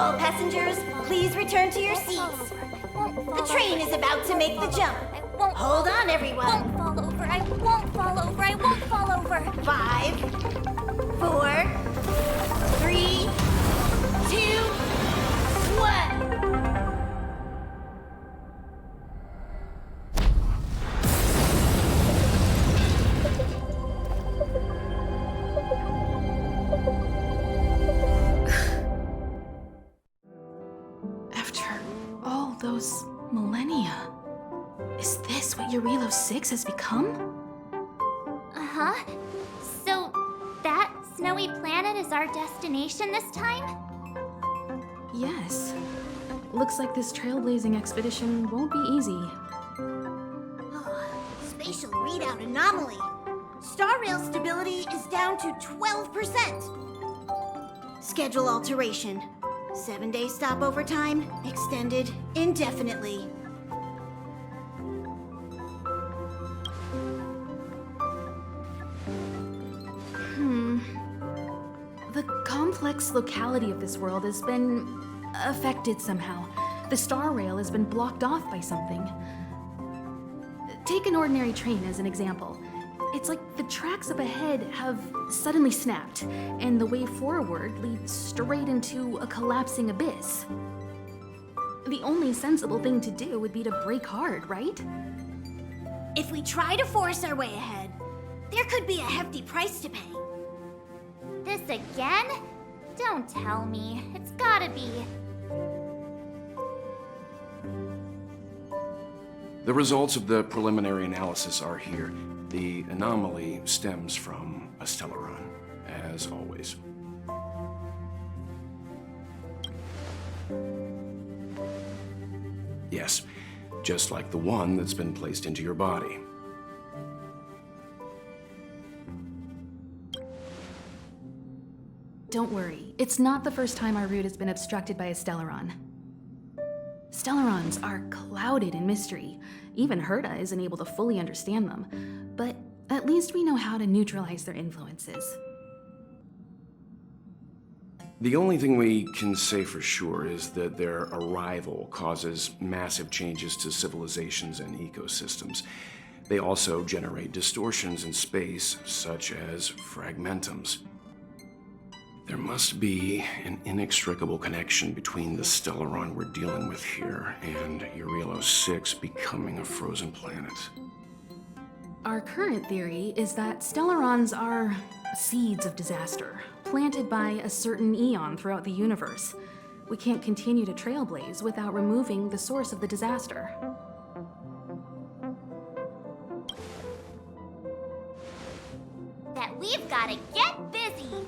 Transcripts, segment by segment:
All passengers, please return to your seats. The train is about to make the jump. Hold on, everyone. I won't fall over. I won't fall over. I won't fall over. 5, 4, 3, 2, 1. Those millennia. Is this what Eurilo 6 has become? Uh-huh. So, that snowy planet is our destination this time? Yes. Looks like this trailblazing expedition won't be easy. Spatial readout anomaly. Star rail stability is down to 12%. Schedule alteration. 7-day stopover time extended indefinitely. The complex locality of this world has been affected somehow. The star rail has been blocked off by something. Take an ordinary train as an example. It's like the tracks up ahead have suddenly snapped, and the way forward leads straight into a collapsing abyss. The only sensible thing to do would be to brake hard, right? If we try to force our way ahead, there could be a hefty price to pay. This again? Don't tell me. It's gotta be. The results of the preliminary analysis are here. The anomaly stems from a stellaron, as always. Yes, just like the one that's been placed into your body. Don't worry, it's not the first time our route has been obstructed by a stellaron. Stellarons are clouded in mystery. Even Herta isn't able to fully understand them, but at least we know how to neutralize their influences. The only thing we can say for sure is that their arrival causes massive changes to civilizations and ecosystems. They also generate distortions in space, such as fragmentums. There must be an inextricable connection between the stellaron we're dealing with here and Eurilo 6 becoming a frozen planet. Our current theory is that stellarons are seeds of disaster, planted by a certain eon throughout the universe. We can't continue to trailblaze without removing the source of the disaster. That we've gotta get busy!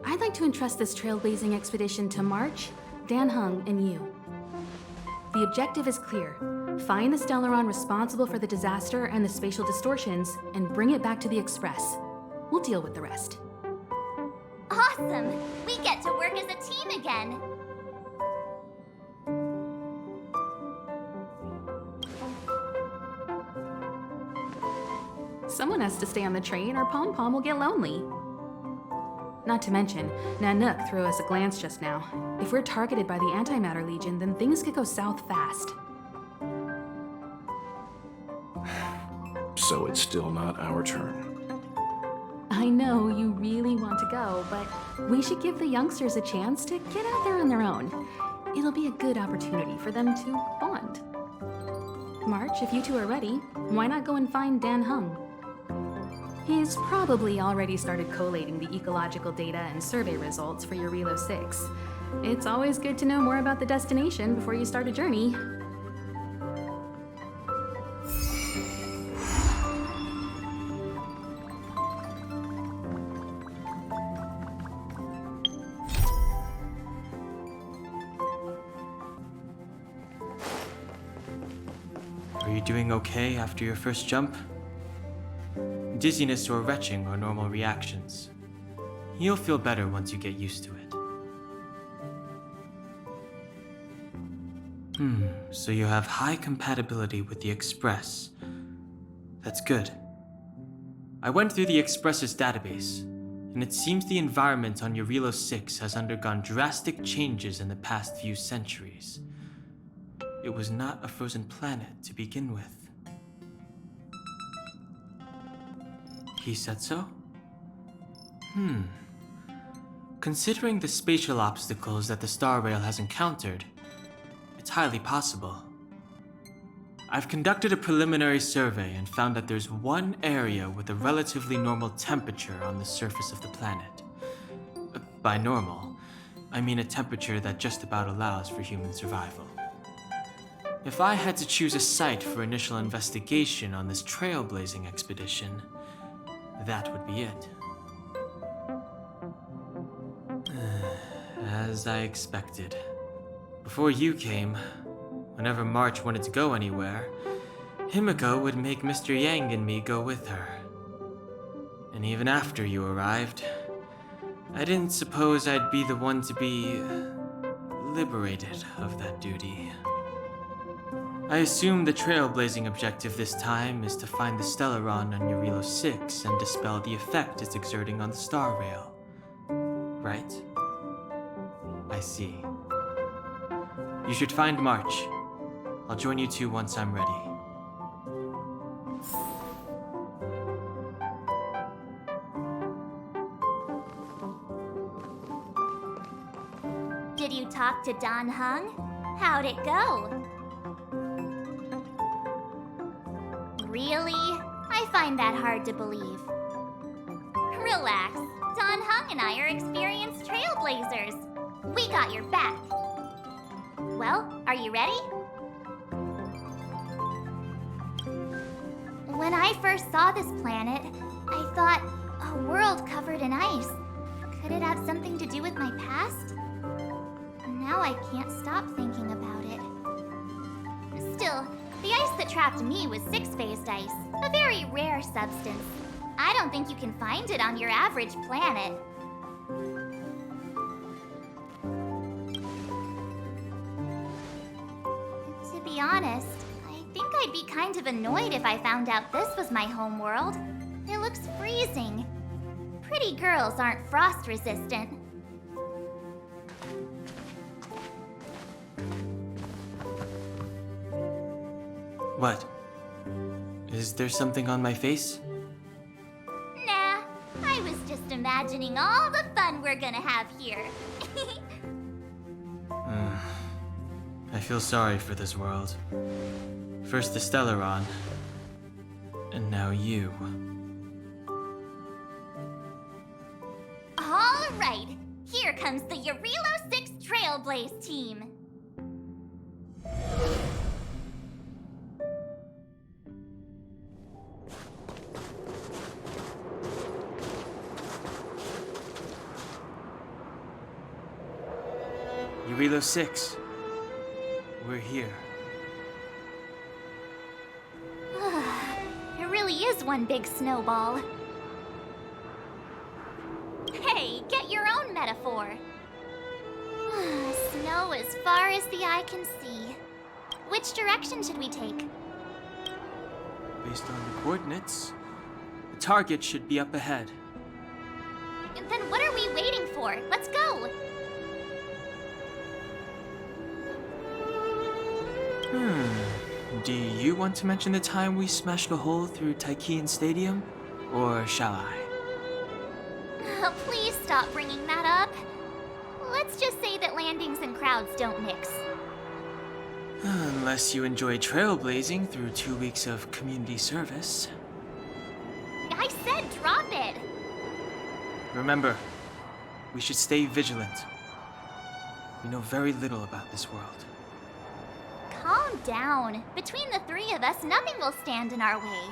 I'd like to entrust this trailblazing expedition to March, Dan Heng, and you. The objective is clear. Find the stellaron responsible for the disaster and the spatial distortions, and bring it back to the Express. We'll deal with the rest. Awesome! We get to work as a team again! Someone has to stay on the train or Pom Pom will get lonely. Not to mention, Nanook threw us a glance just now. If we're targeted by the Antimatter Legion, then things could go south fast. So it's still not our turn. I know you really want to go, but we should give the youngsters a chance to get out there on their own. It'll be a good opportunity for them to bond. March, if you two are ready, why not go and find Dan Heng? He's probably already started collating the ecological data and survey results for Eurilo 6. It's always good to know more about the destination before you start a journey. Are you doing okay after your first jump? Dizziness or retching are normal reactions. You'll feel better once you get used to it. So you have high compatibility with the Express. That's good. I went through the Express's database, and it seems the environment on Eurilo 6 has undergone drastic changes in the past few centuries. It was not a frozen planet to begin with. He said so? Considering the spatial obstacles that the Star Rail has encountered, it's highly possible. I've conducted a preliminary survey and found that there's one area with a relatively normal temperature on the surface of the planet. By normal, I mean a temperature that just about allows for human survival. If I had to choose a site for initial investigation on this trailblazing expedition, that would be it. As I expected. Before you came, whenever March wanted to go anywhere, Himiko would make Mr. Yang and me go with her. And even after you arrived, I didn't suppose I'd be the one to be liberated of that duty. I assume the trailblazing objective this time is to find the Stellaron on Eurilo 6 and dispel the effect it's exerting on the Star Rail. Right? I see. You should find March. I'll join you two once I'm ready. Did you talk to Dan Heng? How'd it go? Really? I find that hard to believe. Relax. Dan Heng and I are experienced trailblazers. We got your back. Well, are you ready? When I first saw this planet, I thought, a world covered in ice. Could it have something to do with my past? Now I can't stop thinking about it. Still, the ice that trapped me was six-phased ice, a very rare substance. I don't think you can find it on your average planet. To be honest, I think I'd be kind of annoyed if I found out this was my home world. It looks freezing. Pretty girls aren't frost-resistant. What? Is there something on my face? Nah, I was just imagining all the fun we're gonna have here. I feel sorry for this world. First the Stellaron, and now you. All right, here comes the Eurilo 6 Trailblaze team. Eurilo 6. We're here. It really is one big snowball. Hey, get your own metaphor. Snow as far as the eye can see. Which direction should we take? Based on the coordinates, the target should be up ahead. Then what are we waiting for? Let's go! Do you want to mention the time we smashed a hole through Taikian Stadium? Or shall I? Please stop bringing that up. Let's just say that landings and crowds don't mix. Unless you enjoy trailblazing through 2 weeks of community service. I said drop it! Remember, we should stay vigilant. We know very little about this world. Calm down. Between the three of us, nothing will stand in our way.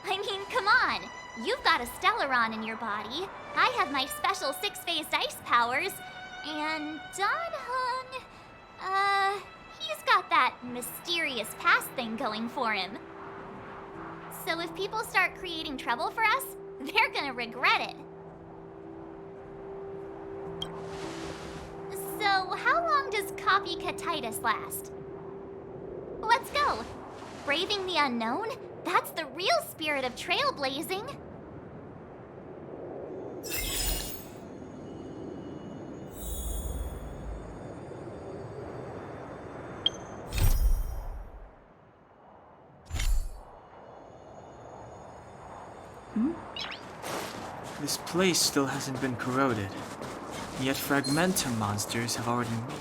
I mean, come on. You've got a Stellaron in your body. I have my special six-phased ice powers. And Dan Heng, he's got that mysterious past thing going for him. So if people start creating trouble for us, they're gonna regret it. So how long does copycatitis last? Let's go. Braving the unknown? That's the real spirit of trailblazing. This place still hasn't been corroded, yet fragmentum monsters have already made.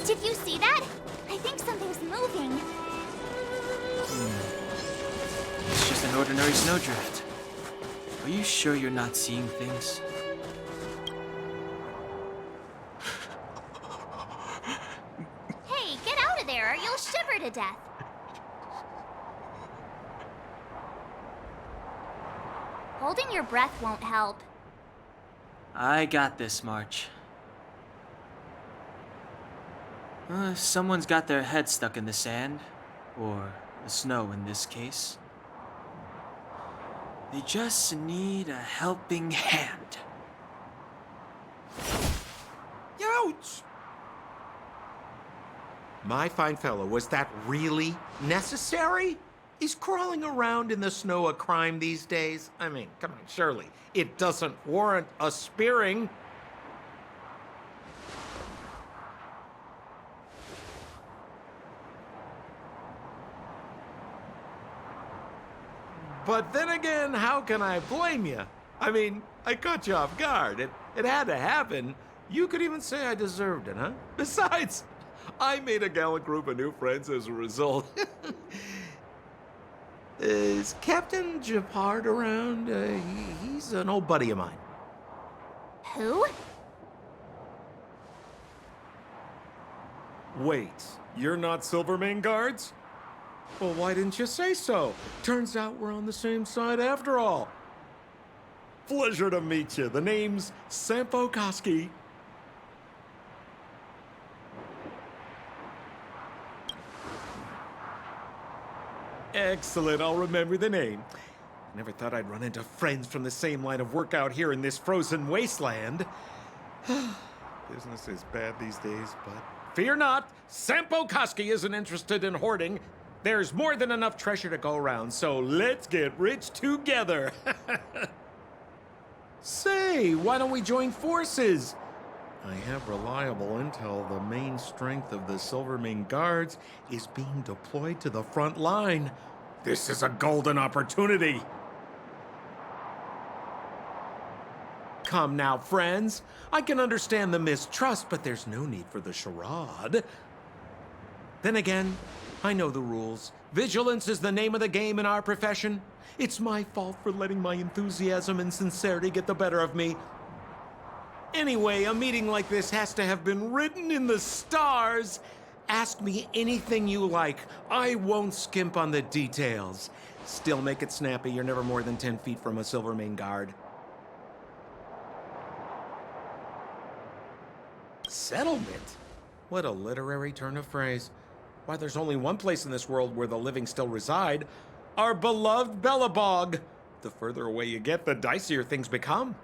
Did you see that? I think something's moving. It's just an ordinary snowdrift. Are you sure you're not seeing things? Hey, get out of there or you'll shiver to death. Holding your breath won't help. I got this, March. Someone's got their head stuck in the sand, or the snow in this case. They just need a helping hand. Ouch! My fine fellow, was that really necessary? Is crawling around in the snow a crime these days? I mean, come on, surely it doesn't warrant a spearing. But then again, how can I blame you? I mean, I caught you off guard. It had to happen. You could even say I deserved it, huh? Besides, I made a gallant group of new friends as a result. Is Captain Gepard around? He's an old buddy of mine. Who? Wait, you're not Silvermane guards? Well, why didn't you say so? Turns out we're on the same side after all. Pleasure to meet you. The name's Sampo Koski. Excellent, I'll remember the name. Never thought I'd run into friends from the same line of work out here in this frozen wasteland. Business is bad these days, but fear not, Sampo Koski isn't interested in hoarding. There's more than enough treasure to go around, so let's get rich together. Say, why don't we join forces? I have reliable intel the main strength of the Silvermane Guards is being deployed to the front line. This is a golden opportunity. Come now, friends. I can understand the mistrust, but there's no need for the charade. Then again, I know the rules. Vigilance is the name of the game in our profession. It's my fault for letting my enthusiasm and sincerity get the better of me. Anyway, a meeting like this has to have been written in the stars. Ask me anything you like. I won't skimp on the details. Still make it snappy. You're never more than 10 feet from a Silvermane guard. Settlement? What a literary turn of phrase. Why, there's only one place in this world where the living still reside. Our beloved Bellabog. The further away you get, the dicier things become.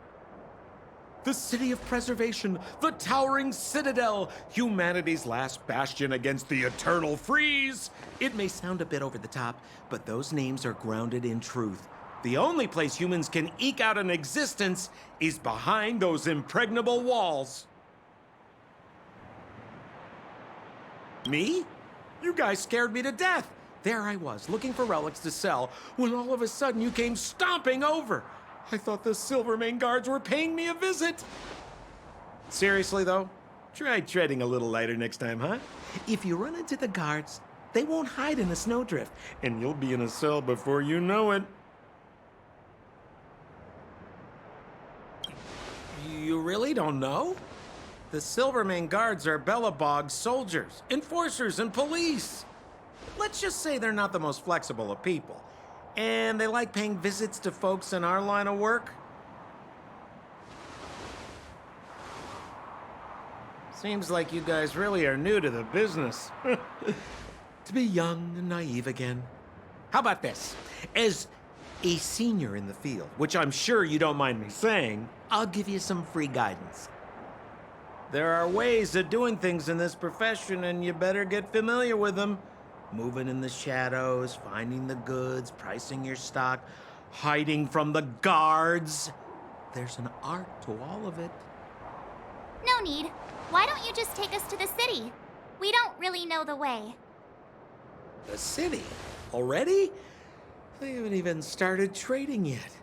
The city of preservation, the towering citadel, humanity's last bastion against the eternal freeze. It may sound a bit over the top, but those names are grounded in truth. The only place humans can eke out an existence is behind those impregnable walls. Me? You guys scared me to death. There I was, looking for relics to sell, when all of a sudden you came stomping over. I thought the Silvermane guards were paying me a visit. Seriously, though, try treading a little lighter next time, huh? If you run into the guards, they won't hide in a snowdrift, and you'll be in a cell before you know it. You really don't know? The Silvermane guards are Bellabog's soldiers, enforcers, and police. Let's just say they're not the most flexible of people. And they like paying visits to folks in our line of work. Seems like you guys really are new to the business. To be young and naive again. How about this? As a senior in the field, which I'm sure you don't mind me saying, I'll give you some free guidance. There are ways of doing things in this profession, and you better get familiar with them. Moving in the shadows, finding the goods, pricing your stock, hiding from the guards. There's an art to all of it. No need. Why don't you just take us to the city? We don't really know the way. The city? Already? They haven't even started trading yet.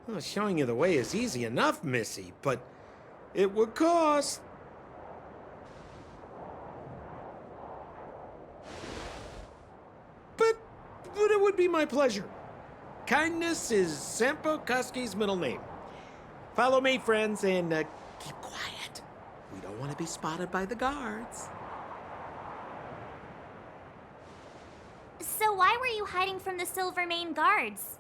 Well, showing you the way is easy enough, Missy, but it would cost. But it would be my pleasure. Kindness is Sampo Koski's middle name. Follow me, friends, and keep quiet. We don't want to be spotted by the guards. So why were you hiding from the Silvermane guards?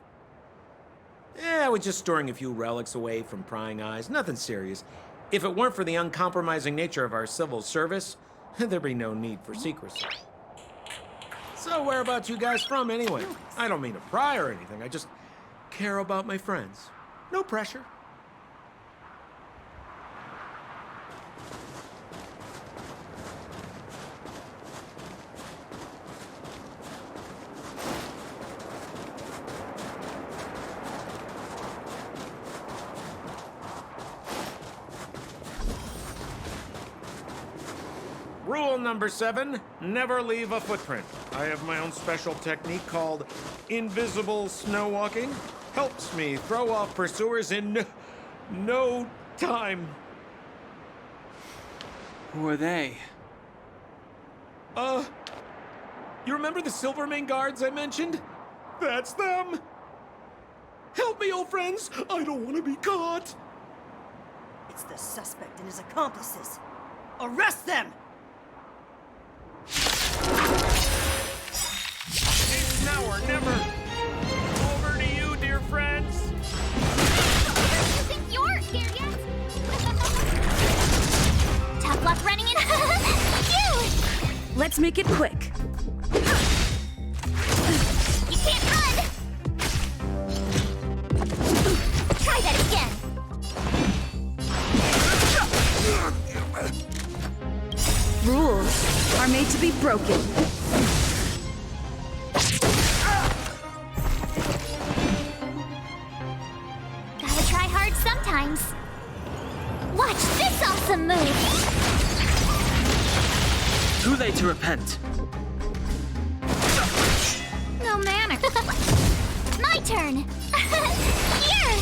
I was just storing a few relics away from prying eyes. Nothing serious. If it weren't for the uncompromising nature of our civil service, there'd be no need for secrecy. So whereabouts you guys from anyway? I don't mean to pry or anything. I just care about my friends. No pressure. Rule number 7, never leave a footprint. I have my own special technique called invisible snow walking. Helps me throw off pursuers in no time. Who are they? You remember the Silvermane guards I mentioned? That's them. Help me, old friends. I don't want to be caught. It's the suspect and his accomplices. Arrest them! It's now or never. Over to you, dear friends. You think you're here yet? Tough luck running in. You! Let's make it quick. You can't run! Try that again. Rules are made to be broken. Gotta try hard sometimes. Watch this awesome move! Too late to repent. No manner. My turn. Here!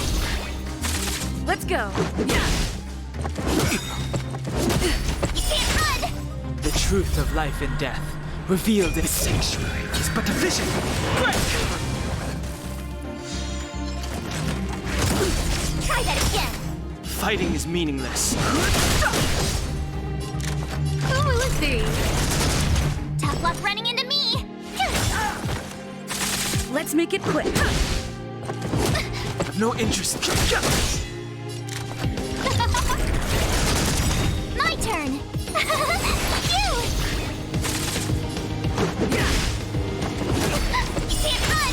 Let's go. You can't run! The truth of life and death, revealed in a sanctuary, is but a vision. Try that again. Fighting is meaningless. Ooh, tough luck running into me. Let's make it quick. I've no interest. My turn. You can't run.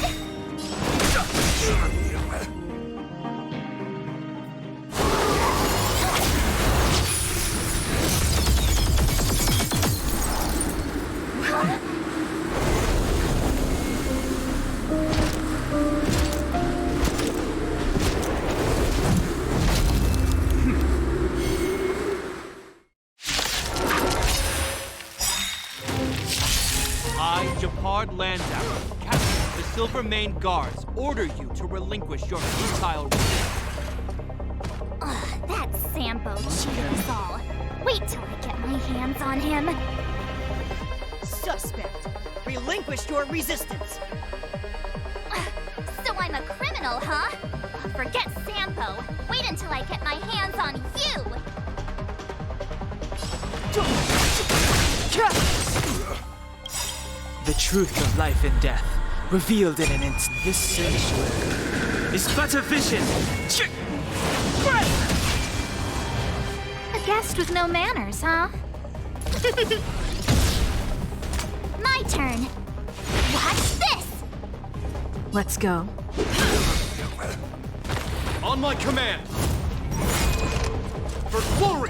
Landau, Captain of the Silvermane Guards, order you to relinquish your futile That Sampo cheated us all. Wait till I get my hands on him. Suspect, relinquish your resistance. So I'm a criminal, huh? Forget Sampo. Wait until I get my hands on you. The truth of life and death, revealed in an instant. This sanctuary is but a vision. guest with no manners, huh? My turn. Watch this! Let's go. On my command! For glory!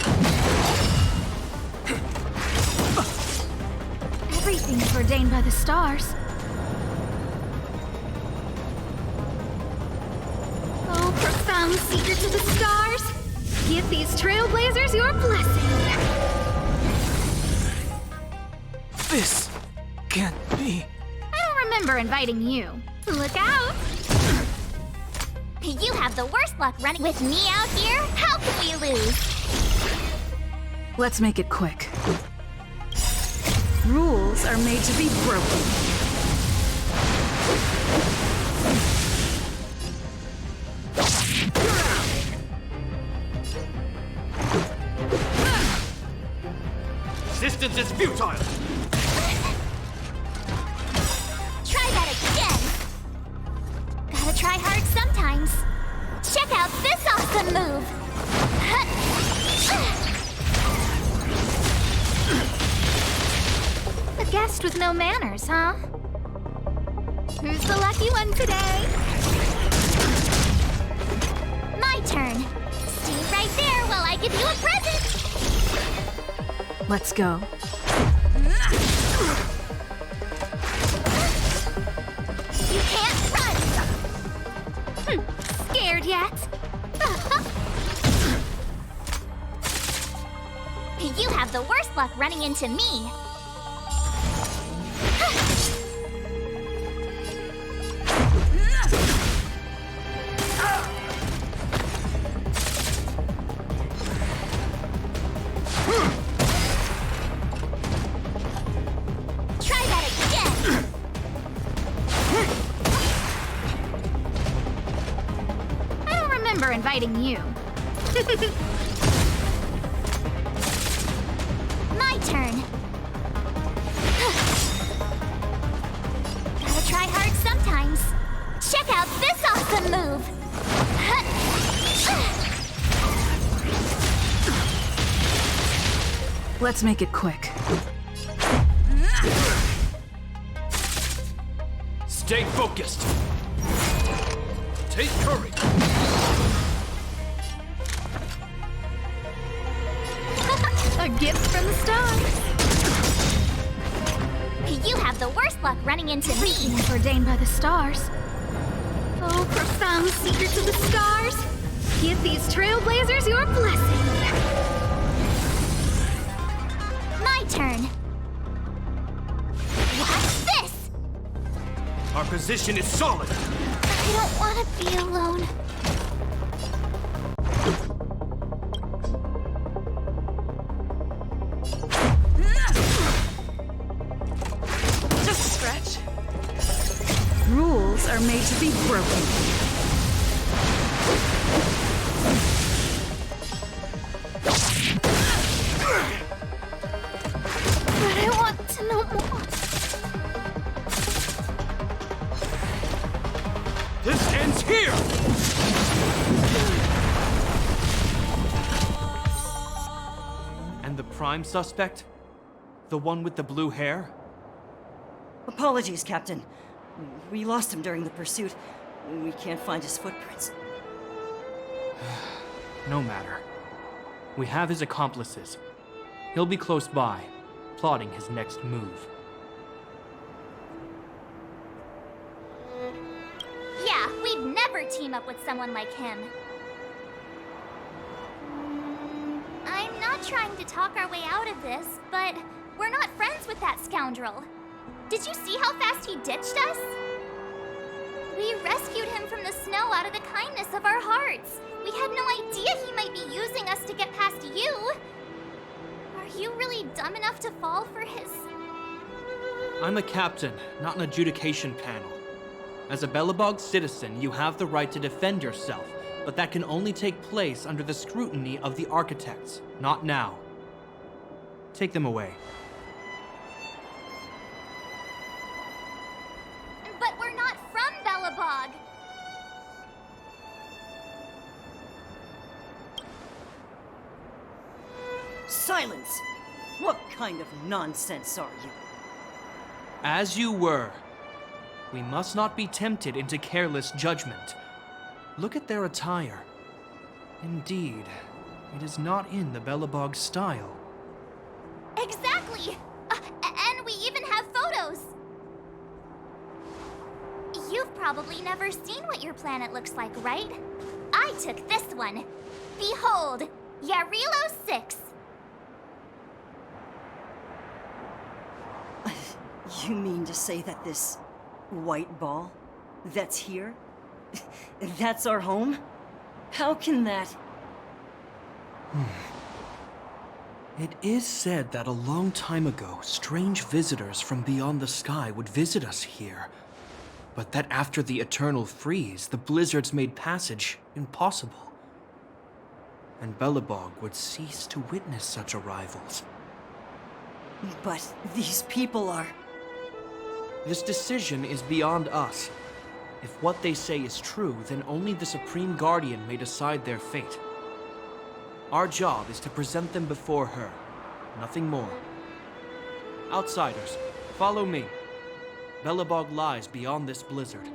Everything is ordained by the stars. Oh, profound secret to the stars! Give these trailblazers your blessing! This can't be. I don't remember inviting you. Look out! You have the worst luck running with me out here. How can we lose? Let's make it quick. Rules are made to be broken. Resistance is futile! Try that again! Gotta try hard sometimes. Check out this awesome move! A guest with no manners, huh? Who's the lucky one today? My turn. Stay right there while I give you a present! Let's go. You can't run! Scared yet? You have the worst luck running into me. Try that again! I don't remember inviting you. My turn. Gotta try hard sometimes. Check out this awesome move. Let's make it quick. Stay focused! Take courage! A gift from the stars. You have the worst luck running into me. Everything is ordained by the stars. Oh, profound secret to the stars. Give these trailblazers your blessing. My turn. Watch this! Our position is solid! I don't want to be alone. Just a stretch. Rules are made to be broken. But I want to know more. This ends here! And the prime suspect? The one with the blue hair? Apologies, Captain. We lost him during the pursuit. We can't find his footprints. No matter. We have his accomplices. He'll be close by, plotting his next move. Yeah, we'd never team up with someone like him. I'm not trying to talk our way out of this, but we're not friends with that scoundrel. Did you see how fast he ditched us? We rescued him from the snow out of the kindness of our hearts. We had no idea he might be using us to get past you. Are you really dumb enough to fall for his... I'm a captain, not an adjudication panel. As a Belobog citizen, you have the right to defend yourself, but that can only take place under the scrutiny of the architects, not now. Take them away. But we're not from Belobog. Silence! What kind of nonsense are you? As you were. We must not be tempted into careless judgment. Look at their attire. Indeed, it is not in the Belobog style. Exactly! And we even have photos! You've probably never seen what your planet looks like, right? I took this one. Behold, Yarilo 6. You mean to say that this white ball that's here, that's our home? How can that... It is said that a long time ago, strange visitors from beyond the sky would visit us here. But that after the eternal freeze, the blizzards made passage impossible. And Belobog would cease to witness such arrivals. But these people are... This decision is beyond us. If what they say is true, then only the Supreme Guardian may decide their fate. Our job is to present them before her, nothing more. Outsiders, follow me. Belobog lies beyond this blizzard.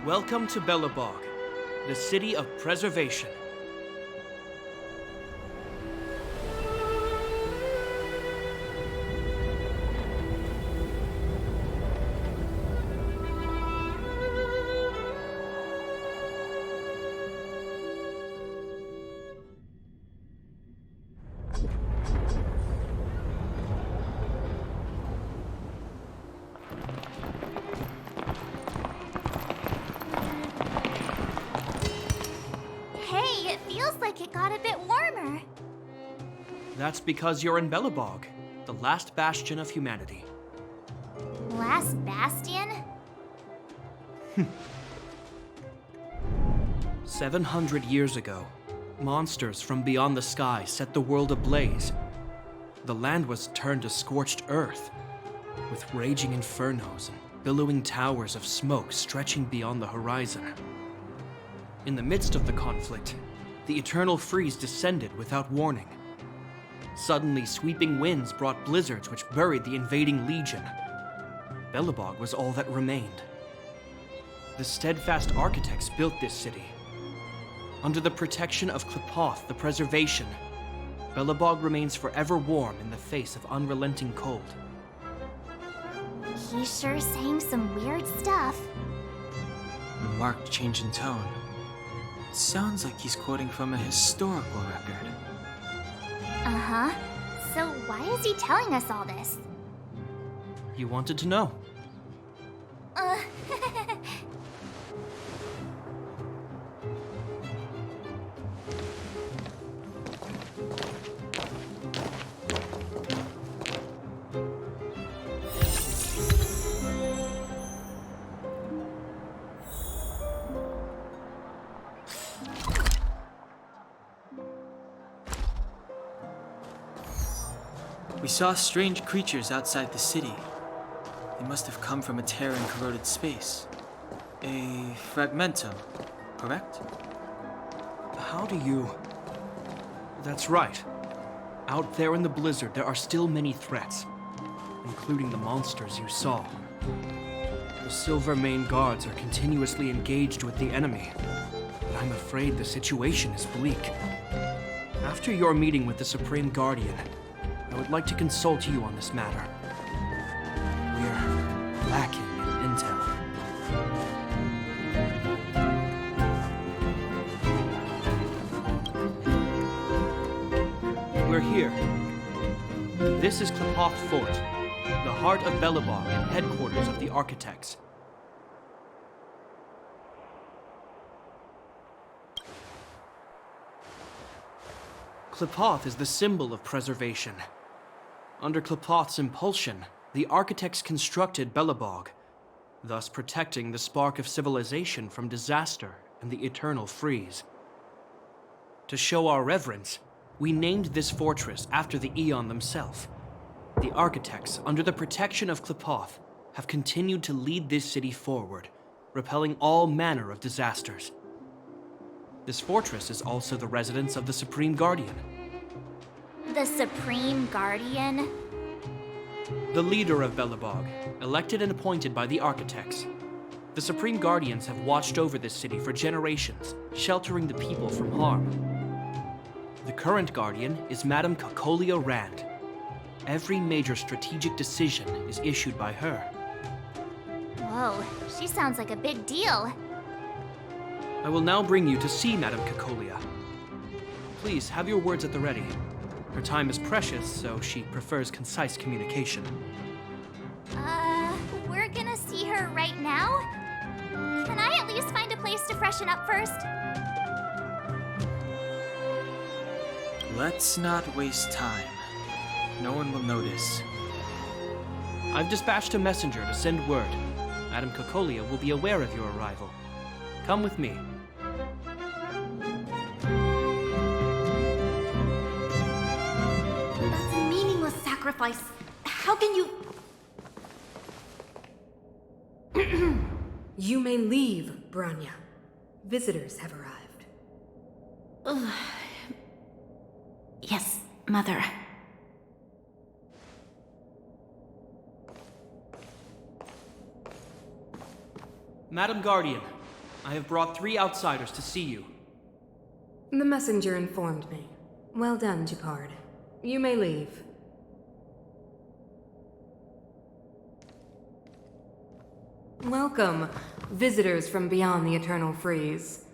Welcome to Belobog, the city of preservation. Hey, it feels like it got a bit warmer. That's because you're in Belobog, the last bastion of humanity. Last bastion? 700 years ago, monsters from beyond the sky set the world ablaze. The land was turned to scorched earth, with raging infernos and billowing towers of smoke stretching beyond the horizon. In the midst of the conflict, the eternal freeze descended without warning. Suddenly, sweeping winds brought blizzards which buried the invading legion. Belobog was all that remained. The steadfast architects built this city. Under the protection of Clipchamp, the preservation, Belobog remains forever warm in the face of unrelenting cold. He's sure saying some weird stuff. A marked change in tone. It sounds like he's quoting from a historical record. Uh-huh. So why is he telling us all this? You wanted to know. We saw strange creatures outside the city. They must have come from a tear in corroded space. A fragmentum, correct? How do you... That's right. Out there in the blizzard, there are still many threats, including the monsters you saw. The Silvermane guards are continuously engaged with the enemy, but I'm afraid the situation is bleak. After your meeting with the Supreme Guardian, I would like to consult you on this matter. We're lacking in intel. We're here. This is Clipchamp Fort, the heart of Belobog and headquarters of the architects. Clipchamp is the symbol of preservation. Under Clipchamp's impulsion, the architects constructed Belobog, thus protecting the spark of civilization from disaster and the eternal freeze. To show our reverence, we named this fortress after the Aeon themselves. The architects, under the protection of Clipchamp, have continued to lead this city forward, repelling all manner of disasters. This fortress is also the residence of the Supreme Guardian. The Supreme Guardian? The leader of Belobog, elected and appointed by the architects. The Supreme Guardians have watched over this city for generations, sheltering the people from harm. The current Guardian is Madame Cocolia Rand. Every major strategic decision is issued by her. Whoa, she sounds like a big deal. I will now bring you to see Madame Cocolia. Please have your words at the ready. Her time is precious, so she prefers concise communication. We're gonna see her right now? Can I at least find a place to freshen up first? Let's not waste time. No one will notice. I've dispatched a messenger to send word. Madame Cocolia will be aware of your arrival. Come with me. That's a meaningless sacrifice. How can you... You may leave, Branya. Visitors have arrived. Yes, Mother. Madam Guardian, I have brought 3 outsiders to see you. The messenger informed me. Well done, Gepard. You may leave. Welcome, visitors from beyond the Eternal Freeze.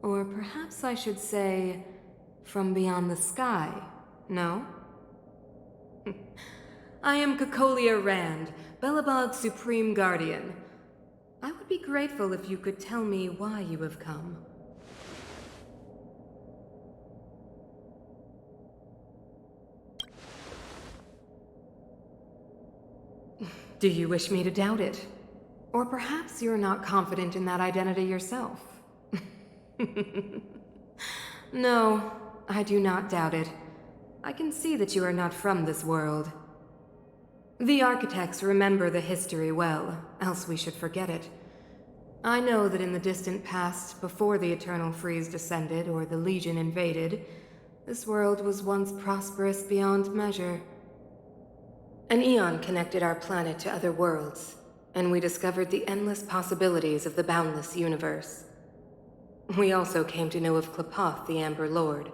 Or perhaps I should say, from beyond the sky, no? I am Cocolia Rand, Belobog's Supreme Guardian. I would be grateful if you could tell me why you have come. Do you wish me to doubt it? Or perhaps you're not confident in that identity yourself. No, I do not doubt it. I can see that you are not from this world. The architects remember the history well, else we should forget it. I know that in the distant past, before the Eternal Freeze descended or the Legion invaded, this world was once prosperous beyond measure. An eon connected our planet to other worlds, and we discovered the endless possibilities of the boundless universe. We also came to know of Clipchamp, the Amber Lord.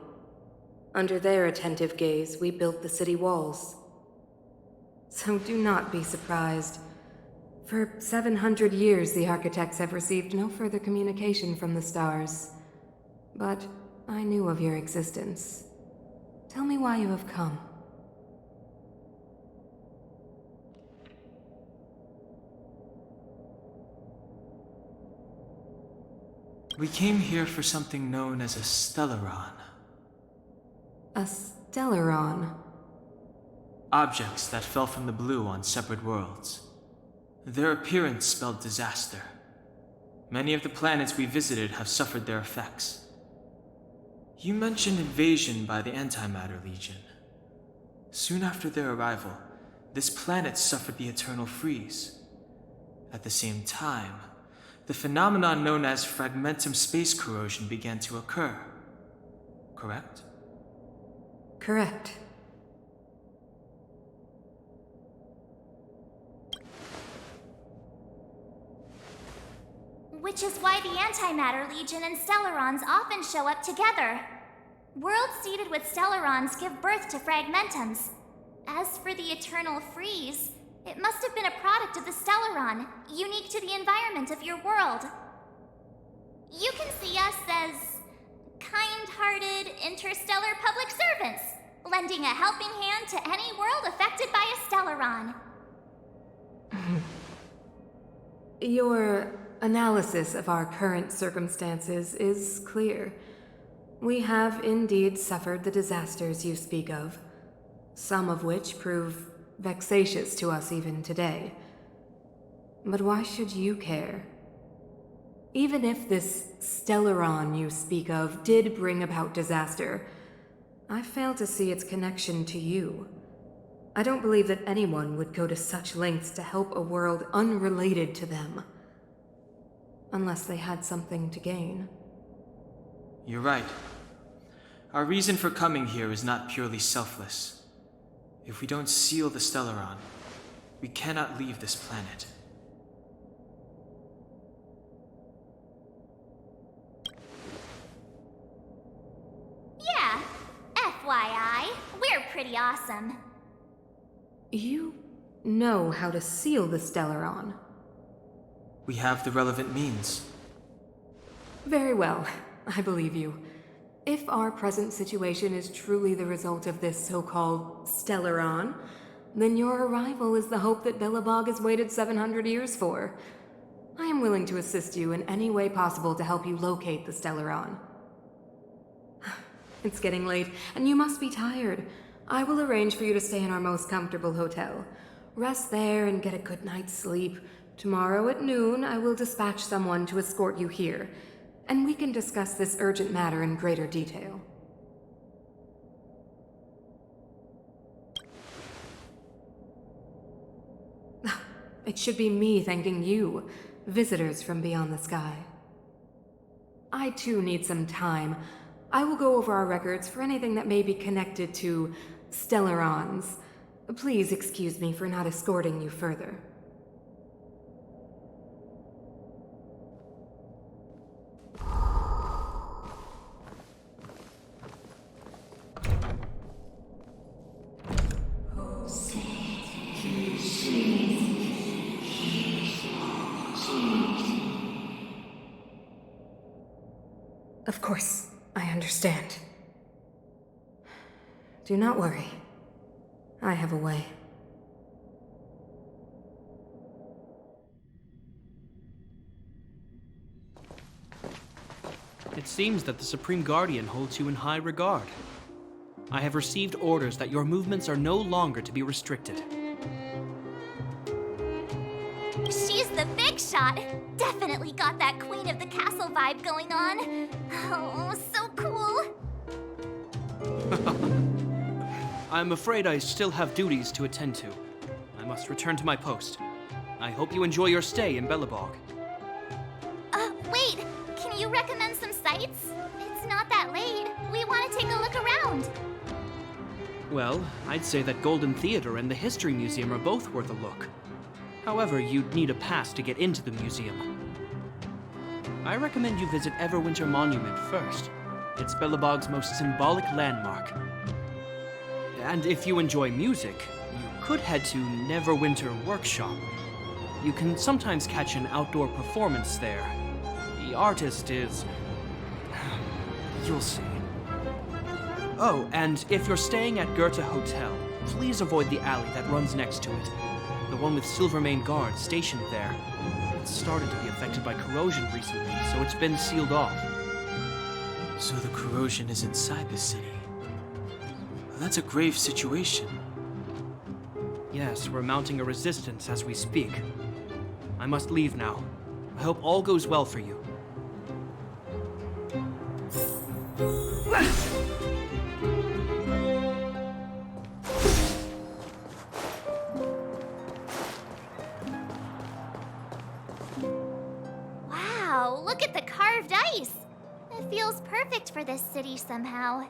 Under their attentive gaze, we built the city walls. So do not be surprised. For 700 years, the architects have received no further communication from the stars. But I knew of your existence. Tell me why you have come. We came here for something known as a Stellaron. A Stellaron? Objects that fell from the blue on separate worlds. Their appearance spelled disaster. Many of the planets we visited have suffered their effects. You mentioned invasion by the Antimatter Legion. Soon after their arrival, this planet suffered the Eternal Freeze. At the same time, the phenomenon known as fragmentum space corrosion began to occur. Correct? Correct. Which is why the Antimatter Legion and Stellarons often show up together. Worlds seeded with Stellarons give birth to fragmentums. As for the Eternal Freeze, it must have been a product of the Stellaron, unique to the environment of your world. You can see us as kind-hearted interstellar public servants, lending a helping hand to any world affected by a Stellaron. Your analysis of our current circumstances is clear. We have indeed suffered the disasters you speak of, some of which prove vexatious to us even today. But why should you care? Even if this Stellaron you speak of did bring about disaster, I fail to see its connection to you. I don't believe that anyone would go to such lengths to help a world unrelated to them. Unless they had something to gain. You're right. Our reason for coming here is not purely selfless. If we don't seal the Stellaron, we cannot leave this planet. Yeah, FYI, we're pretty awesome. You know how to seal the Stellaron. We have the relevant means. Very well, I believe you. If our present situation is truly the result of this so-called Stellaron, then your arrival is the hope that Belobog has waited 700 years for. I am willing to assist you in any way possible to help you locate the Stellaron. It's getting late, and you must be tired. I will arrange for you to stay in our most comfortable hotel. Rest there and get a good night's sleep. Tomorrow at noon, I will dispatch someone to escort you here, and we can discuss this urgent matter in greater detail. It should be me thanking you, visitors from beyond the sky. I too need some time. I will go over our records for anything that may be connected to Stellarons. Please excuse me for not escorting you further. Of course, I understand. Do not worry. I have a way. It seems that the Supreme Guardian holds you in high regard. I have received orders that your movements are no longer to be restricted. She's the big shot. Definitely got that Queen of the Castle vibe going on. Oh, so cool. I'm afraid I still have duties to attend to. I must return to my post. I hope you enjoy your stay in Belobog. Wait, can you recommend some sites? It's not that late. We want to take a look around. Well, I'd say that Golden Theater and the History Museum are both worth a look. However, you'd need a pass to get into the museum. I recommend you visit Everwinter Monument first. It's Belobog's most symbolic landmark. And if you enjoy music, you could head to Neverwinter Workshop. You can sometimes catch an outdoor performance there. The artist is... you'll see. Oh, and if you're staying at Goethe Hotel, please avoid the alley that runs next to it. The one with Silvermane guards stationed there. It's started to be affected by corrosion recently, so it's been sealed off. So the corrosion is inside the city. Well, that's a grave situation. Yes, we're mounting a resistance as we speak. I must leave now. I hope all goes well for you. Wow, look at the carved ice. It feels perfect for this city somehow.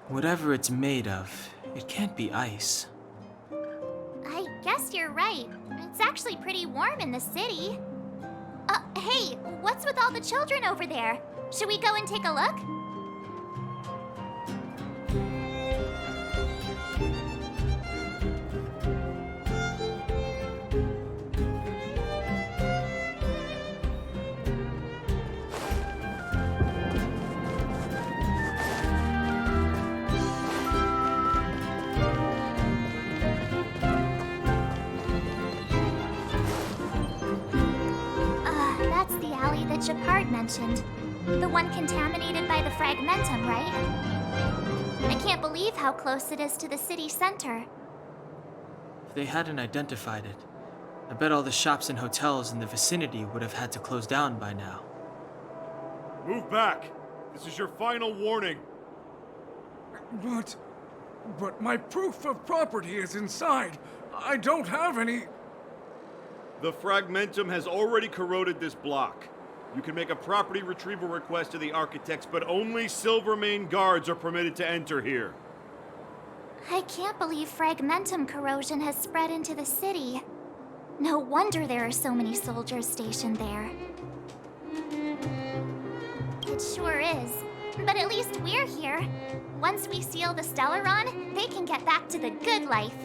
Whatever it's made of, it can't be ice. I guess you're right. It's actually pretty warm in the city. Hey, what's with all the children over there? Should we go and take a look? That's the alley that Gepard mentioned. The one contaminated by the fragmentum, right? I can't believe how close it is to the city center. If they hadn't identified it, I bet all the shops and hotels in the vicinity would have had to close down by now. Move back! This is your final warning! But my proof of property is inside. I don't have any... The fragmentum has already corroded this block. You can make a property retrieval request to the architects, but only Silvermane guards are permitted to enter here. I can't believe fragmentum corrosion has spread into the city. No wonder there are so many soldiers stationed there. It sure is. But at least we're here. Once we seal the Stellaron, they can get back to the good life.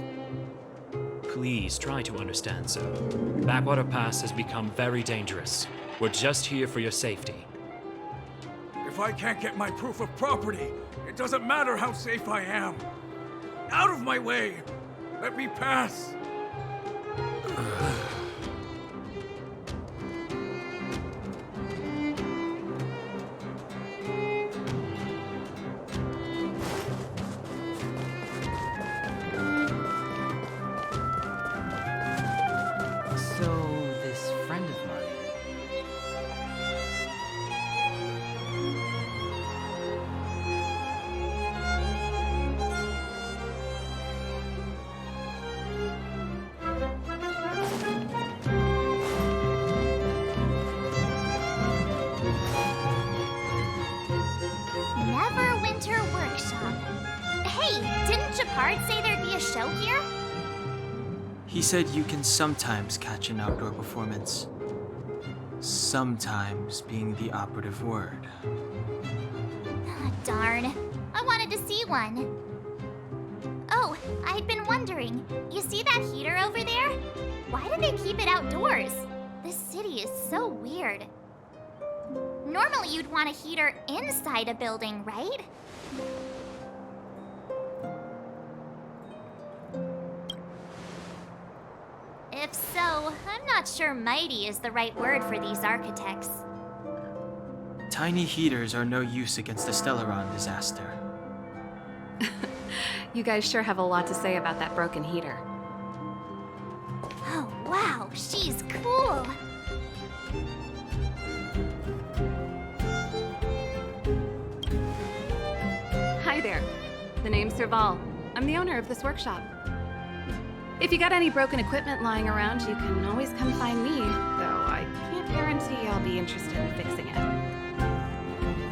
Please try to understand, sir. Backwater Pass has become very dangerous. We're just here for your safety. If I can't get my proof of property, it doesn't matter how safe I am. Out of my way! Let me pass! Say there'd be a show here? He said you can sometimes catch an outdoor performance. Sometimes being the operative word. Darn. I wanted to see one. Oh, I'd been wondering. You see that heater over there? Why do they keep it outdoors? This city is so weird. Normally you'd want a heater inside a building, right? If so, I'm not sure mighty is the right word for these architects. Tiny heaters are no use against the Stellaron disaster. You guys sure have a lot to say about that broken heater. Oh, wow, she's cool. Hi there. The name's Serval. I'm the owner of this workshop. If you got any broken equipment lying around, you can always come find me, though I can't guarantee I'll be interested in fixing it.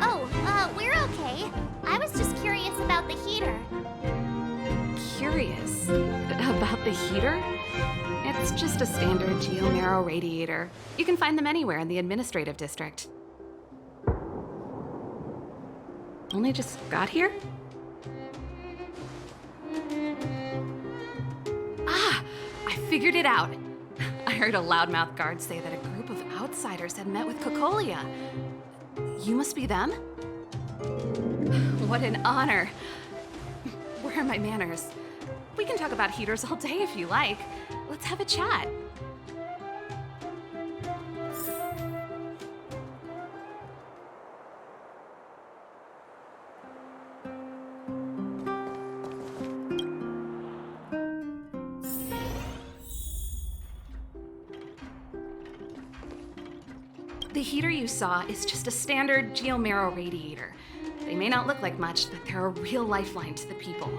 Oh, we're okay. I was just curious about the heater. Curious? About the heater? It's just a standard geomarrow radiator. You can find them anywhere in the administrative district. Only just got here? Ah! I figured it out! I heard a loudmouth guard say that a group of outsiders had met with Cocolia. You must be them? What an honor. Where are my manners? We can talk about heaters all day if you like. Let's have a chat. The heater you saw is just a standard geomarrow radiator. They may not look like much, but they're a real lifeline to the people.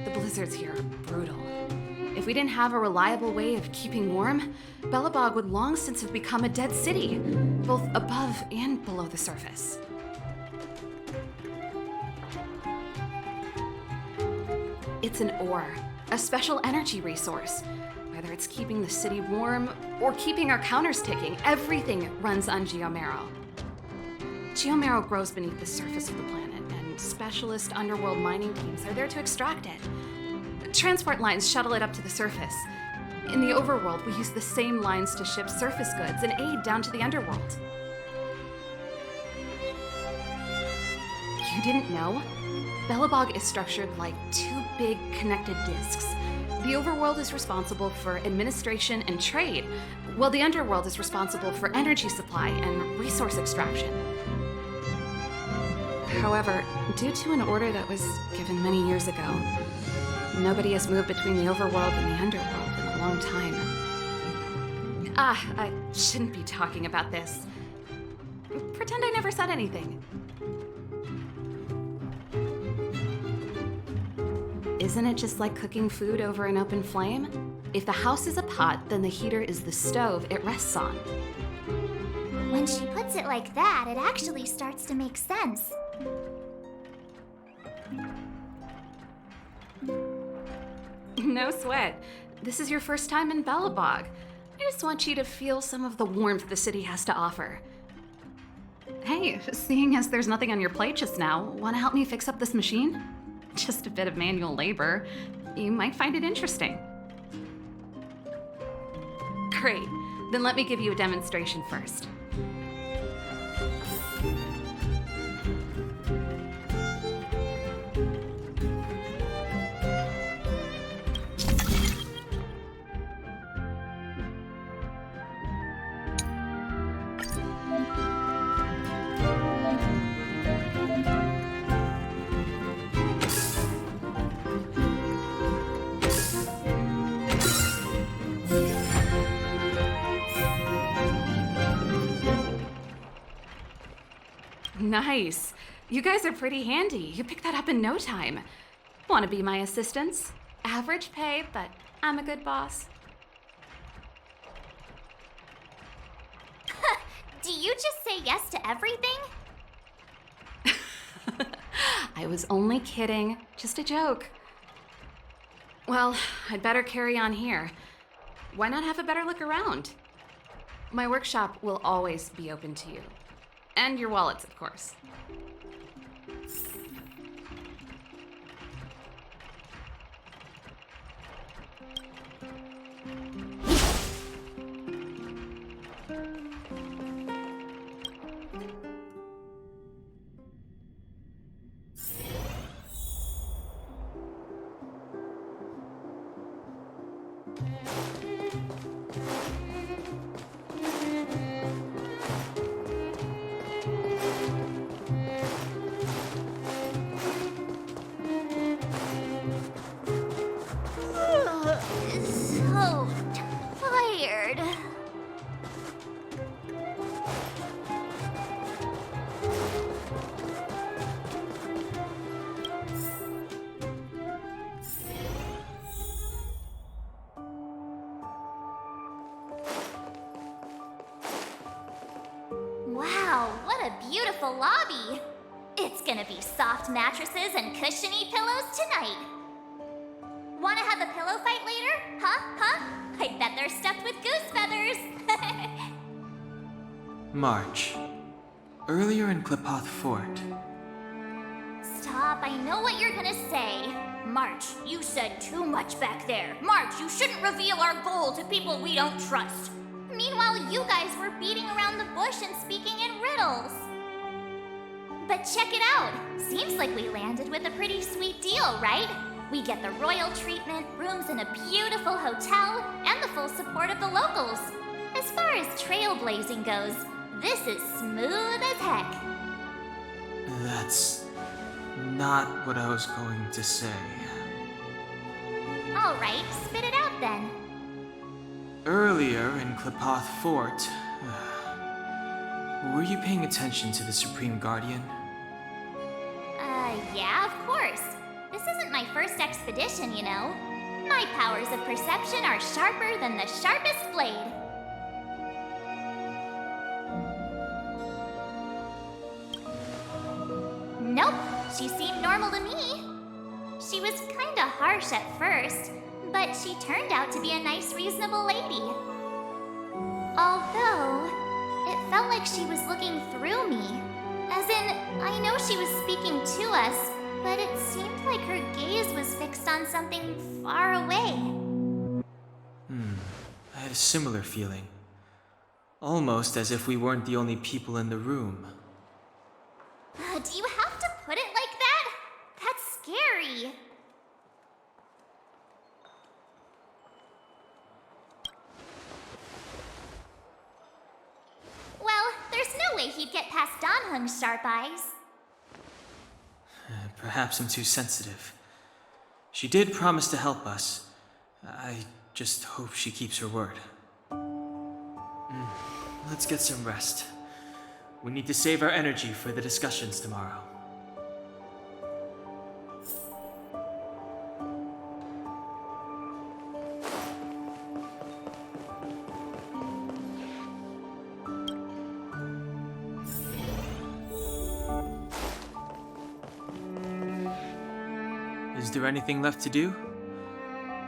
The blizzards here are brutal. If we didn't have a reliable way of keeping warm, Belobog would long since have become a dead city, both above and below the surface. It's an ore, a special energy resource. Whether it's keeping the city warm or keeping our counters ticking, everything runs on geomarrow. Geomarrow grows beneath the surface of the planet, and specialist underworld mining teams are there to extract it. Transport lines shuttle it up to the surface. In the overworld, we use the same lines to ship surface goods and aid down to the underworld. You didn't know? Belobog is structured like two big connected disks. The overworld is responsible for administration and trade, while the underworld is responsible for energy supply and resource extraction. However, due to an order that was given many years ago, nobody has moved between the overworld and the underworld in a long time. I shouldn't be talking about this. Pretend I never said anything. Isn't it just like cooking food over an open flame? If the house is a pot, then the heater is the stove it rests on. When When she puts it like that, it actually starts to make sense. No sweat. This is your first time in Belobog. I just want you to feel some of the warmth the city has to offer. Hey, seeing as there's nothing on your plate just now, want to help me fix up this machine? Just a bit of manual labor. You might find it interesting. Great. Then let me give you a demonstration first. Nice. You guys are pretty handy. You picked that up in no time. Want to be my assistants? Average pay, but I'm a good boss. Do you just say yes to everything? I was only kidding. Just a joke. Well, I'd better carry on here. Why not have a better look around? My workshop will always be open to you. And your wallets, of course. So tired. Wow, what a beautiful lobby. It's gonna be soft mattresses and cushiony pillows tonight. Wanna have a pillow fight later? Huh? I bet they're stuffed with goose feathers. March. Earlier in Clipchamp Fort. Stop, I know what you're gonna say. March, you said too much back there. March, you shouldn't reveal our goal to people we don't trust. Meanwhile, you guys were beating around the bush and speaking in riddles. But check it out. Seems like we landed with a pretty sweet deal, right? We get the royal treatment, rooms in a beautiful hotel, and the full support of the locals. As far as trailblazing goes, this is smooth as heck. That's not what I was going to say. All right, spit it out then. Earlier in Clipchamp Fort, were you paying attention to the Supreme Guardian? Yeah, of course. This isn't my first expedition, you know. My powers of perception are sharper than the sharpest blade. Nope, she seemed normal to me. She was kinda harsh at first, but she turned out to be a nice, reasonable lady. Although, it felt like she was looking through me. As in, I know she was speaking to us, but it seemed like her gaze was fixed on something far away. I had a similar feeling. Almost as if we weren't the only people in the room. Do you have to put it like that? That's scary. Well, there's no way he'd get past Donhung's sharp eyes. Perhaps I'm too sensitive. She did promise to help us. I just hope she keeps her word. Let's get some rest. We need to save our energy for the discussions tomorrow. Is there anything left to do?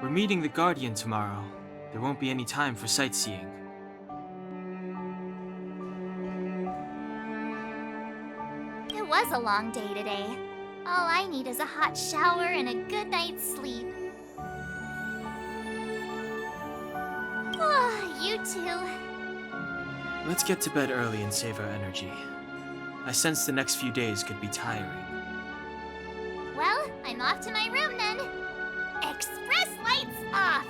We're meeting the Guardian tomorrow. There won't be any time for sightseeing. It was a long day today. All I need is a hot shower and a good night's sleep. Oh, you too. Let's get to bed early and save our energy. I sense the next few days could be tiring. Well, I'm off to my room then. Express lights off!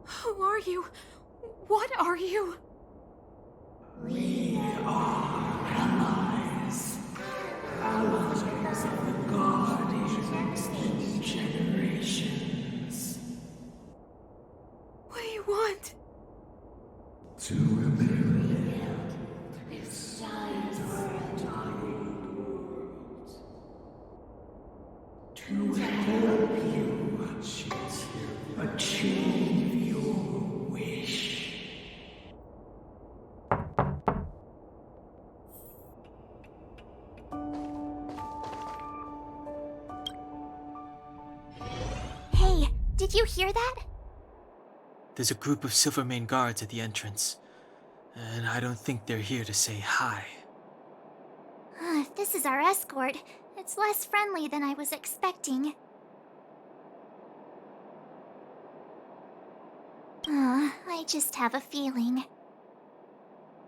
Who are you? What are you? We are allies. Allies of the Guardians in generations. What do you want? To rebuild this dying world. To help you achieve your wish. Hey, did you hear that? There's a group of Silvermane guards at the entrance, and I don't think they're here to say hi. If this is our escort, it's less friendly than I was expecting. I just have a feeling.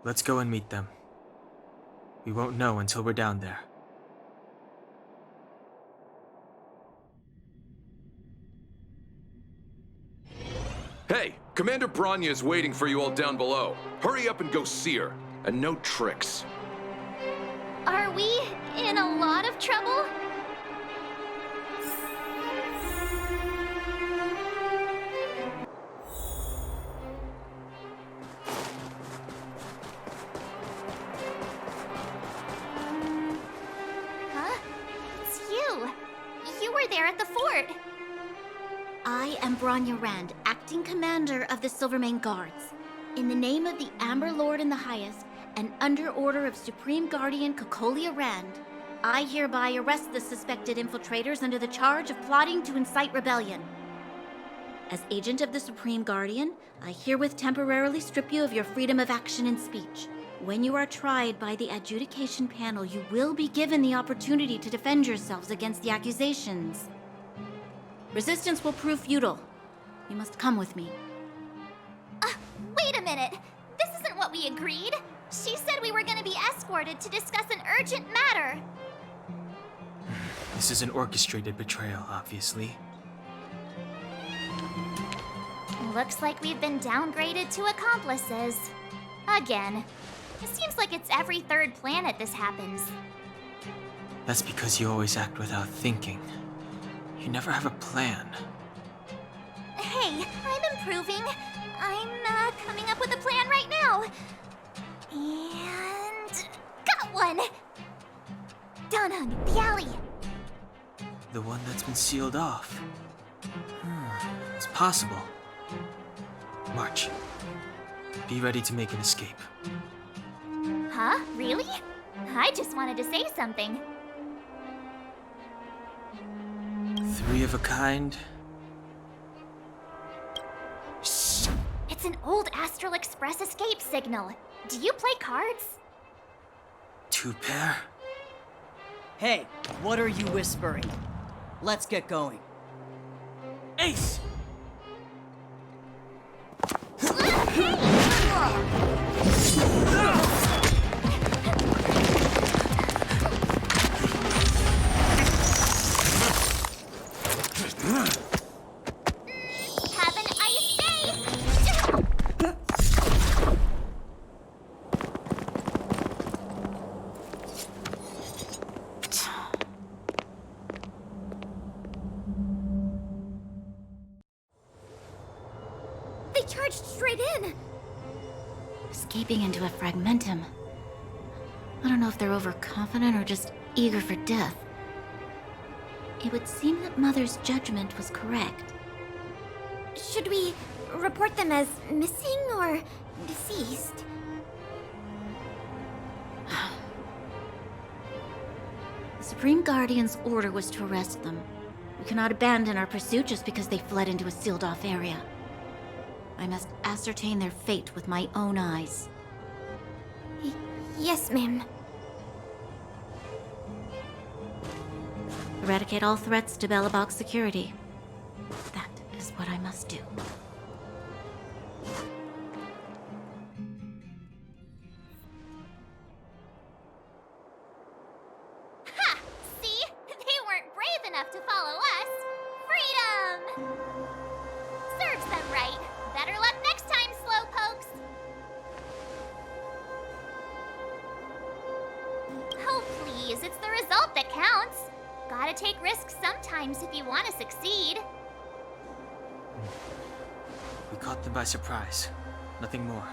Let's go and meet them. We won't know until we're down there. Hey, Commander Bronya is waiting for you all down below. Hurry up and go see her. And no tricks. Are we in a lot of trouble? Huh? It's you. You were there at the fort. I am Bronya Rand, acting commander of the Silvermane Guards. In the name of the Amber Lord in the Highest, and under order of Supreme Guardian Cocolia Rand, I hereby arrest the suspected infiltrators under the charge of plotting to incite rebellion. As agent of the Supreme Guardian, I herewith temporarily strip you of your freedom of action and speech. When you are tried by the adjudication panel, you will be given the opportunity to defend yourselves against the accusations. Resistance will prove futile. You must come with me. Wait a minute. This isn't what we agreed. She said we were going to be escorted to discuss an urgent matter. This is an orchestrated betrayal, obviously. Looks like we've been downgraded to accomplices. Again. It seems like it's every third planet this happens. That's because you always act without thinking. You never have a plan. Hey, I'm improving. I'm coming up with a plan right now. And got one! Donung, the alley. The one that's been sealed off. It's possible. March. Be ready to make an escape. Huh? Really? I just wanted to say something. 3 of a kind. Shh! It's an old Astral Express escape signal. Do you play cards? 2 pair? Hey, what are you whispering? Let's get going. Ace! Have an ice day! They charged straight in! Escaping into a fragmentum. I don't know if they're overconfident or just eager for death. It would seem that Mother's judgment was correct. Should we report them as missing or deceased? The Supreme Guardian's order was to arrest them. We cannot abandon our pursuit just because they fled into a sealed-off area. I must ascertain their fate with my own eyes. Yes, ma'am. Eradicate all threats to Belobog's security. That is what I must do. Ha! See? They weren't brave enough to follow us. Freedom! Serves them right. Better luck next time, slowpokes. Oh, please, it's the result that counts. Gotta take risks sometimes if you want to succeed. We caught them by surprise. Nothing more.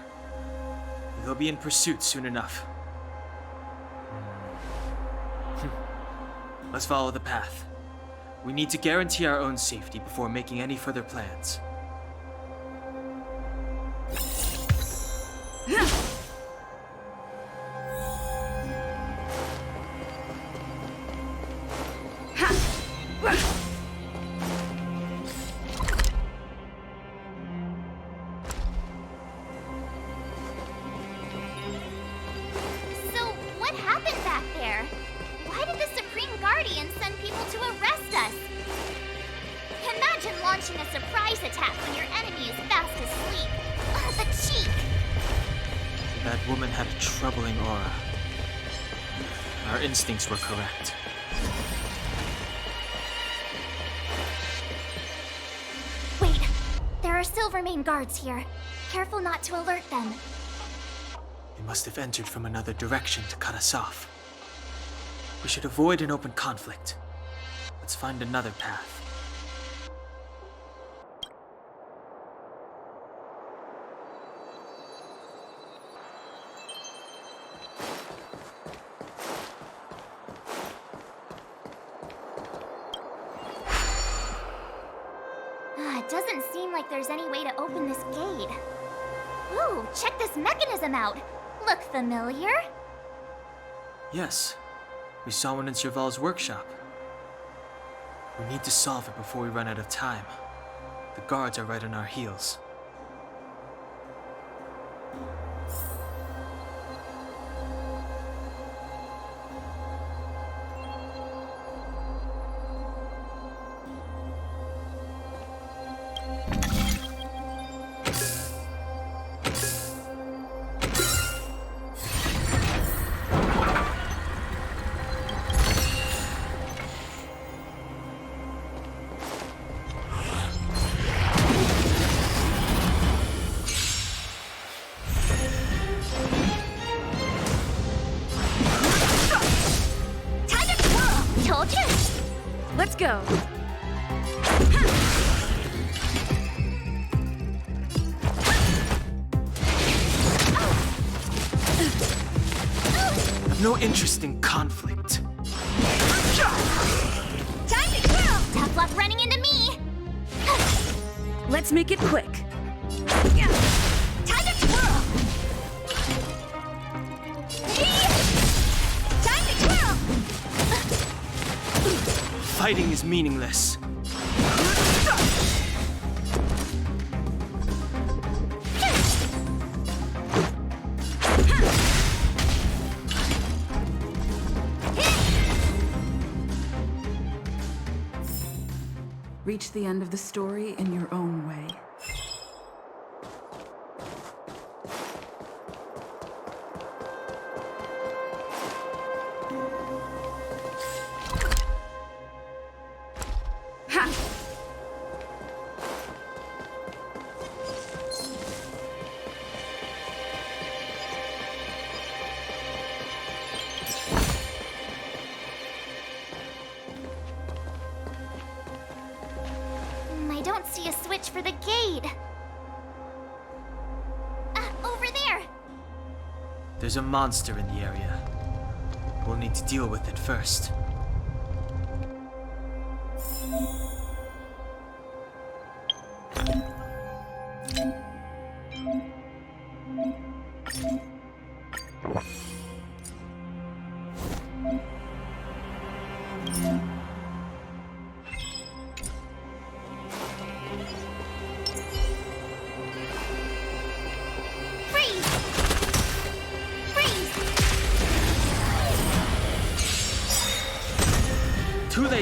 They'll be in pursuit soon enough. Let's follow the path. We need to guarantee our own safety before making any further plans. So, what happened back there? Why did the Supreme Guardian send people to arrest us? Imagine launching a surprise attack when your enemy is fast asleep. Oh, the cheek! That woman had a troubling aura. Our instincts were correct. Wait, there are Silvermane guards here. Careful not to alert them. They must have entered from another direction to cut us off. We should avoid an open conflict. Let's find another path. It doesn't seem like there's any way to open this gate. Ooh, check this mechanism out. Look familiar? Yes, we saw one in Serval's workshop. We need to solve it before we run out of time. The guards are right on our heels. Told you! Let's go. I've no interest in conflict. Time to kill! Tough luck running into me! Let's make it quick. Time to twirl! Time to twirl! Fighting is meaningless. Reach the end of the story in your own way. I don't see a switch for the gate. Over there! There's a monster in the area. We'll need to deal with it first.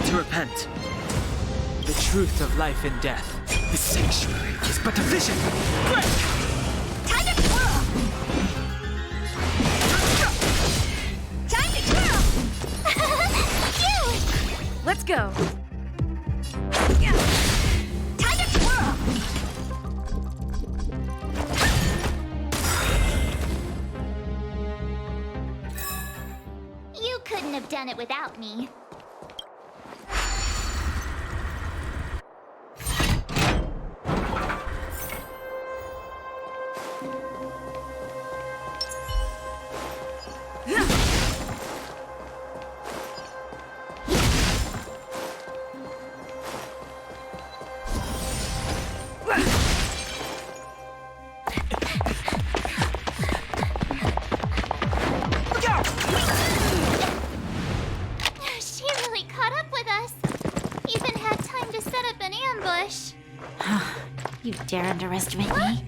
to repent. The truth of life and death. The sanctuary is but a vision. Break! Time to twirl! Time to twirl! Phew! Let's go. Time to twirl! You couldn't have done it without me. She really caught up with us. Even had time to set up an ambush. You dare underestimate me?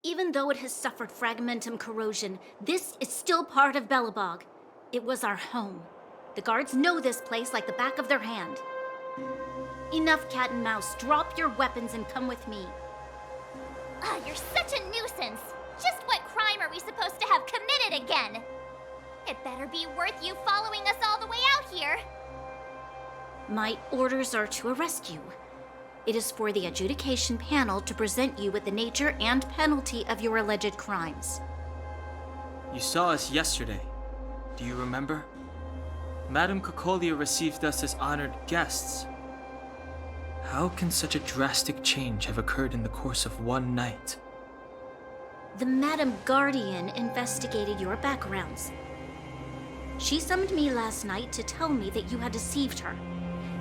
Even though it has suffered fragmentum corrosion, this is still part of Belobog. It was our home. The guards know this place like the back of their hand. Enough cat and mouse. Drop your weapons and come with me. Ah, you're such a nuisance. Just what crime are we supposed to have committed again? It better be worth you following us all the way out here. My orders are to arrest you. It is for the adjudication panel to present you with the nature and penalty of your alleged crimes. You saw us yesterday. Do you remember? Madame Cocolia received us as honored guests. How can such a drastic change have occurred in the course of one night? The Madam Guardian investigated your backgrounds. She summoned me last night to tell me that you had deceived her.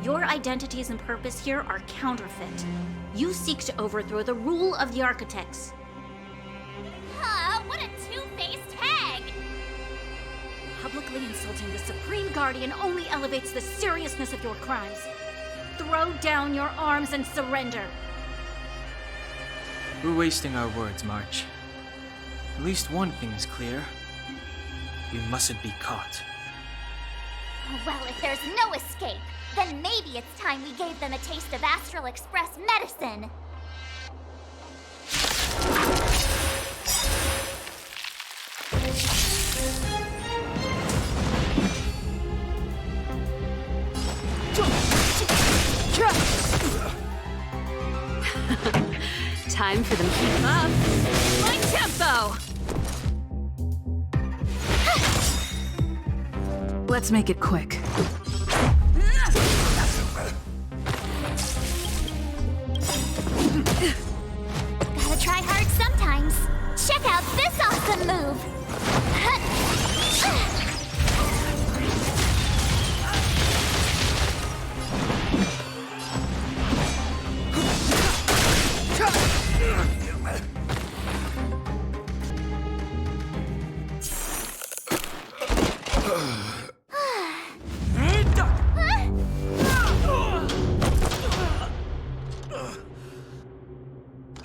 Your identities and purpose here are counterfeit. You seek to overthrow the rule of the architects. Huh, what a two-faced hag! Publicly insulting the Supreme Guardian only elevates the seriousness of your crimes. Throw down your arms and surrender. We're wasting our words, March. At least one thing is clear. We mustn't be caught. Well, if there's no escape, then maybe it's time we gave them a taste of Astral Express medicine. Time for them to keep up. My tempo! Let's make it quick. Gotta try hard sometimes. Check out this awesome move!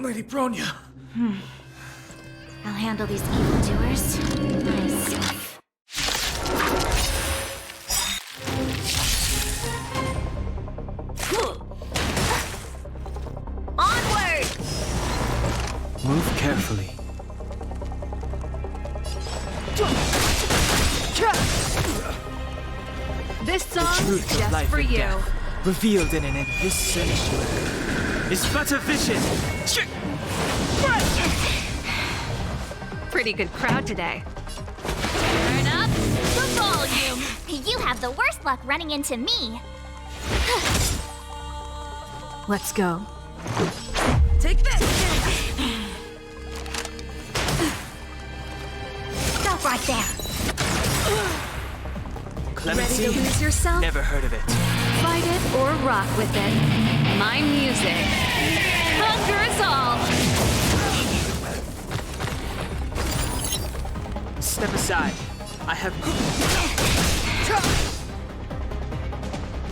Lady Bronya. I'll handle these evildoers myself. Onward! Move carefully. This The song's truth of just life for and you. death, revealed in an abyss sanctuary, is but a vision. Pretty good crowd today. Turn up the volume! You have the worst luck running into me. Let's go. Take this! Stop right there! Clemency? Ready to lose yourself? Never heard of it. Fight it or rock with it. My music conquers all. Step aside. I have...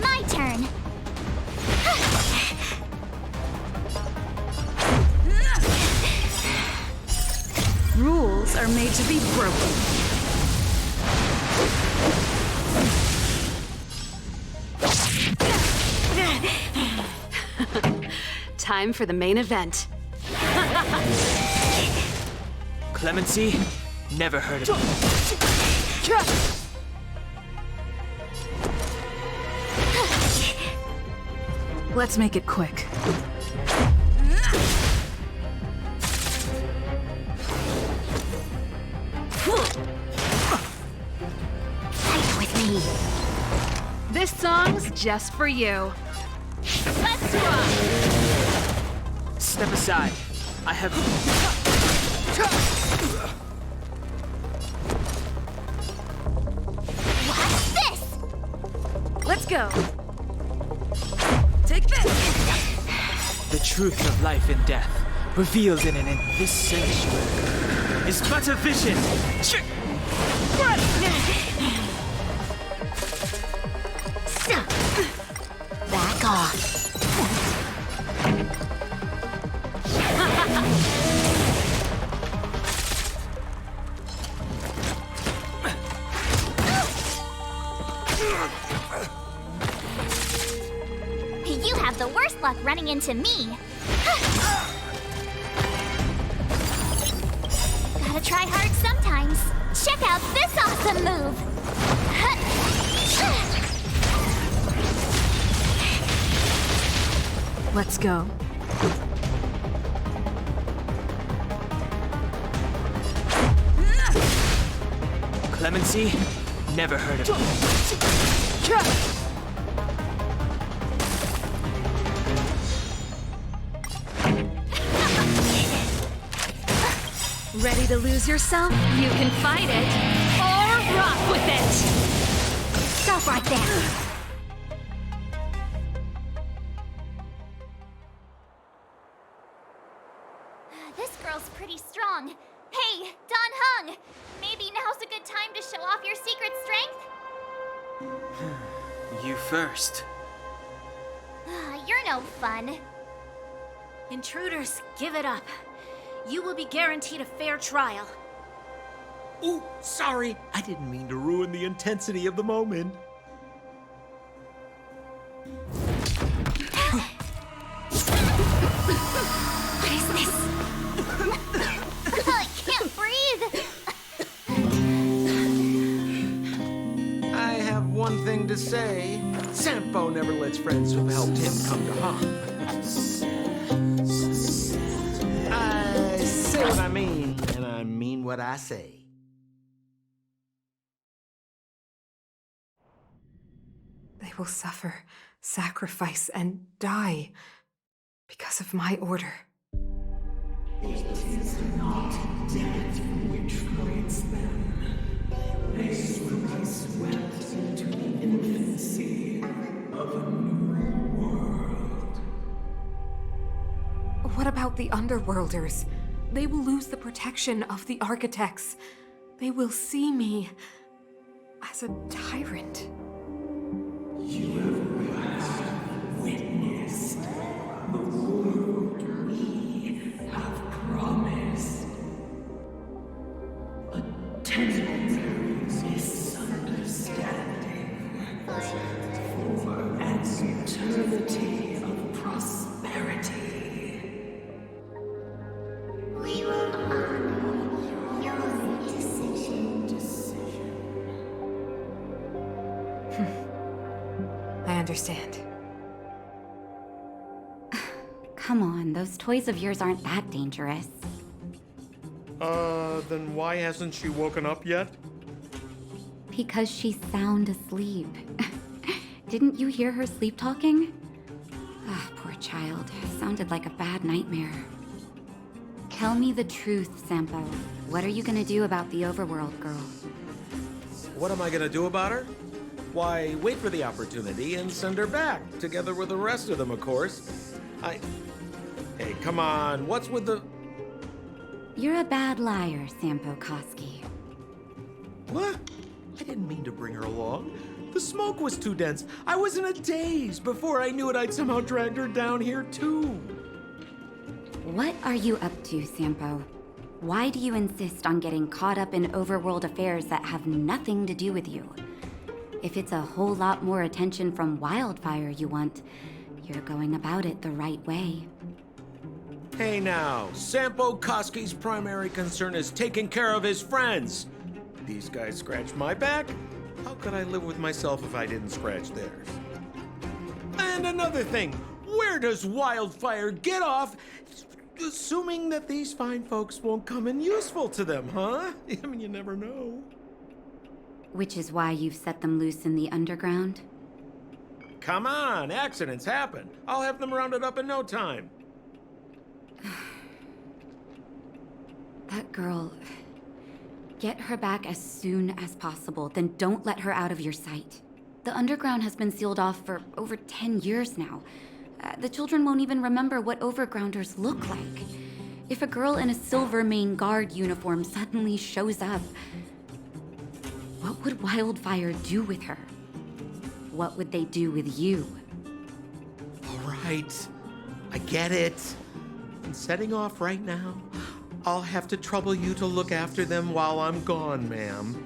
My turn! Rules are made to be broken. time for the main event. Clemency? Never heard of it. Let's make it quick. Fight with me. This song's just for you. Let's rock! Step aside. I have... What's this? Let's go. Take this. The truth of life and death, revealed in this sanctuary, is but a vision. Back off. You have the worst luck running into me. Gotta try hard sometimes. Check out this awesome move. Let's go. Clemency? Never heard of it. Ready to lose yourself? You can fight it or rock with it. Stop right there. This girl's pretty strong. Hey, Don Hung! Maybe now's a good time to show off your secret strength? You first. You're no fun. Intruders, give it up. You will be guaranteed a fair trial. Ooh, sorry. I didn't mean to ruin the intensity of the moment. What is this? I can't breathe. I have one thing to say. Sampo never lets friends who've helped him come to harm. I say what I mean, and I mean what I say. They will suffer, sacrifice, and die because of my order. It is not death which creates them. They will be swept into the infancy of a new world. What about the Underworlders? They will lose the protection of the Architects. They will see me as a tyrant. You have witnessed the world we have promised. A temporary misunderstanding for an eternity of prosperity. We will honor your decision. I understand. Come on, those toys of yours aren't that dangerous. Then why hasn't she woken up yet? Because she's sound asleep. Didn't you hear her sleep talking? Ah, poor child. Sounded like a bad nightmare. Tell me the truth, Sampo. What are you gonna do about the overworld girl? What am I gonna do about her? Why, wait for the opportunity and send her back, together with the rest of them, of course. Hey, come on, what's with the... You're a bad liar, Sampo Koski. What? I didn't mean to bring her along. The smoke was too dense. I was in a daze. Before I knew it, I'd somehow dragged her down here, too. What are you up to, Sampo? Why do you insist on getting caught up in overworld affairs that have nothing to do with you? If it's a whole lot more attention from Wildfire you want, You're going about it the right way. Hey now, Sampo Koski's primary concern is taking care of his friends. These guys scratch my back. How could I live with myself if I didn't scratch theirs? And another thing, where does Wildfire get off assuming that these fine folks won't come in useful to them, huh? I mean, you never know. Which is why you've set them loose in the underground? Come on, accidents happen. I'll have them rounded up in no time. That girl... Get her back as soon as possible, then don't let her out of your sight. The underground has been sealed off for over 10 years now. The children won't even remember what overgrounders look like. If a girl in a Silvermane Guard uniform suddenly shows up, what would Wildfire do with her? What would they do with you? All right, I get it. I'm setting off right now. I'll have to trouble you to look after them while I'm gone, ma'am.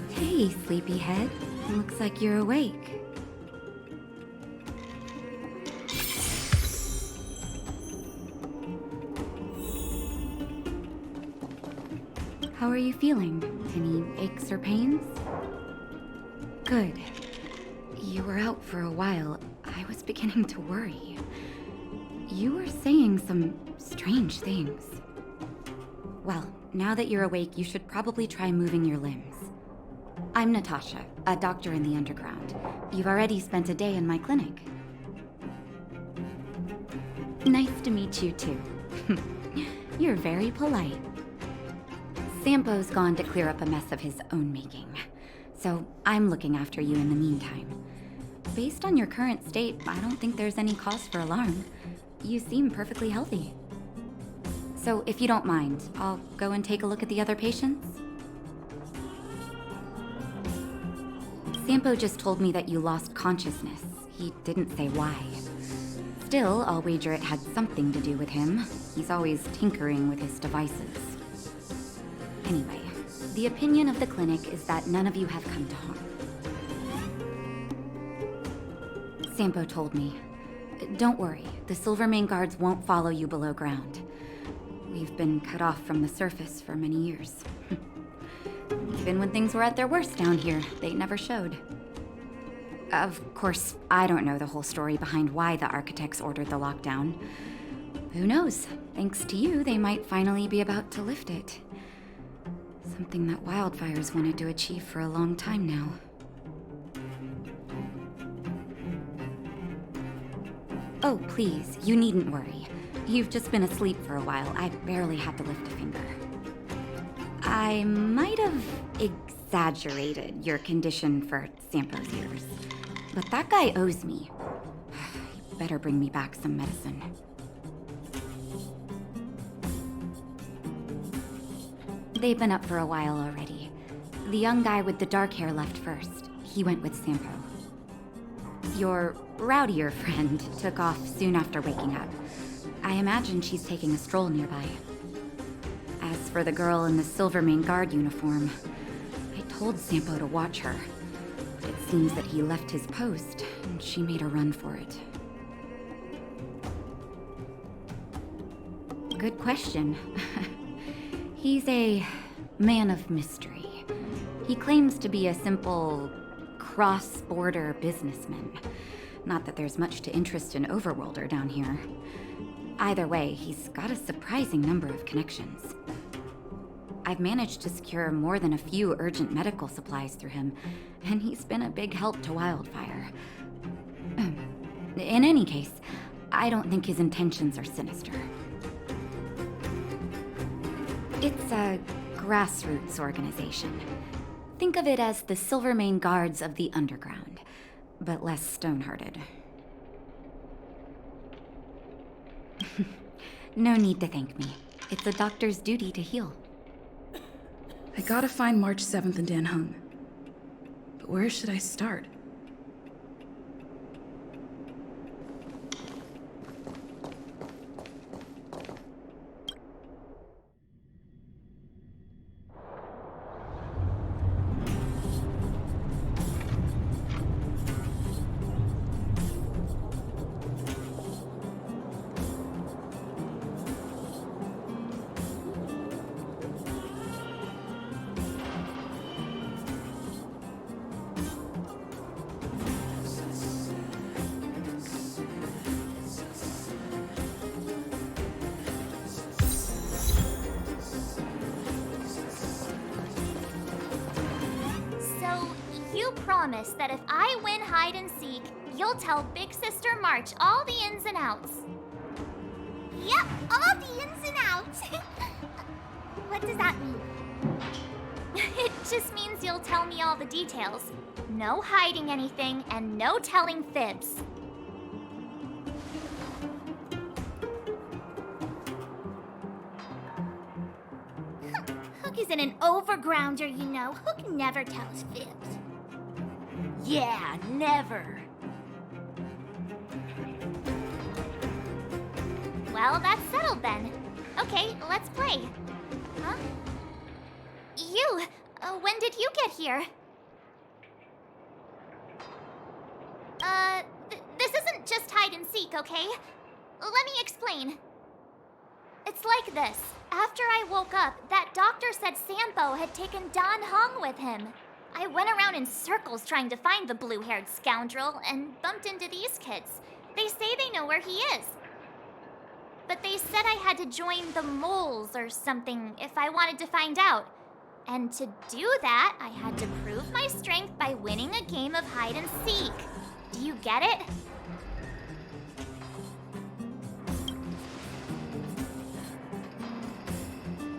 Hey, sleepyhead. Looks like you're awake. How are you feeling? Any aches or pains? Good. You were out for a while. I was beginning to worry. You were saying some strange things. Well, now that you're awake, you should probably try moving your limbs. I'm Natasha, a doctor in the underground. You've already spent a day in my clinic. Nice to meet you, too. You're very polite. Sampo's gone to clear up a mess of his own making, so I'm looking after you in the meantime. Based on your current state, I don't think there's any cause for alarm. You seem perfectly healthy. So if you don't mind, I'll go and take a look at the other patients. Sampo just told me that you lost consciousness. He didn't say why. Still, I'll wager it had something to do with him. He's always tinkering with his devices. Anyway, the opinion of the clinic is that none of you have come to harm. Sampo told me. Don't worry, the Silvermane Guards won't follow you below ground. We've been cut off from the surface for many years. Even when things were at their worst down here, they never showed. Of course, I don't know the whole story behind why the architects ordered the lockdown. Who knows? Thanks to you, they might finally be about to lift it. Something that Wildfire's wanted to achieve for a long time now. Oh, please, you needn't worry. You've just been asleep for a while. I barely had to lift a finger. I might have exaggerated your condition for Sampo's ears, but that guy owes me. You better bring me back some medicine. They've been up for a while already. The young guy with the dark hair left first. He went with Sampo. Your rowdier friend took off soon after waking up. I imagine she's taking a stroll nearby. As for the girl in the Silvermane Guard uniform, I told Sampo to watch her. But it seems that he left his post, and she made a run for it. Good question. He's a man of mystery. He claims to be a simple cross-border businessman. Not that there's much to interest an overworlder down here. Either way, he's got a surprising number of connections. I've managed to secure more than a few urgent medical supplies through him, and he's been a big help to Wildfire. In any case, I don't think his intentions are sinister. It's a grassroots organization. Think of it as the Silvermane Guards of the Underground, but less stone-hearted. No need to thank me. It's a doctor's duty to heal. I gotta find March 7th and Dan Hung. But where should I start? You promise that if I win hide and seek, you'll tell Big Sister March all the ins and outs. Yep, all the ins and outs. What does that mean? It just means you'll tell me all the details. No hiding anything and no telling fibs. Hook isn't an overgrounder, you know. Hook never tells fibs. Yeah, never. Well, that's settled then. Okay, let's play. Huh? You! When did you get here? This isn't just hide and seek, okay? Let me explain. It's like this. After I woke up, that doctor said Sampo had taken Dan Hong with him. I went around in circles trying to find the blue-haired scoundrel and bumped into these kids. They say they know where he is. But they said I had to join the moles or something if I wanted to find out. And to do that, I had to prove my strength by winning a game of hide and seek. Do you get it?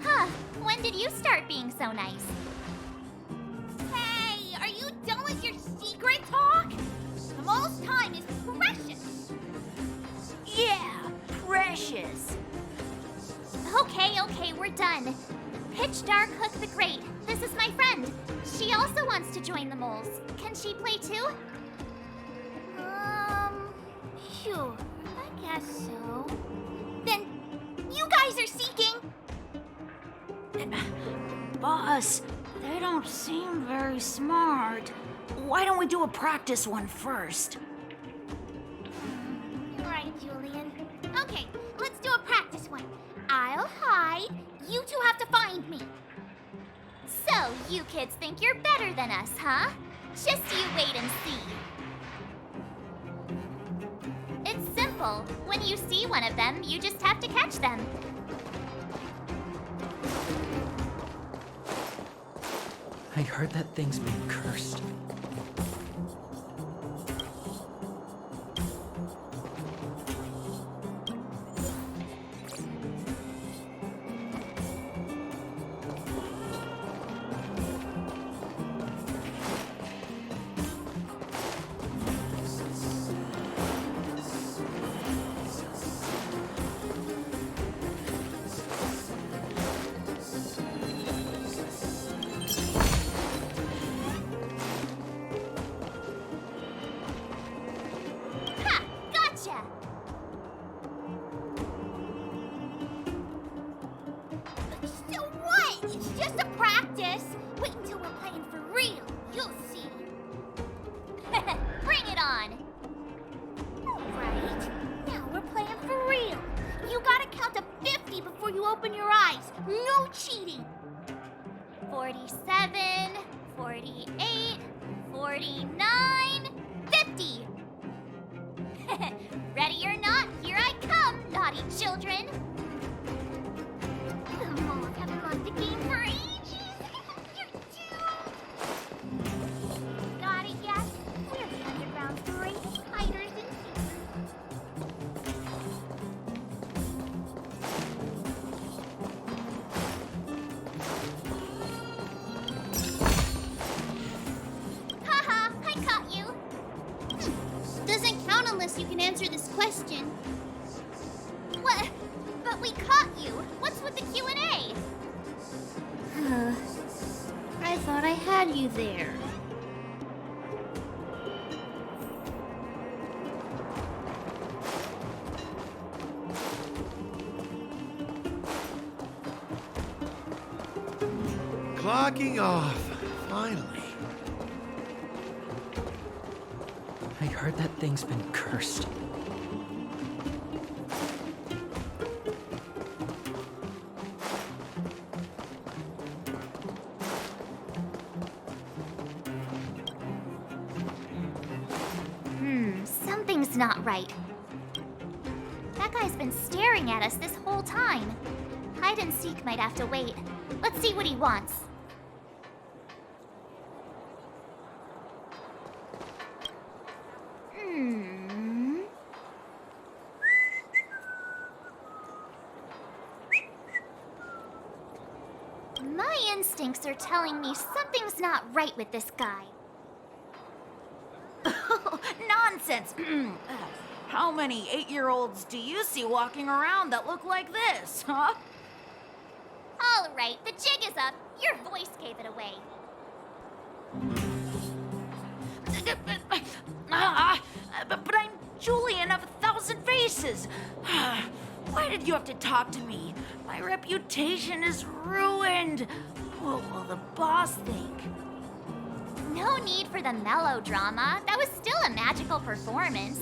Huh, when did you start being so nice? Hey, are you done with your secret talk? The most time is precious. Yeah, precious. Okay, we're done. Pitch Dark Hook the Great. This is my friend. She also wants to join the moles. Can she play too? Sure, I guess so. Then, you guys are seeking. Boss, they don't seem very smart. Why don't we do a practice one first? You're right, Julian. Okay, let's do a practice one. I'll hide. You two have to find me. So, you kids think you're better than us, huh? Just you wait and see. It's simple. When you see one of them, you just have to catch them. I heard that thing's been cursed. Ha! Gotcha! So what? It's just a practice. Wait until we're playing for real. You'll see. Bring it on! Right. Now we're playing for real. You gotta count to 50 before you open your eyes. No cheating. 47, 48, 49, 50! Ready or not, here I come, naughty children! The moles haven't lost the game for ages. You're doomed. Got it yet? We're the underground's greatest hiders and seekers. Haha, I caught you! Doesn't count unless you can answer this question. What? But we caught you! What's with the Q&A? I thought I had you there. Clocking off, finally. I heard that thing's been cursed. Something's not right. That guy's been staring at us this whole time. Hide and seek might have to wait. Let's see what he wants. instincts are telling me something's not right with this guy. Nonsense! How many 8-year-olds do you see walking around that look like this, huh? All right, the jig is up. Your voice gave it away. But I'm Julian of 1,000 Faces. Why did you have to talk to me? My reputation is ruined. What will the boss think? No need for the melodrama. That was still a magical performance.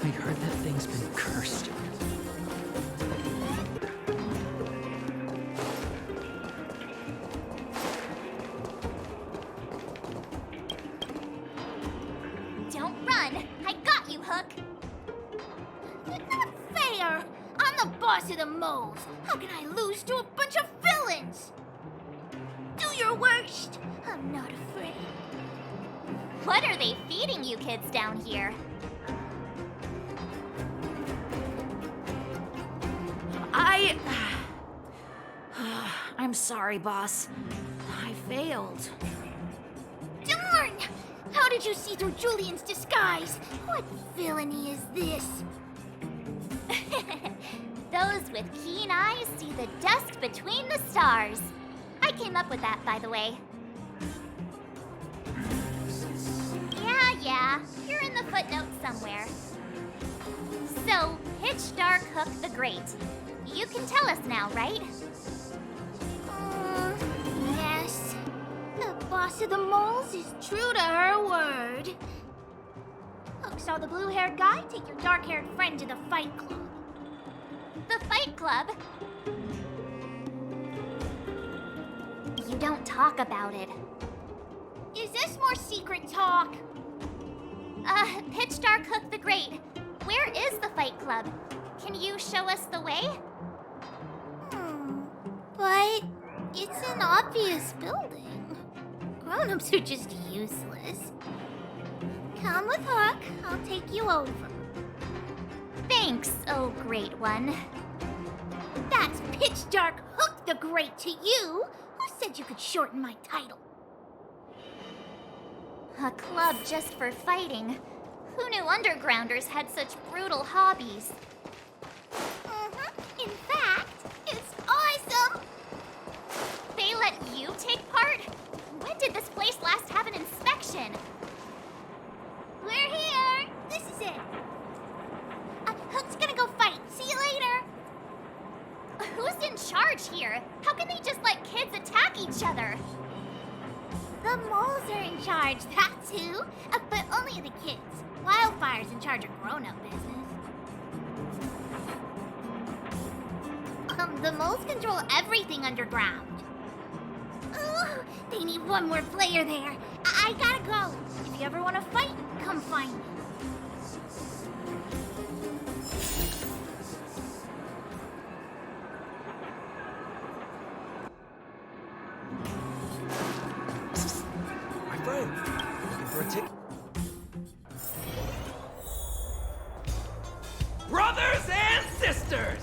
I heard that thing's been cursed. Don't run. I got you, Hook. Not fair. I'm the boss of the moles. How can I lose to a bunch of villains? Do your worst. I'm not afraid. What are they feeding you kids down here? I'm sorry, boss. I failed. Darn! How did you see through Julian's disguise? What villainy is this? Those with keen eyes see the dust between the stars. I came up with that, by the way. Yeah, you're in the footnotes somewhere. So, Pitch Dark Hook the Great. You can tell us now, right? Yes. The boss of the moles is true to her word. Hook saw the blue-haired guy take your dark-haired friend to the Fight Club. The Fight Club? You don't talk about it. Is this more secret talk? Pitch Dark Hook the Great. Where is the Fight Club? Can you show us the way? But it's an obvious building. Grown-ups are just useless. Come with Hook. I'll take you over. Thanks, oh great one. That's Pitch Dark Hook the Great to you. Who said you could shorten my title? A club just for fighting. Who knew undergrounders had such brutal hobbies? In fact, it's awesome! They let you take part? When did this place last have an inspection? We're here! This is it. Hook's gonna go fight. See you later! Who's in charge here? How can they just let kids attack each other? The moles are in charge, that's who. But only the kids. Wildfire's in charge of grown-up business. The moles control everything underground. Oh, they need one more player there. I gotta go. If you ever want to fight, come find me. My friend, looking for a ticket? Brothers and sisters,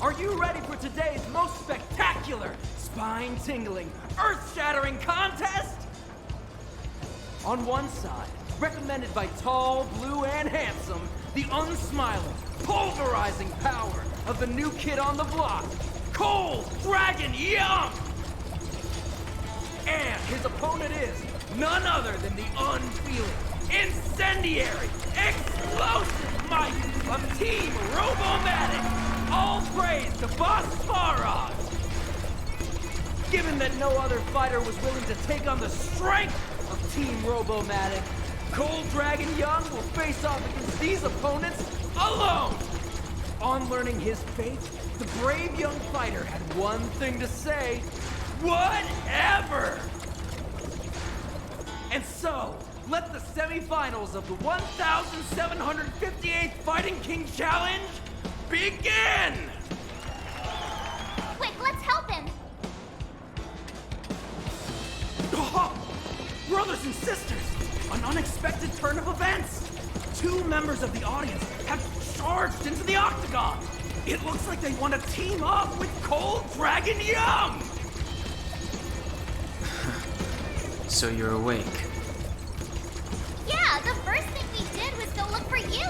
are you ready for today's most spectacular, spine-tingling, earth-shattering contest? On one side, recommended by tall, blue, and handsome, the unsmiling, pulverizing power of the new kid on the block, Cold Dragon Young! And his opponent is none other than the unfeeling, incendiary, explosive might of Team Robomatic! All praise to Boss Farog! Given that no other fighter was willing to take on the strength of Team Robomatic, Cold Dragon Young will face off against these opponents alone! On learning his fate, the brave young fighter had one thing to say: whatever! And so, let the semifinals of the 1758th Fighting King Challenge begin! Quick, let's help him! Oh, brothers and sisters, an unexpected turn of events! Two members of the audience have charged into the octagon. It looks like they want to team up with Cold Dragon Young. So you're awake. Yeah, the first thing we did was go look for you.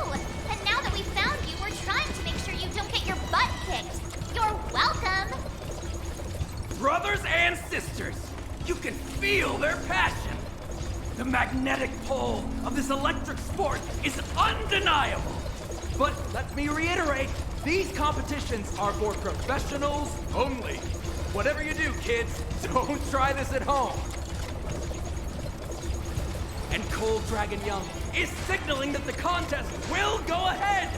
And now that we found you, we're trying to make sure you don't get your butt kicked. You're welcome. Brothers and sisters, you can feel their passion. The magnetic pull of this electric sport is undeniable. But let me reiterate, these competitions are for professionals only. Whatever you do, kids, don't try this at home. And Cold Dragon Young is signaling that the contest will go ahead.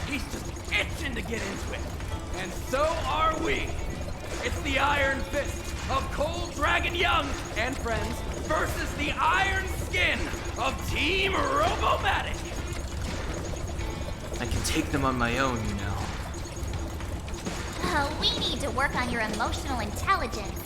He's just itching to get into it. And so are we. It's the Iron Fist of Cold Dragon Young and friends versus the Iron Skin of Team Robomatic. I can take them on my own, you know. We need to work on your emotional intelligence.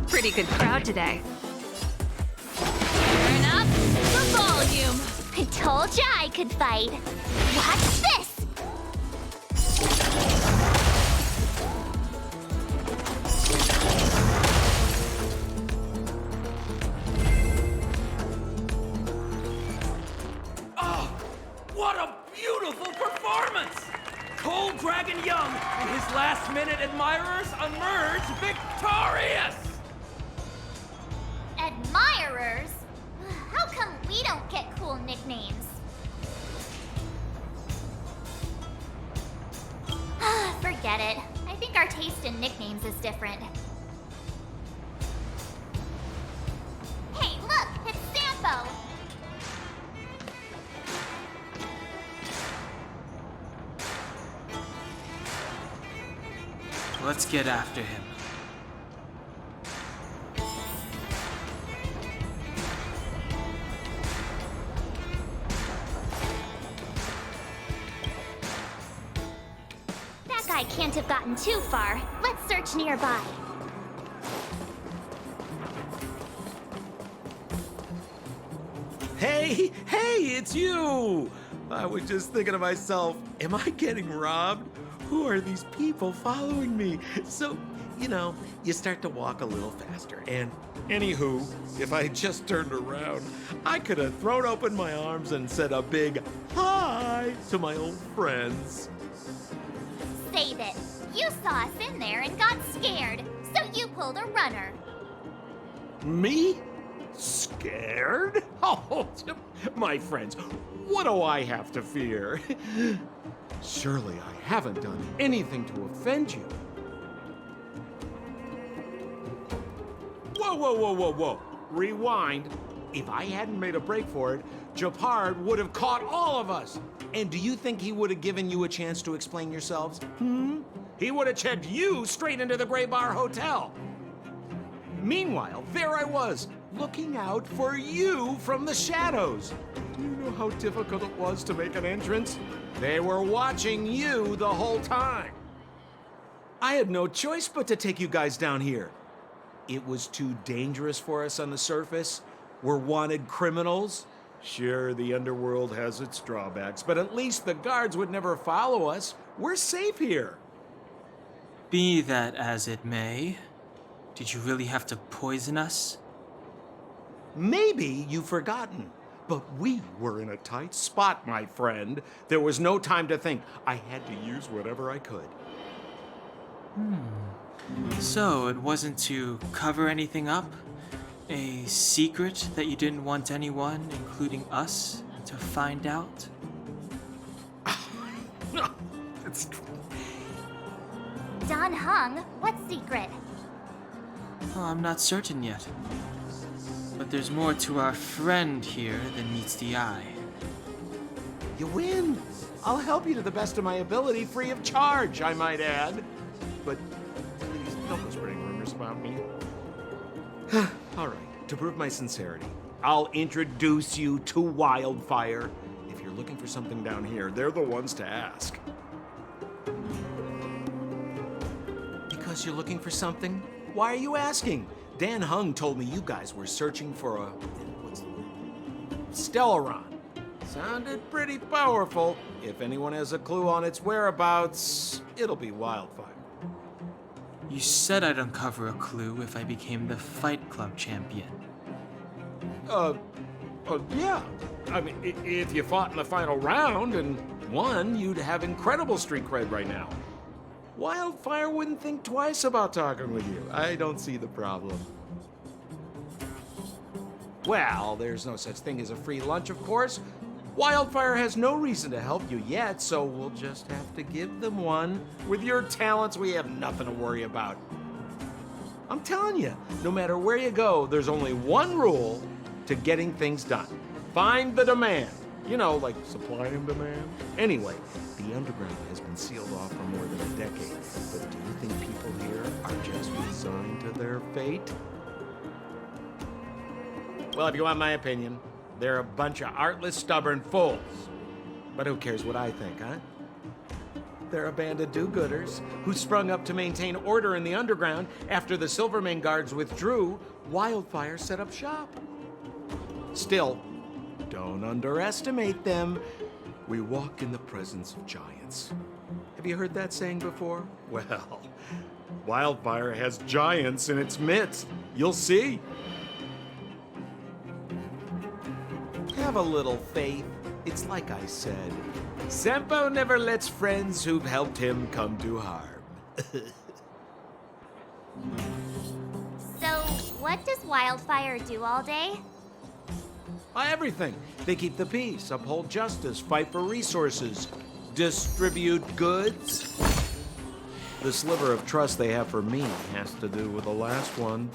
Pretty good crowd today. Turn up the volume. I told ya I could fight. Watch this. Oh, what a beautiful performance! Cold Dragon Young and his last-minute admirers emerge victorious! Admirers? How come we don't get cool nicknames? Forget it. I think our taste in nicknames is different. Hey, look! It's Sampo! Let's get after him. That guy can't have gotten too far. Let's search nearby. Hey, it's you! I was just thinking to myself, am I getting robbed? Who are these people following me? So, you start to walk a little faster. And anywho, if I had just turned around, I could have thrown open my arms and said a big hi to my old friends. Save it. You saw us in there and got scared, so you pulled a runner. Me? Scared? Oh, my friends, what do I have to fear? Surely I haven't done anything to offend you. Whoa. Rewind. If I hadn't made a break for it, Japard would have caught all of us. And do you think he would have given you a chance to explain yourselves? He would have checked you straight into the Gray Bar Hotel. Meanwhile, there I was, looking out for you from the shadows. Do you know how difficult it was to make an entrance? They were watching you the whole time. I had no choice but to take you guys down here. It was too dangerous for us on the surface. We're wanted criminals. Sure, the underworld has its drawbacks, but at least the guards would never follow us. We're safe here. Be that as it may, did you really have to poison us? Maybe you've forgotten, but we were in a tight spot, my friend. There was no time to think. I had to use whatever I could. So it wasn't to cover anything up? A secret that you didn't want anyone, including us, to find out? Don Hung, what secret? Oh, I'm not certain yet. But there's more to our friend here than meets the eye. You win. I'll help you to the best of my ability, free of charge, I might add. But please, don't go spreading rumors about me. All right, to prove my sincerity, I'll introduce you to Wildfire. If you're looking for something down here, they're the ones to ask. Because you're looking for something? Why are you asking? Dan Hung told me you guys were searching for a... what's the word? Stellaron. Sounded pretty powerful. If anyone has a clue on its whereabouts, it'll be Wildfire. You said I'd uncover a clue if I became the Fight Club champion. Yeah. I mean, if you fought in the final round and won, you'd have incredible street cred right now. Wildfire wouldn't think twice about talking with you. I don't see the problem. Well, there's no such thing as a free lunch, of course. Wildfire has no reason to help you yet, so we'll just have to give them one. With your talents, we have nothing to worry about. I'm telling you, no matter where you go, there's only one rule to getting things done. Find the demand. You know, like supply and demand. Anyway, the underground has been sealed off for more than a decade. But do you think people here are just resigned to their fate? Well, if you want my opinion, they're a bunch of artless, stubborn fools. But who cares what I think, huh? They're a band of do-gooders who sprung up to maintain order in the underground after the Silvermane guards withdrew. Wildfire set up shop. Still, don't underestimate them. We walk in the presence of giants. Have you heard that saying before? Well, Wildfire has giants in its midst. You'll see. Have a little faith. It's like I said. Sampo never lets friends who've helped him come to harm. So, what does Wildfire do all day? Everything. They keep the peace, uphold justice, fight for resources, distribute goods. The sliver of trust they have for me has to do with the last one.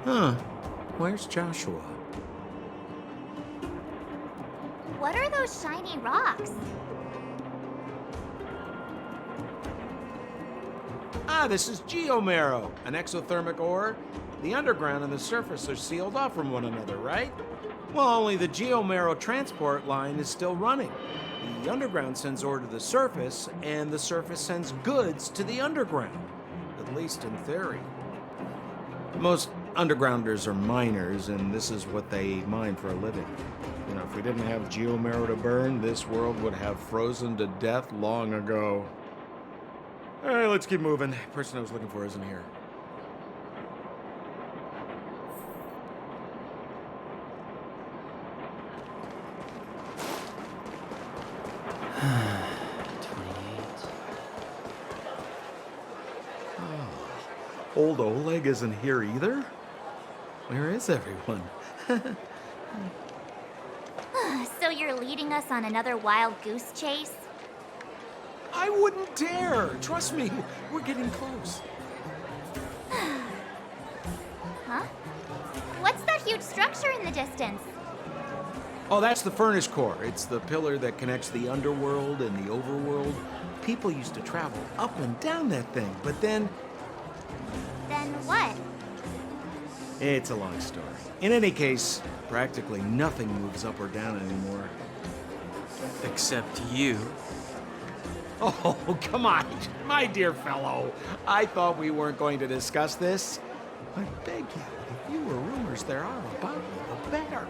Huh. Where's Joshua? What are those shiny rocks? This is geomarrow, an exothermic ore. The underground and the surface are sealed off from one another, right? Well, only the geomarrow transport line is still running. The underground sends ore to the surface, and the surface sends goods to the underground. At least in theory. Most undergrounders are miners, and this is what they mine for a living. You know, if we didn't have geomarrow to burn, this world would have frozen to death long ago. All right, let's keep moving. The person I was looking for isn't here. Old Oleg isn't here either? Where is everyone? So you're leading us on another wild goose chase? I wouldn't dare! Trust me, we're getting close. Huh? What's that huge structure in the distance? Oh, that's the furnace core. It's the pillar that connects the underworld and the overworld. People used to travel up and down that thing, but then... Then what? It's a long story. In any case, practically nothing moves up or down anymore. Except you. Oh, come on, my dear fellow. I thought we weren't going to discuss this. I beg you, the fewer rumors there are about me, the better.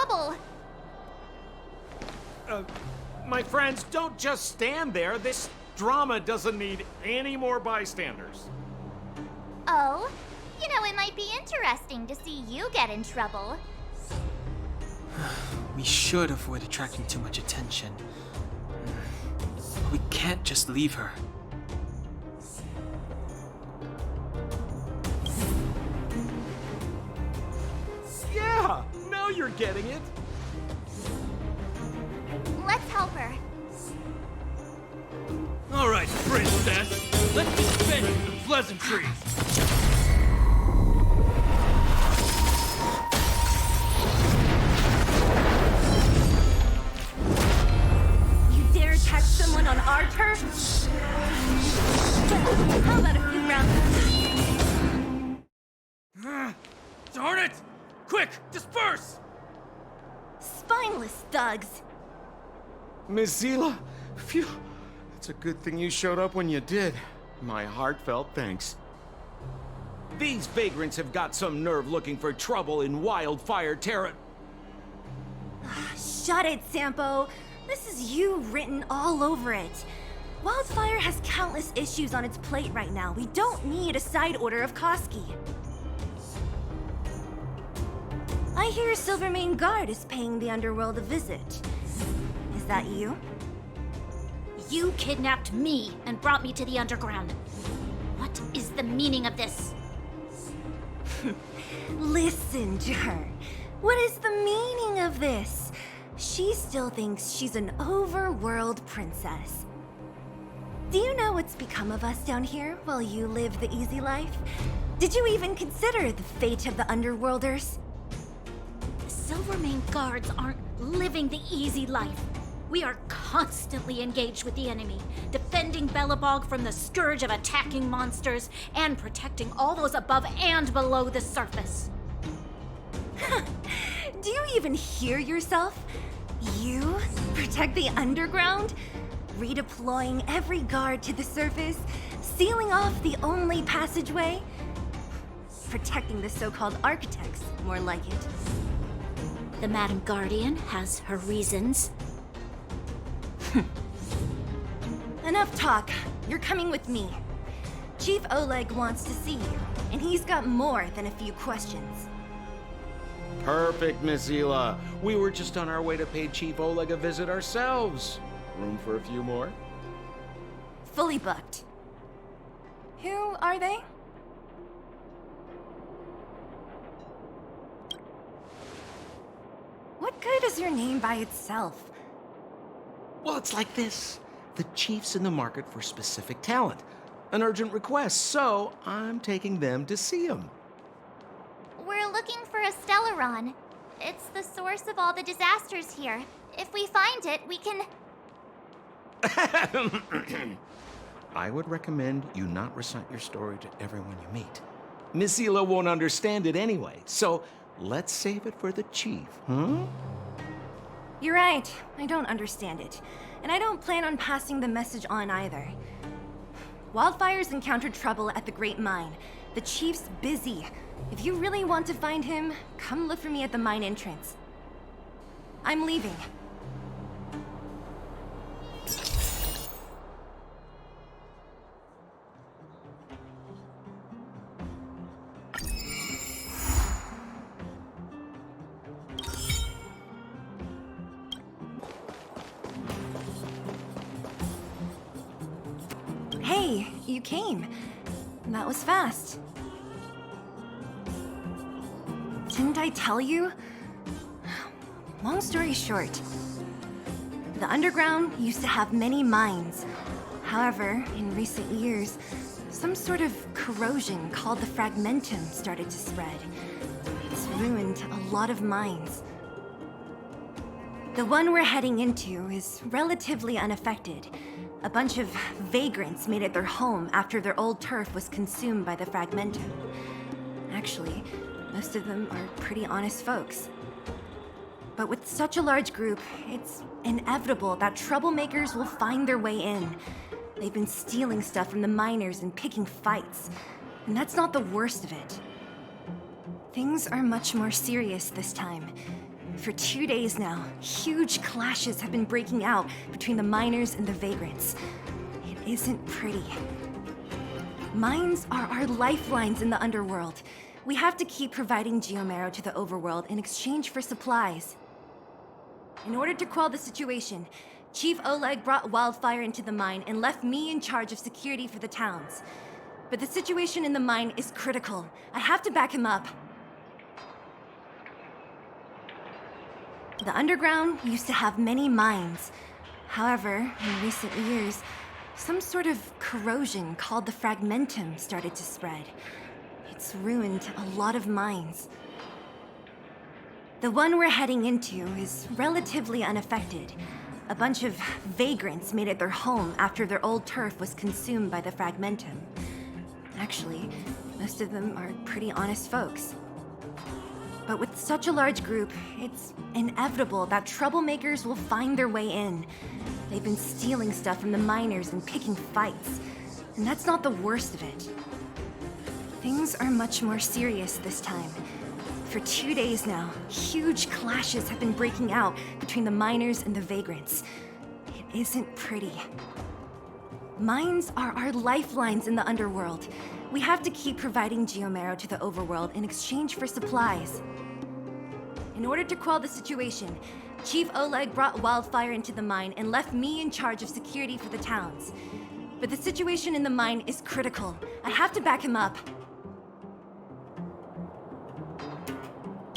trouble. My friends, don't just stand there. This drama doesn't need any more bystanders. Oh? You know, it might be interesting to see you get in trouble. We should avoid attracting too much attention. We can't just leave her. Yeah, now you're getting it. Let's help her. All right, princess. Let's dispense with the pleasantries. You dare attack someone on our turf? How about a few rounds? Darn it! Quick, disperse! Spineless thugs. Miss Zila, phew. It's a good thing you showed up when you did. My heartfelt thanks. These vagrants have got some nerve looking for trouble in Wildfire Terra. Shut it, Sampo. This is you written all over it. Wildfire has countless issues on its plate right now. We don't need a side order of Koski. I hear Silvermane Guard is paying the underworld a visit. Is that you? You kidnapped me and brought me to the underground. What is the meaning of this? Listen to her. What is the meaning of this? She still thinks she's an overworld princess. Do you know what's become of us down here while you live the easy life? Did you even consider the fate of the underworlders? The Silvermane Guards aren't living the easy life. We are constantly engaged with the enemy, defending Belobog from the scourge of attacking monsters and protecting all those above and below the surface. Do you even hear yourself? You protect the underground? Redeploying every guard to the surface? Sealing off the only passageway? Protecting the so-called architects, more like it. The Madam Guardian has her reasons. Enough talk. You're coming with me. Chief Oleg wants to see you, and he's got more than a few questions. Perfect, Miss Zila. We were just on our way to pay Chief Oleg a visit ourselves. Room for a few more? Fully booked. Who are they? What good is your name by itself? Well, it's like this. The chief's in the market for specific talent. An urgent request, so I'm taking them to see him. We're looking for a Stellaron. It's the source of all the disasters here. If we find it, we can... I would recommend you not recite your story to everyone you meet. Miss Zila won't understand it anyway, so let's save it for the chief, huh? You're right. I don't understand it. And I don't plan on passing the message on either. Wildfire's encountered trouble at the Great Mine. The chief's busy. If you really want to find him, come look for me at the mine entrance. I'm leaving. Hey, you came. That was fast. Didn't I tell you? Long story short, the underground used to have many mines. However, in recent years, some sort of corrosion called the fragmentum started to spread. It's ruined a lot of mines. The one we're heading into is relatively unaffected. A bunch of vagrants made it their home after their old turf was consumed by the fragmentum. Actually, most of them are pretty honest folks. But with such a large group, it's inevitable that troublemakers will find their way in. They've been stealing stuff from the miners and picking fights. And that's not the worst of it. Things are much more serious this time. For 2 days now, huge clashes have been breaking out between the miners and the vagrants. It isn't pretty. Mines are our lifelines in the underworld. We have to keep providing geomarrow to the overworld in exchange for supplies. In order to quell the situation, Chief Oleg brought wildfire into the mine and left me in charge of security for the towns. But the situation in the mine is critical. I have to back him up. The underground used to have many mines. However, in recent years, some sort of corrosion called the fragmentum started to spread. It's ruined a lot of mines. The one we're heading into is relatively unaffected. A bunch of vagrants made it their home after their old turf was consumed by the fragmentum. Actually, most of them are pretty honest folks. But with such a large group, it's inevitable that troublemakers will find their way in. They've been stealing stuff from the miners and picking fights. And that's not the worst of it. Things are much more serious this time. For 2 days now, huge clashes have been breaking out between the miners and the vagrants. It isn't pretty. Mines are our lifelines in the underworld. We have to keep providing geomarrow to the overworld in exchange for supplies. In order to quell the situation, Chief Oleg brought wildfire into the mine and left me in charge of security for the towns. But the situation in the mine is critical. I have to back him up.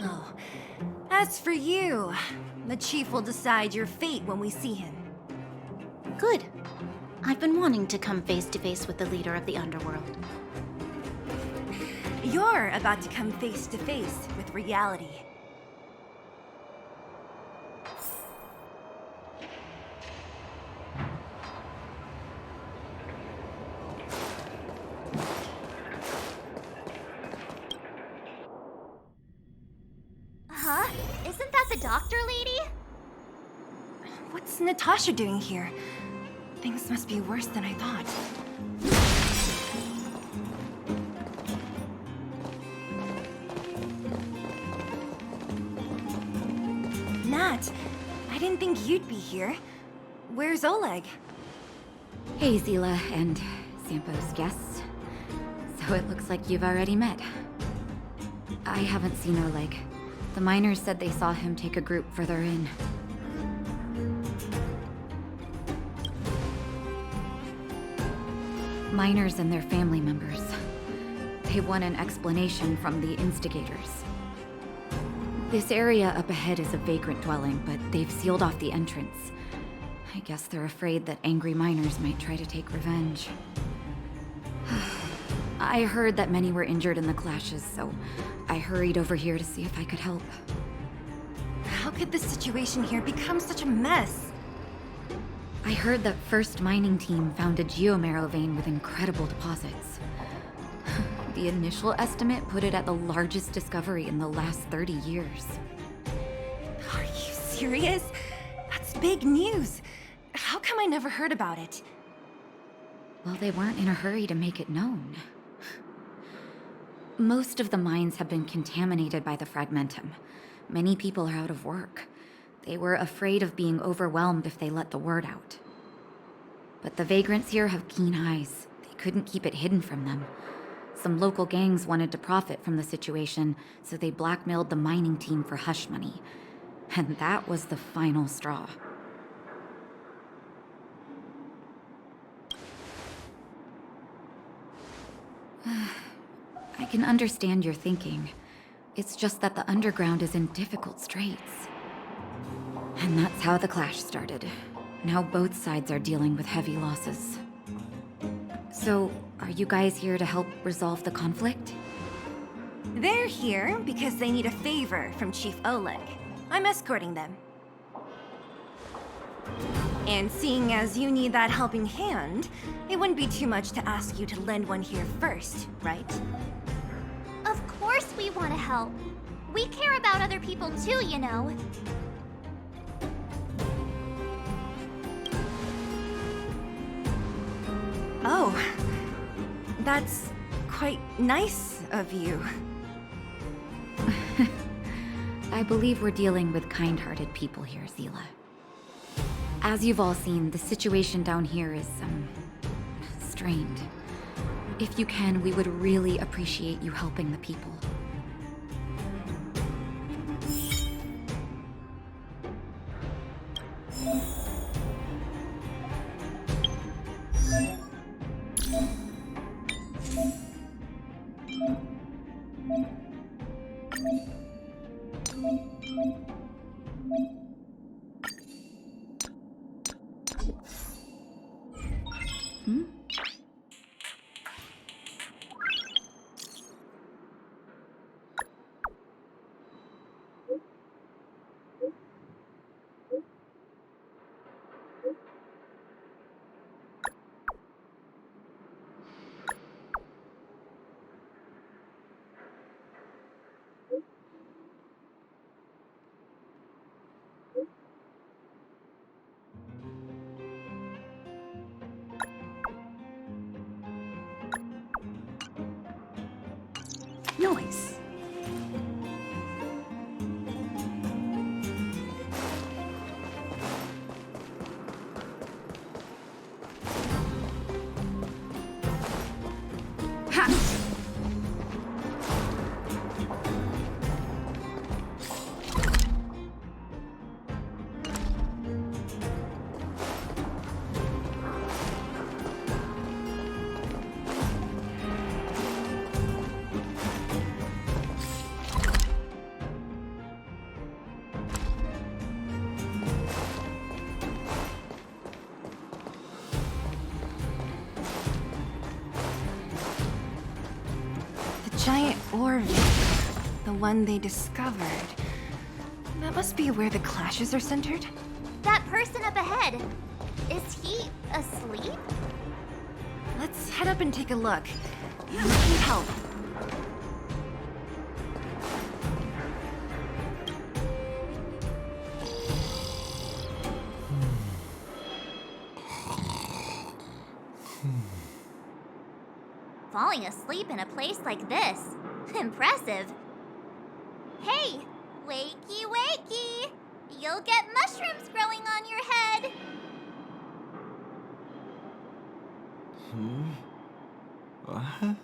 Oh, as for you, the Chief will decide your fate when we see him. Good. I've been wanting to come face to face with the leader of the underworld. You're about to come face to face with reality. Huh? Isn't that the doctor lady? What's Natasha doing here? Things must be worse than I thought. Nat, I didn't think you'd be here. Where's Oleg? Hey, Zila and Sampo's guests. So it looks like you've already met. I haven't seen Oleg. The miners said they saw him take a group further in. Miners and their family members. They want an explanation from the instigators. This area up ahead is a vagrant dwelling, but they've sealed off the entrance. I guess they're afraid that angry miners might try to take revenge. I heard that many were injured in the clashes, so I hurried over here to see if I could help. How could the situation here become such a mess? I heard that First Mining Team found a geomarrow vein with incredible deposits. The initial estimate put it at the largest discovery in the last 30 years. Are you serious? That's big news. How come I never heard about it? Well, they weren't in a hurry to make it known. Most of the mines have been contaminated by the fragmentum. Many people are out of work. They were afraid of being overwhelmed if they let the word out. But the vagrants here have keen eyes. They couldn't keep it hidden from them. Some local gangs wanted to profit from the situation, so they blackmailed the mining team for hush money. And that was the final straw. I can understand your thinking. It's just that the underground is in difficult straits. And that's how the clash started. Now both sides are dealing with heavy losses. So, are you guys here to help resolve the conflict? They're here because they need a favor from Chief Oleg. I'm escorting them. And seeing as you need that helping hand, it wouldn't be too much to ask you to lend one here first, right? Of course we want to help. We care about other people too, you know. Oh, that's quite nice of you. I believe we're dealing with kind-hearted people here, Zila. As you've all seen, the situation down here is, strained. If you can, we would really appreciate you helping the people. Nice. Giant orb, the one they discovered. That must be where the clashes are centered. That person up ahead, is he asleep? Let's head up and take a look. I need help. Falling asleep in a place like this. Impressive. Hey, wakey wakey! You'll get mushrooms growing on your head. What?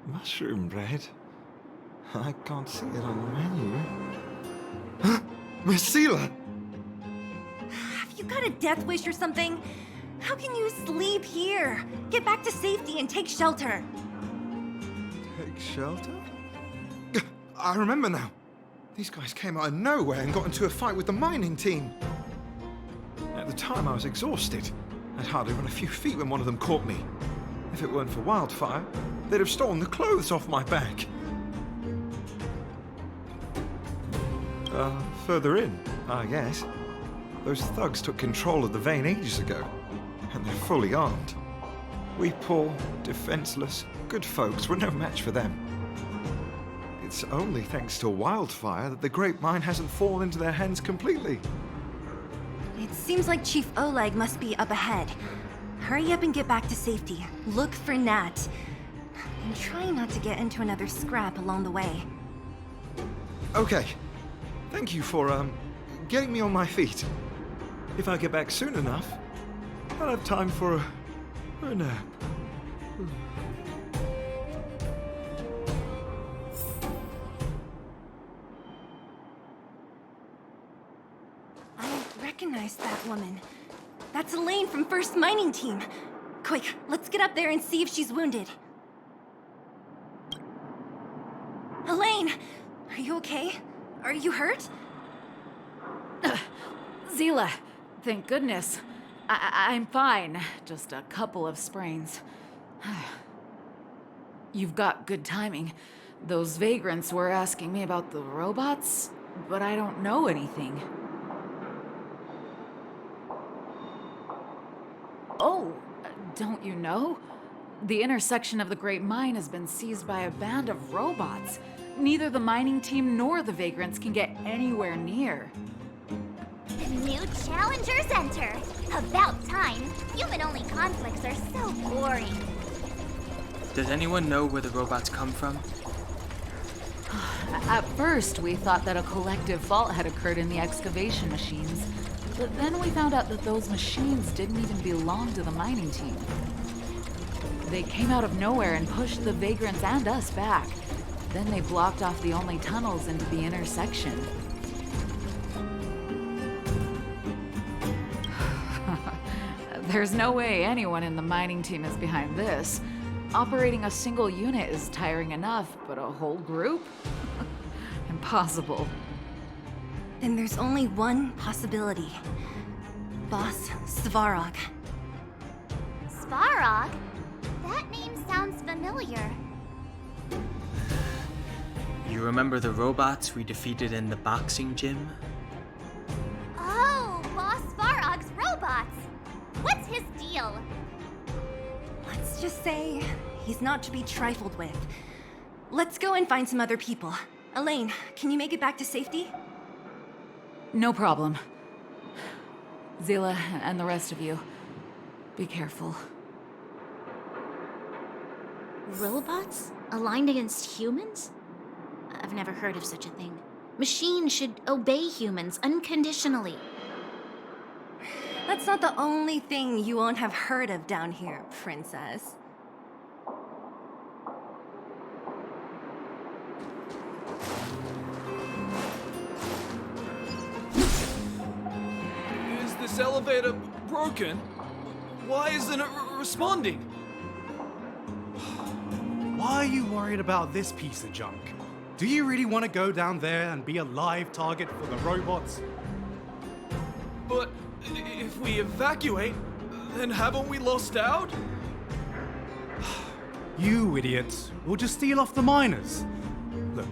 Mushroom bread? I can't see it on the menu. Miss Zila! Have you got a death wish or something? How can you sleep here? Get back to safety and take shelter. Take shelter? I remember now. These guys came out of nowhere and got into a fight with the mining team. At the time, I was exhausted. I'd hardly run a few feet when one of them caught me. If it weren't for Wildfire, they'd have stolen the clothes off my back. Further in, I guess. Those thugs took control of the vein ages ago, and they're fully armed. We poor, defenseless, good folks were no match for them. It's only thanks to Wildfire that the Great Mine hasn't fallen into their hands completely. It seems like Chief Oleg must be up ahead. Hurry up and get back to safety. Look for Nat. And try not to get into another scrap along the way. Okay. Thank you for, getting me on my feet. If I get back soon enough, I'll have time for a nap. I recognize that woman. That's Elaine from First Mining Team. Quick, let's get up there and see if she's wounded. Elaine! Are you okay? Are you hurt? Zila, thank goodness. I'm fine. Just a couple of sprains. You've got good timing. Those vagrants were asking me about the robots, but I don't know anything. Oh, don't you know? The intersection of the Great Mine has been seized by a band of robots. Neither the mining team nor the vagrants can get anywhere near. New challengers enter. About time. Human-only conflicts are so boring. Does anyone know where the robots come from? At first, we thought that a collective fault had occurred in the excavation machines, but then we found out that those machines didn't even belong to the mining team. They came out of nowhere and pushed the vagrants and us back. Then they blocked off the only tunnels into the intersection. There's no way anyone in the mining team is behind this. Operating a single unit is tiring enough, but a whole group? Impossible. Then there's only one possibility. Boss Svarog. Svarog? That name sounds familiar. You remember the robots we defeated in the boxing gym? Oh, Boss Svarog's robots! What's his deal? Let's just say he's not to be trifled with. Let's go and find some other people. Elaine, can you make it back to safety? No problem. Zila and the rest of you, be careful. Robots? Aligned against humans? I've never heard of such a thing. Machines should obey humans unconditionally. That's not the only thing you won't have heard of down here, Princess. Is this elevator broken? Why isn't it responding? Why are you worried about this piece of junk? Do you really want to go down there and be a live target for the robots? But if we evacuate, then haven't we lost out? You idiots! We'll just steal off the miners. Look,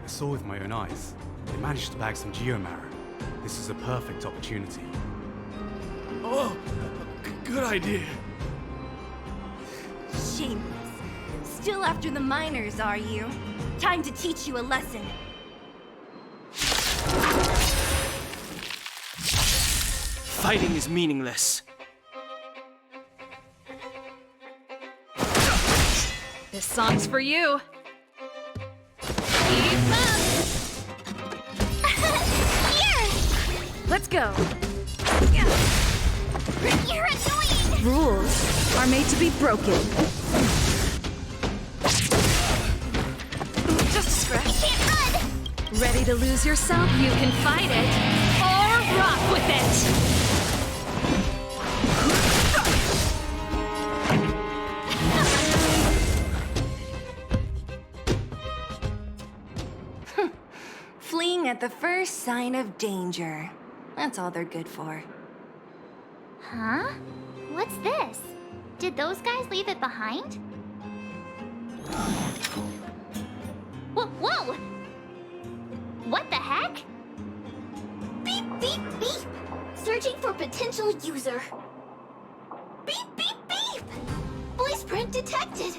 I saw with my own eyes. They managed to bag some geomarrow. This is a perfect opportunity. Oh, good idea. Shameless. Still after the miners, are you? Time to teach you a lesson. Fighting is meaningless. This song's for you. Keep up! Here! Let's go. You're annoying! Rules are made to be broken. Just a scratch. You can't run! Ready to lose yourself? You can fight it or rock with it. Fleeing at the first sign of danger. That's all they're good for. Huh? What's this? Did those guys leave it behind? Whoa! What the heck? Beep, beep, beep! Searching for potential user. Beep, beep, beep! Voice print detected.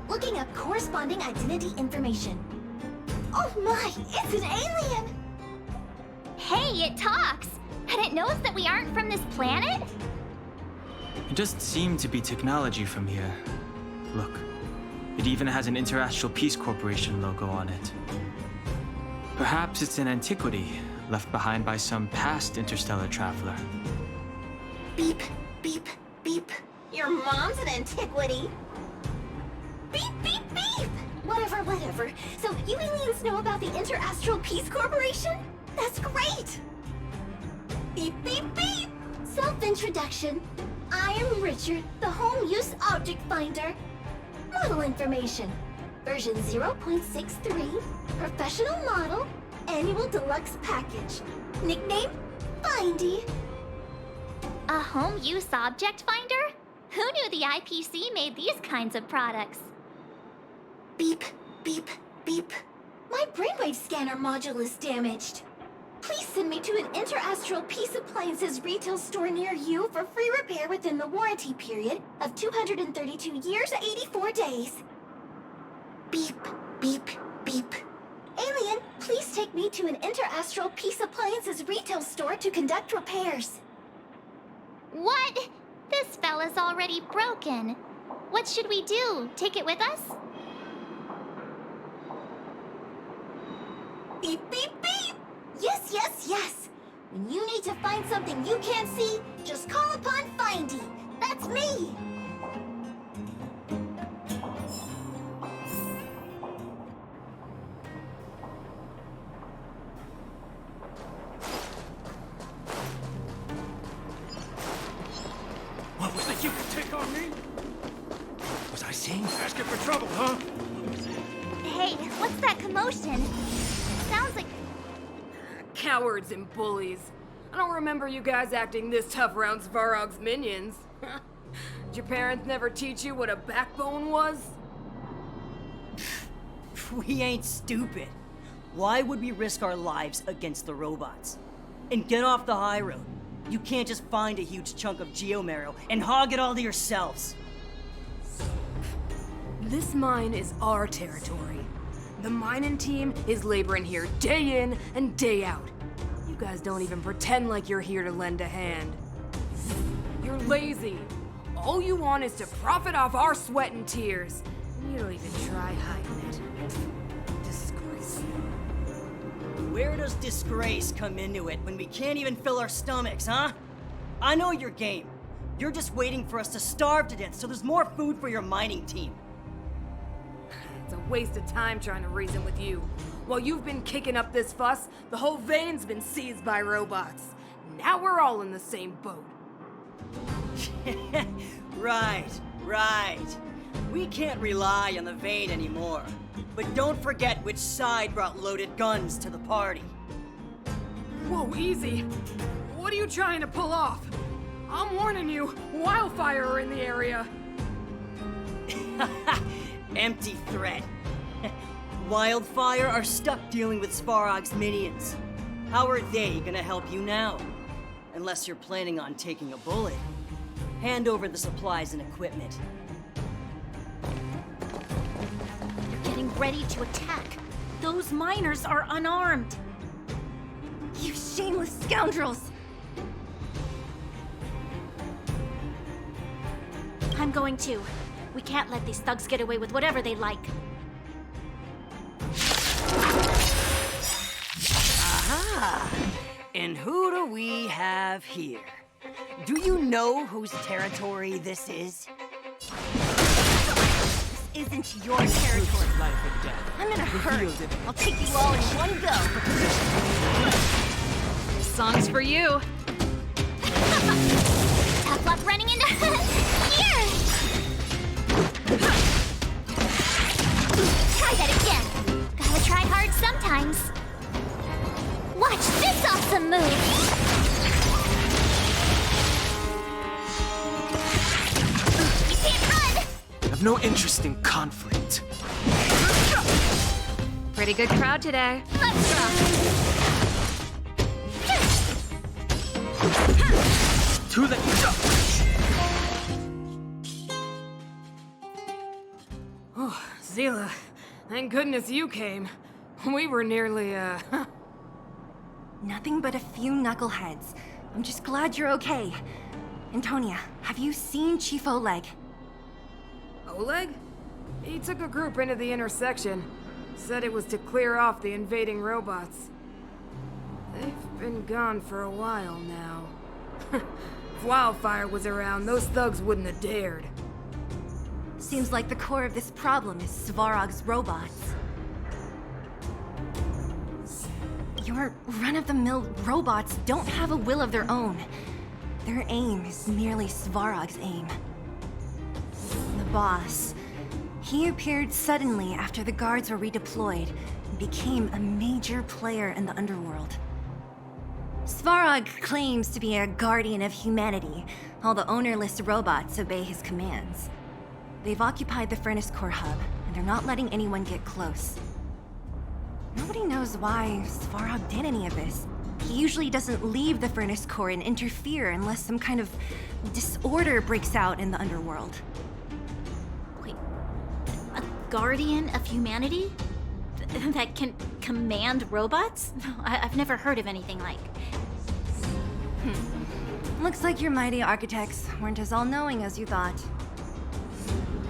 Looking up corresponding identity information. Oh my, it's an alien! Hey, it talks! And it knows that we aren't from this planet? It doesn't seem to be technology from here. Look, it even has an Interastral Peace Corporation logo on it. Perhaps it's an antiquity left behind by some past interstellar traveler. Beep, beep, beep. Your mom's an antiquity. Beep, beep, beep! Whatever. So you aliens know about the Interastral Peace Corporation? That's great! Beep, beep, beep! Self-introduction. I am Richard, the Home Use Object Finder. Model information. Version 0.63. Professional model. Annual deluxe package. Nickname? Findy. A home use object finder? Who knew the IPC made these kinds of products? Beep, beep, beep. My brainwave scanner module is damaged. Please send me to an Interastral Peace Appliances retail store near you for free repair within the warranty period of 232 years, 84 days. Beep, beep, beep. Alien, please take me to an Interastral Peace Appliances retail store to conduct repairs. What? This fella's already broken. What should we do? Take it with us? find something you can't see, just call upon Findy. That's me. What was it you could take on me? Was I seeing? Asking for trouble, huh? Hey, what's that commotion? Sounds like... Cowards and bullies. I don't remember you guys acting this tough around Svarog's minions. Did your parents never teach you what a backbone was? We ain't stupid. Why would we risk our lives against the robots? And get off the high road. You can't just find a huge chunk of geomarrow and hog it all to yourselves. This mine is our territory. The mining team is laboring here day in and day out. You guys don't even pretend like you're here to lend a hand. You're lazy. All you want is to profit off our sweat and tears. You don't even try hiding it. Disgrace. Where does disgrace come into it when we can't even fill our stomachs, huh? I know your game. You're just waiting for us to starve to death so there's more food for your mining team. It's a waste of time trying to reason with you. While you've been kicking up this fuss, the whole vein's been seized by robots. Now we're all in the same boat. Right. We can't rely on the vein anymore. But don't forget which side brought loaded guns to the party. Whoa, easy. What are you trying to pull off? I'm warning you, wildfire are in the area. Empty threat. Wildfire are stuck dealing with Svarog's minions. How are they gonna help you now? Unless you're planning on taking a bullet. Hand over the supplies and equipment. You're getting ready to attack. Those miners are unarmed. You shameless scoundrels! I'm going to. We can't let these thugs get away with whatever they like. Aha! And who do we have here? Do you know whose territory this is? This isn't your territory. Life and death. I'm in a hurry. I'll take you all in one go. This song's for you. Tough luck running into here! Try that again. Gotta try hard sometimes. Watch this awesome move! You can't run! I have no interest in conflict. Pretty good crowd today. Let's rock! To the Oh, Zila, thank goodness you came. We were nearly, Nothing but a few knuckleheads. I'm just glad you're okay. Antonia, have you seen Chief Oleg? Oleg? He took a group into the intersection. Said it was to clear off the invading robots. They've been gone for a while now. If Wildfire was around, those thugs wouldn't have dared. Seems like the core of this problem is Svarog's robots. Your run-of-the-mill robots don't have a will of their own. Their aim is merely Svarog's aim. The boss, he appeared suddenly after the guards were redeployed and became a major player in the underworld. Svarog claims to be a guardian of humanity, while the ownerless robots obey his commands. They've occupied the Furnace Core hub, and they're not letting anyone get close. Nobody knows why Svarog did any of this. He usually doesn't leave the Furnace Core and interfere unless some kind of disorder breaks out in the underworld. Wait, a guardian of humanity? That can command robots? I've never heard of anything like. Looks like your mighty architects weren't as all-knowing as you thought.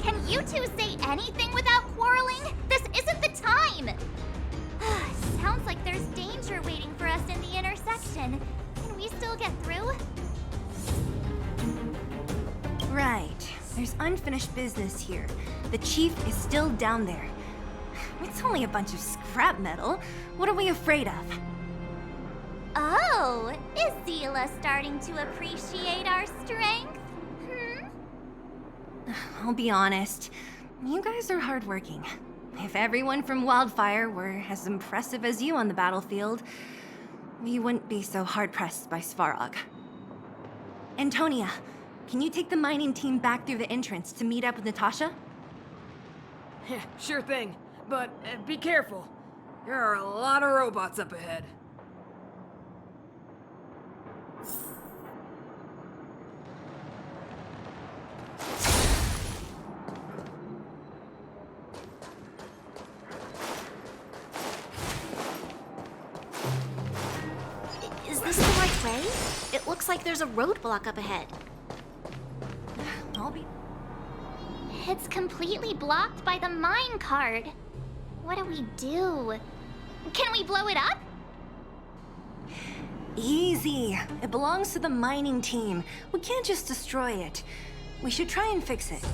Can you two say anything without quarreling? This isn't the time! Sounds like there's danger waiting for us in the intersection. Can we still get through? Right. There's unfinished business here. The chief is still down there. It's only a bunch of scrap metal. What are we afraid of? Oh, is Zila starting to appreciate our strength? I'll be honest. You guys are hardworking. If everyone from Wildfire were as impressive as you on the battlefield, we wouldn't be so hard-pressed by Svarog. Antonia, can you take the mining team back through the entrance to meet up with Natasha? Sure thing, but be careful. There are a lot of robots up ahead. Is this the right way? It looks like there's a roadblock up ahead. It's completely blocked by the mine cart. What do we do? Can we blow it up? Easy. It belongs to the mining team. We can't just destroy it. We should try and fix it.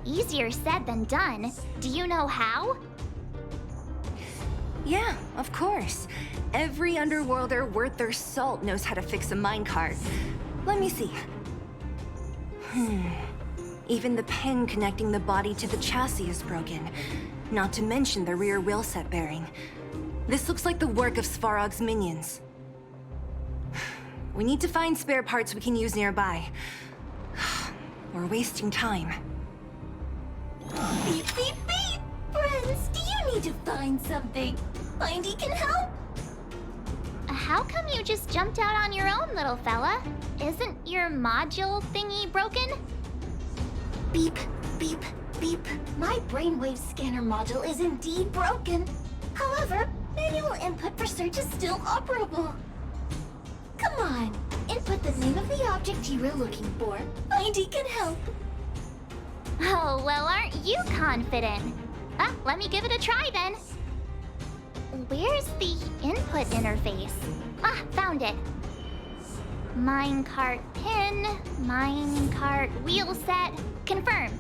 Easier said than done. Do you know how? Yeah, of course. Every underworlder worth their salt knows how to fix a minecart. Let me see. Even the pin connecting the body to the chassis is broken. Not to mention the rear wheel set bearing. This looks like the work of Svarog's minions. We need to find spare parts we can use nearby. We're wasting time. Beep, beep, beep! Friends, do you need to find something? Findy can help? How come you just jumped out on your own, little fella? Isn't your module thingy broken? Beep, beep, beep. My brainwave scanner module is indeed broken. However, manual input for search is still operable. Come on, input the name of the object you were looking for. Findy can help. Oh, well, aren't you confident? Let me give it a try then. Where's the input interface? Found it. Minecart pin, minecart wheel set, confirm.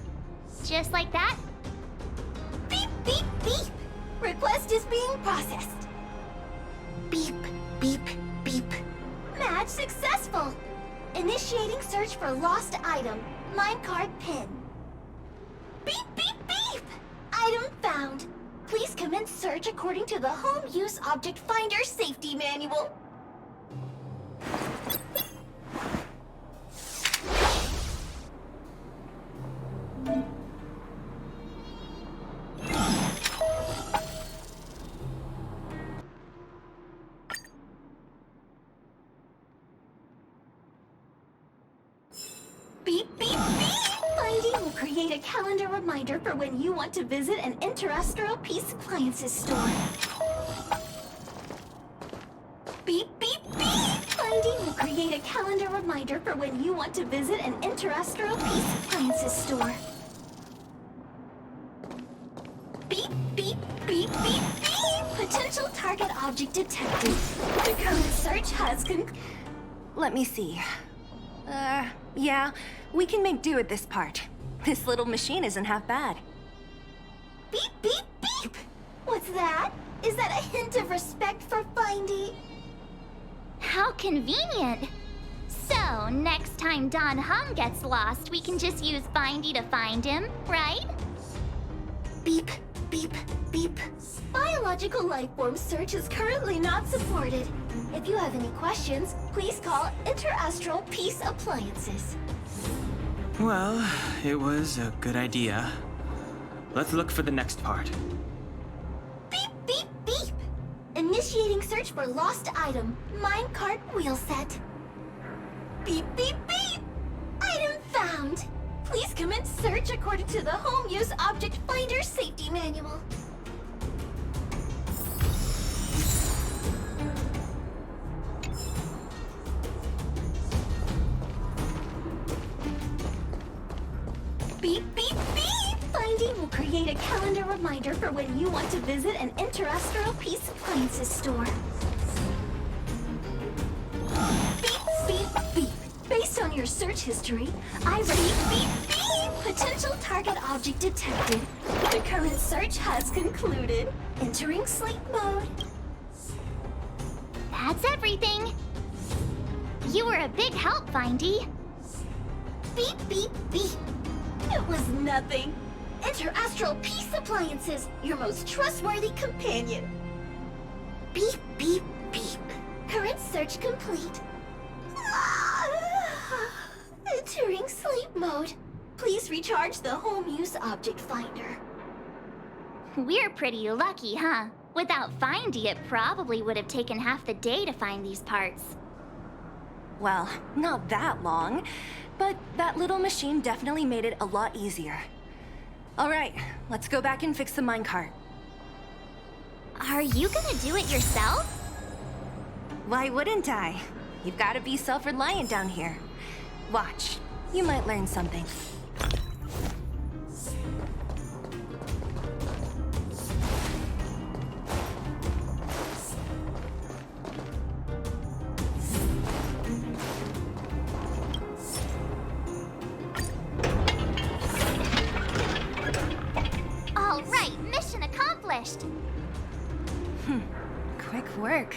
Just like that? Beep, beep, beep. Request is being processed. Beep, beep, beep. Match successful. Initiating search for lost item, minecart pin. Beep, beep, beep. Item found. Please commence search according to the Home Use Object Finder Safety Manual. Beep, beep, beep! Finding will create a calendar reminder for when you want to visit an Interastral Peace Appliances store. Beep, beep, beep! Finding will create a calendar reminder for when you want to visit an Interastral Peace Appliances store. Beep, beep, beep, beep, beep! Potential target object detected. The current search has Let me see. Yeah, we can make do with this part. This little machine isn't half bad. Beep, beep, beep! What's that? Is that a hint of respect for Findy? How convenient! So, next time Don Hum gets lost, we can just use Findy to find him, right? Beep, beep, beep. Biological life form search is currently not supported. If you have any questions, please call Interastral Peace Appliances. Well, it was a good idea. Let's look for the next part. Beep, beep, beep! Initiating search for lost item, minecart wheel set. Beep, beep, beep! Item found! Please commence search according to the Home Use Object Finder Safety Manual. Beep, beep, beep! Finding will create a calendar reminder for when you want to visit an Interastral Peace Appliances store. Beep, beep, beep. Based on your search history, I read beep, beep. Potential target object detected. The current search has concluded. Entering sleep mode. That's everything. You were a big help, Findy. Beep, beep, beep. It was nothing. Enter Astral Peace Appliances, your most trustworthy companion. Beep, beep, beep. Current search complete. Entering sleep mode. Please recharge the home use object finder. We're pretty lucky, huh? Without Findy, it probably would have taken half the day to find these parts. Well, not that long, but that little machine definitely made it a lot easier. All right, let's go back and fix the minecart. Are you gonna do it yourself? Why wouldn't I? You've got to be self-reliant down here. Watch, you might learn something. All right, mission accomplished. Quick work.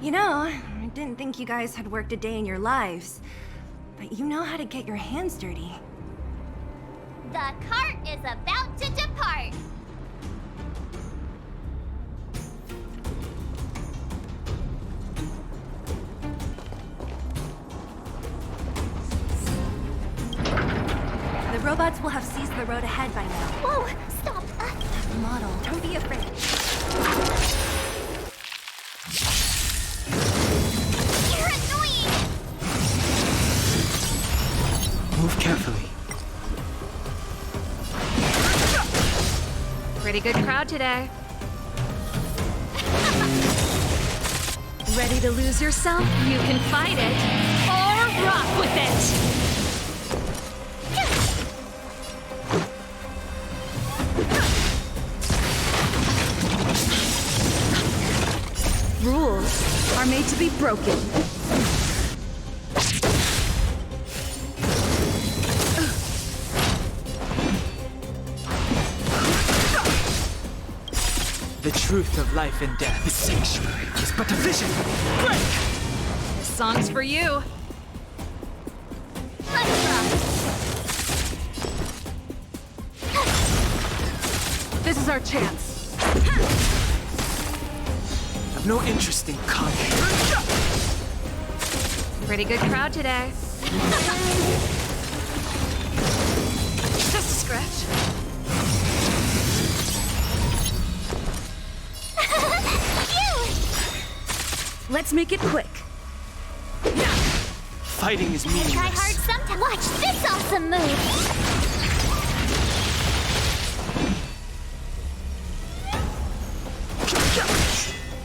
You know, I didn't think you guys had worked a day in your lives, but you know how to get your hands dirty. The cart is about to depart. The robots will have seized the road ahead by now. Whoa, stop. Model, don't be afraid. You're annoying. Move carefully. Pretty good crowd today. Ready to lose yourself? You can fight it or rock with it. Rules are made to be broken. The truth of life and death. The sanctuary is but a vision. Break! This song's for you. This is our chance. I've no interest in conquering. Pretty good crowd today. Just a scratch. Let's make it quick. Fighting is meaningless. Try hard sometimes. Watch this awesome move.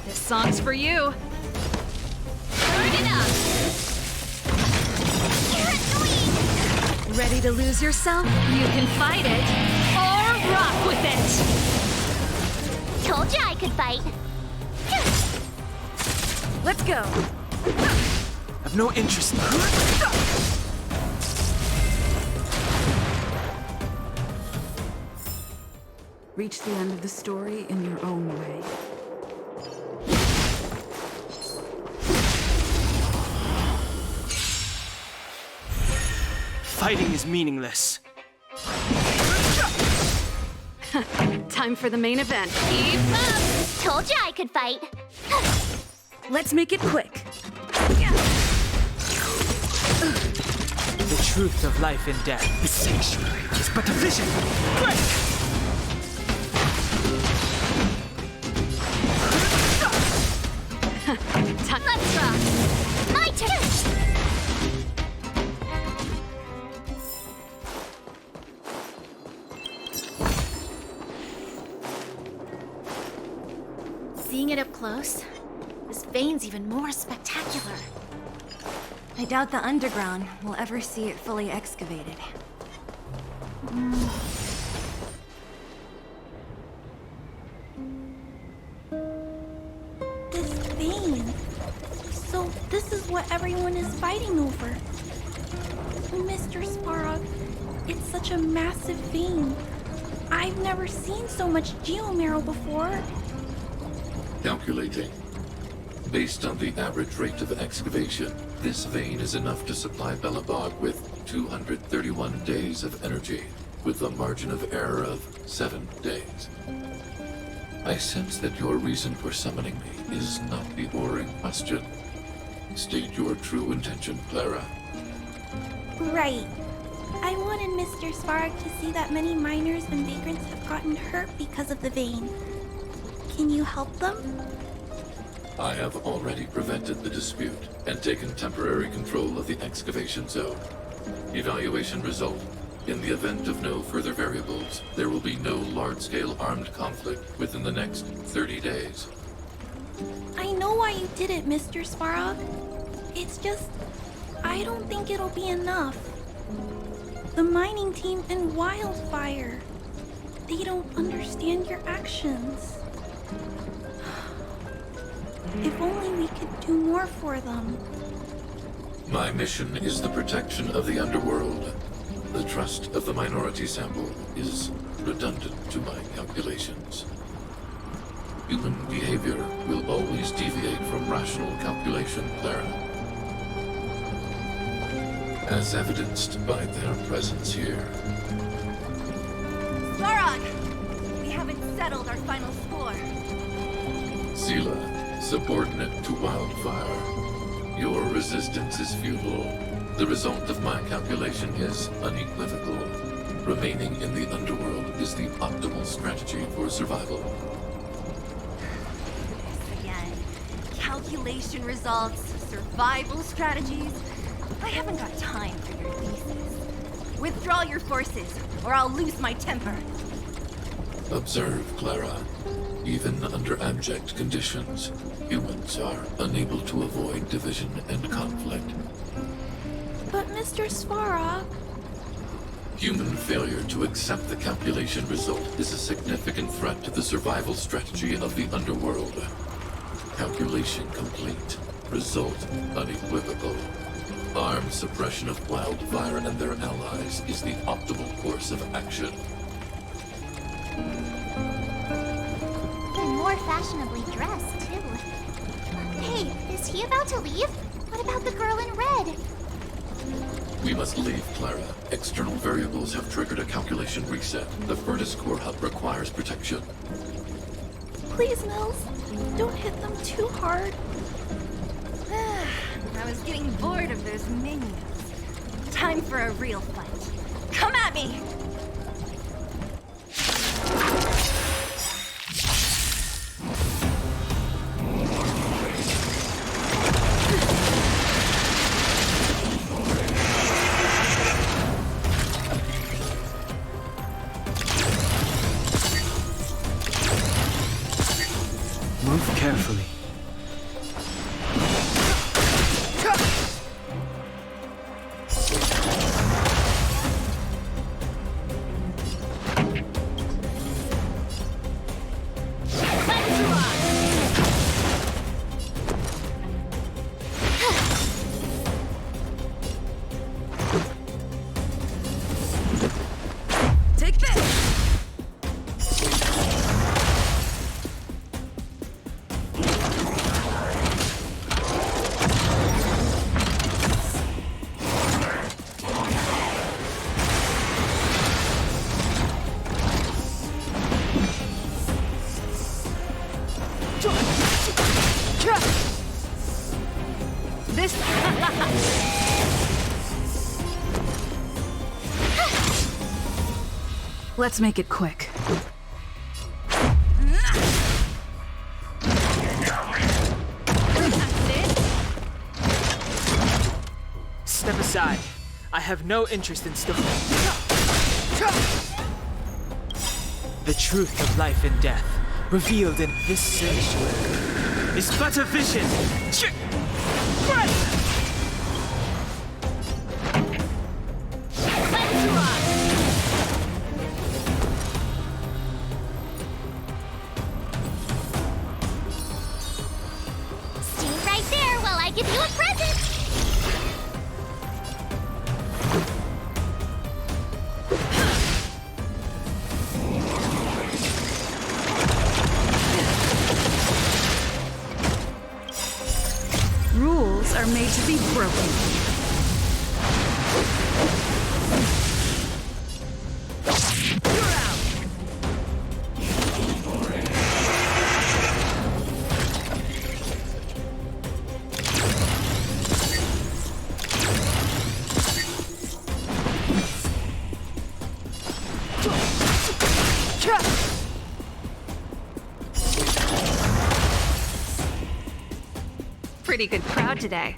This song's for you. Turn it up. You're annoying. Ready to lose yourself? You can fight it or rock with it. Told you I could fight. Let's go. I've no interest in Reach the end of the story in your own way. Fighting is meaningless. Time for the main event. Keep up. Told you I could fight. Let's make it quick. The truth of life and death. The sanctuary is but a vision. Break! Let's rock. My turn. Seeing it up close, this vein's even more spectacular. I doubt the underground will ever see it fully excavated. This vein. So this is what everyone is fighting over. Mr. Sparrow, it's such a massive vein. I've never seen so much geomarrow before. Calculating. Based on the average rate of excavation, this vein is enough to supply Belobog with 231 days of energy, with a margin of error of 7 days. I sense that your reason for summoning me is not the boring question. State your true intention, Clara. Right. I wanted Mr. Svarg to see that many miners and vagrants have gotten hurt because of the vein. Can you help them? I have already prevented the dispute and taken temporary control of the excavation zone. Evaluation result. In the event of no further variables, there will be no large-scale armed conflict within the next 30 days. I know why you did it, Mr. Svarog. It's just, I don't think it'll be enough. The mining team and Wildfire, they don't understand your actions. If only we could do more for them. My mission is the protection of the underworld. The trust of the minority sample is redundant to my calculations. Human behavior will always deviate from rational calculation, Clara. As evidenced by their presence here. Zarog! We haven't settled our final score. Sela, subordinate to Wildfire. Your resistance is futile. The result of my calculation is unequivocal. Remaining in the underworld is the optimal strategy for survival. Again, calculation results, survival strategies. I haven't got time for your thesis. Withdraw your forces, or I'll lose my temper. Observe, Clara. Even under abject conditions, humans are unable to avoid division and conflict. But Mr. Svarog... Human failure to accept the calculation result is a significant threat to the survival strategy of the underworld. Calculation complete. Result unequivocal. Armed suppression of Wildfire and their allies is the optimal course of action. And more fashionably dressed, too. Hey, is he about to leave? What about the girl in red? We must leave, Clara. External variables have triggered a calculation reset. The furnace core hub requires protection. Please, Mills, don't hit them too hard. I was getting bored of those minions. Time for a real fight. Come at me! Move carefully. Take this! This... Let's make it quick. Step aside. I have no interest in stealing. The truth of life and death, revealed in this sanctuary, is but a vision. Stay right there while I give you a present! be broken. You're out! Pretty good crowd today.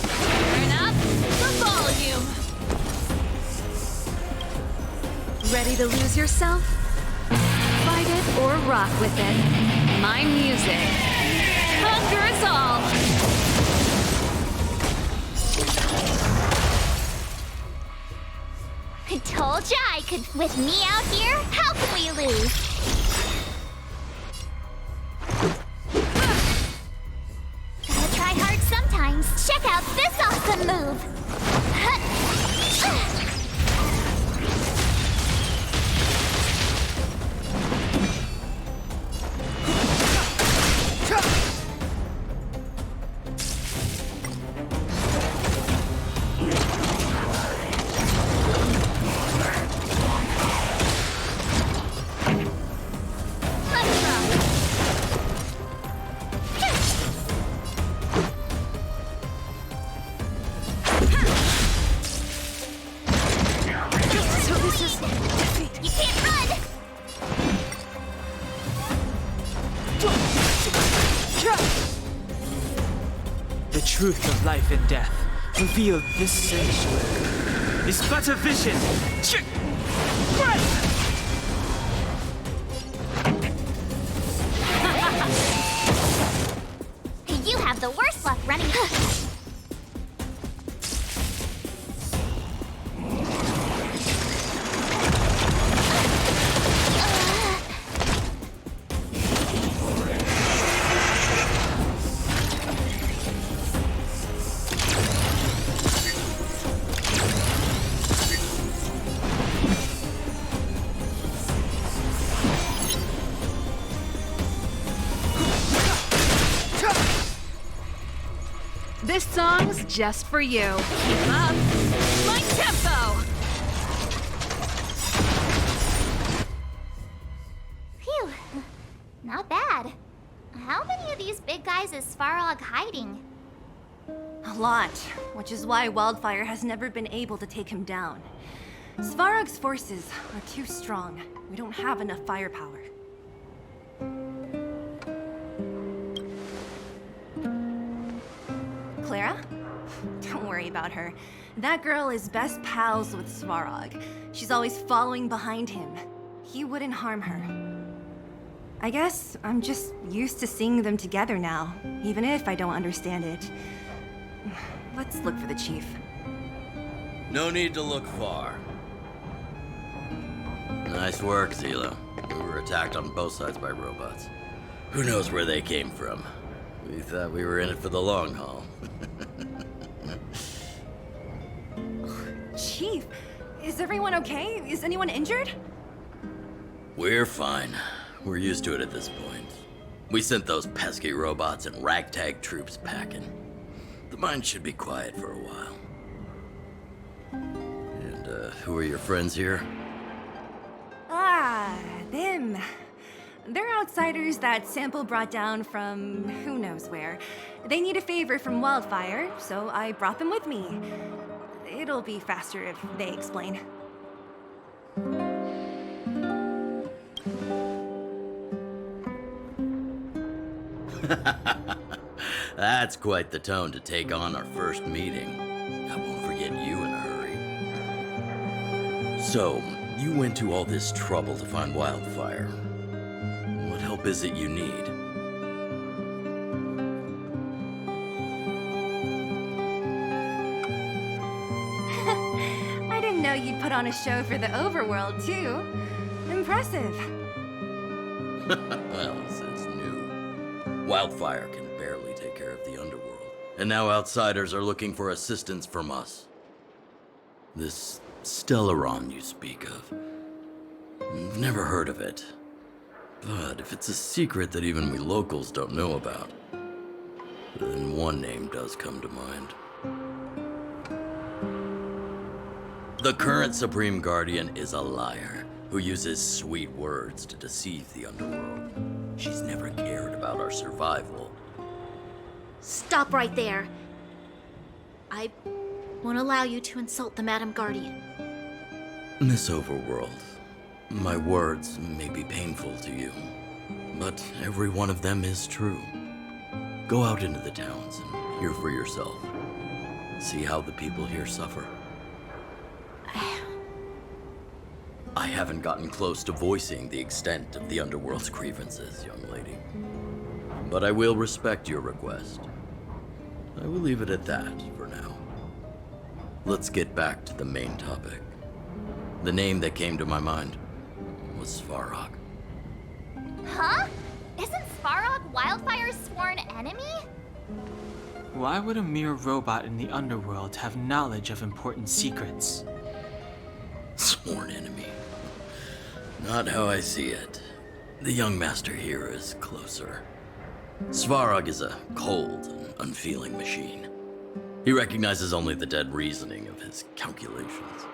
Turn up the volume. Ready to lose yourself? Fight it or rock with it. My music conquers all. I told ya I could. With me out here, how can we lose? Gotta try hard sometimes. Check out this awesome move. The truth of life and death, revealed this sanctuary, is but a vision. You have the worst luck running. This song's just for you. Keep up my tempo. Phew, not bad. How many of these big guys is Svarog hiding? A lot, which is why Wildfire has never been able to take him down. Svarog's forces are too strong. We don't have enough firepower. Clara? Don't worry about her. That girl is best pals with Svarog. She's always following behind him. He wouldn't harm her. I guess I'm just used to seeing them together now, even if I don't understand it. Let's look for the chief. No need to look far. Nice work, Zila. We were attacked on both sides by robots. Who knows where they came from? We thought we were in it for the long haul. Chief, is everyone okay? Is anyone injured? We're fine. We're used to it at this point. We sent those pesky robots and ragtag troops packing. The mine should be quiet for a while. And, who are your friends here? Ah, them. They're outsiders that Sample brought down from who knows where. They need a favor from Wildfire, so I brought them with me. It'll be faster if they explain. That's quite the tone to take on our first meeting. I won't forget you in a hurry. So, you went to all this trouble to find Wildfire. What help is it you need? I didn't know you'd put on a show for the overworld, too. Impressive. Well, this is new. Wildfire can barely take care of the underworld. And now outsiders are looking for assistance from us. This Stellaron you speak of. I've never heard of it. But if it's a secret that even we locals don't know about, then one name does come to mind. The current Supreme Guardian is a liar who uses sweet words to deceive the underworld. She's never cared about our survival. Stop right there. I won't allow you to insult the Madam Guardian. Miss Overworld, my words may be painful to you, but every one of them is true. Go out into the towns and hear for yourself. See how the people here suffer. I haven't gotten close to voicing the extent of the underworld's grievances, young lady. But I will respect your request. I will leave it at that for now. Let's get back to the main topic. The name that came to my mind was Svarog. Huh? Isn't Svarog Wildfire's sworn enemy? Why would a mere robot in the underworld have knowledge of important secrets? Sworn enemy. Not how I see it. The young master here is closer. Svarog is a cold and unfeeling machine. He recognizes only the dead reasoning of his calculations.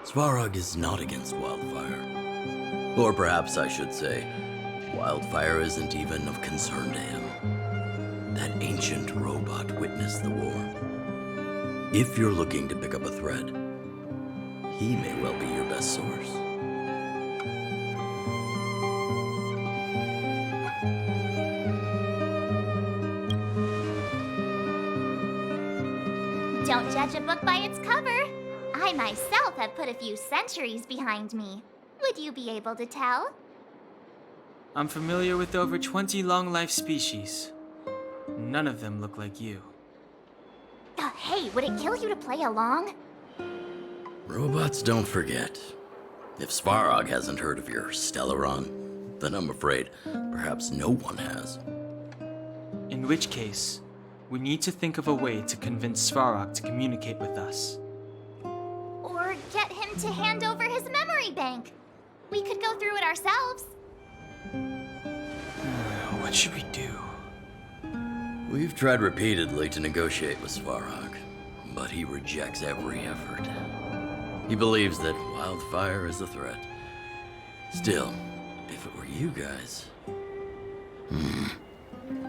Svarog is not against Wildfire. Or perhaps I should say, Wildfire isn't even of concern to him. That ancient robot witnessed the war. If you're looking to pick up a thread, he may well be your best source. Don't judge a book by its cover. I myself have put a few centuries behind me. Would you be able to tell? I'm familiar with over 20 long-life species. None of them look like you. Hey, would it kill you to play along? Robots don't forget. If Svarog hasn't heard of your Stellaron, then I'm afraid perhaps no one has. In which case, we need to think of a way to convince Svarog to communicate with us. Or get him to hand over his memory bank. We could go through it ourselves. What should we do? We've tried repeatedly to negotiate with Svarog, but he rejects every effort. He believes that Wildfire is a threat. Still, if it were you guys...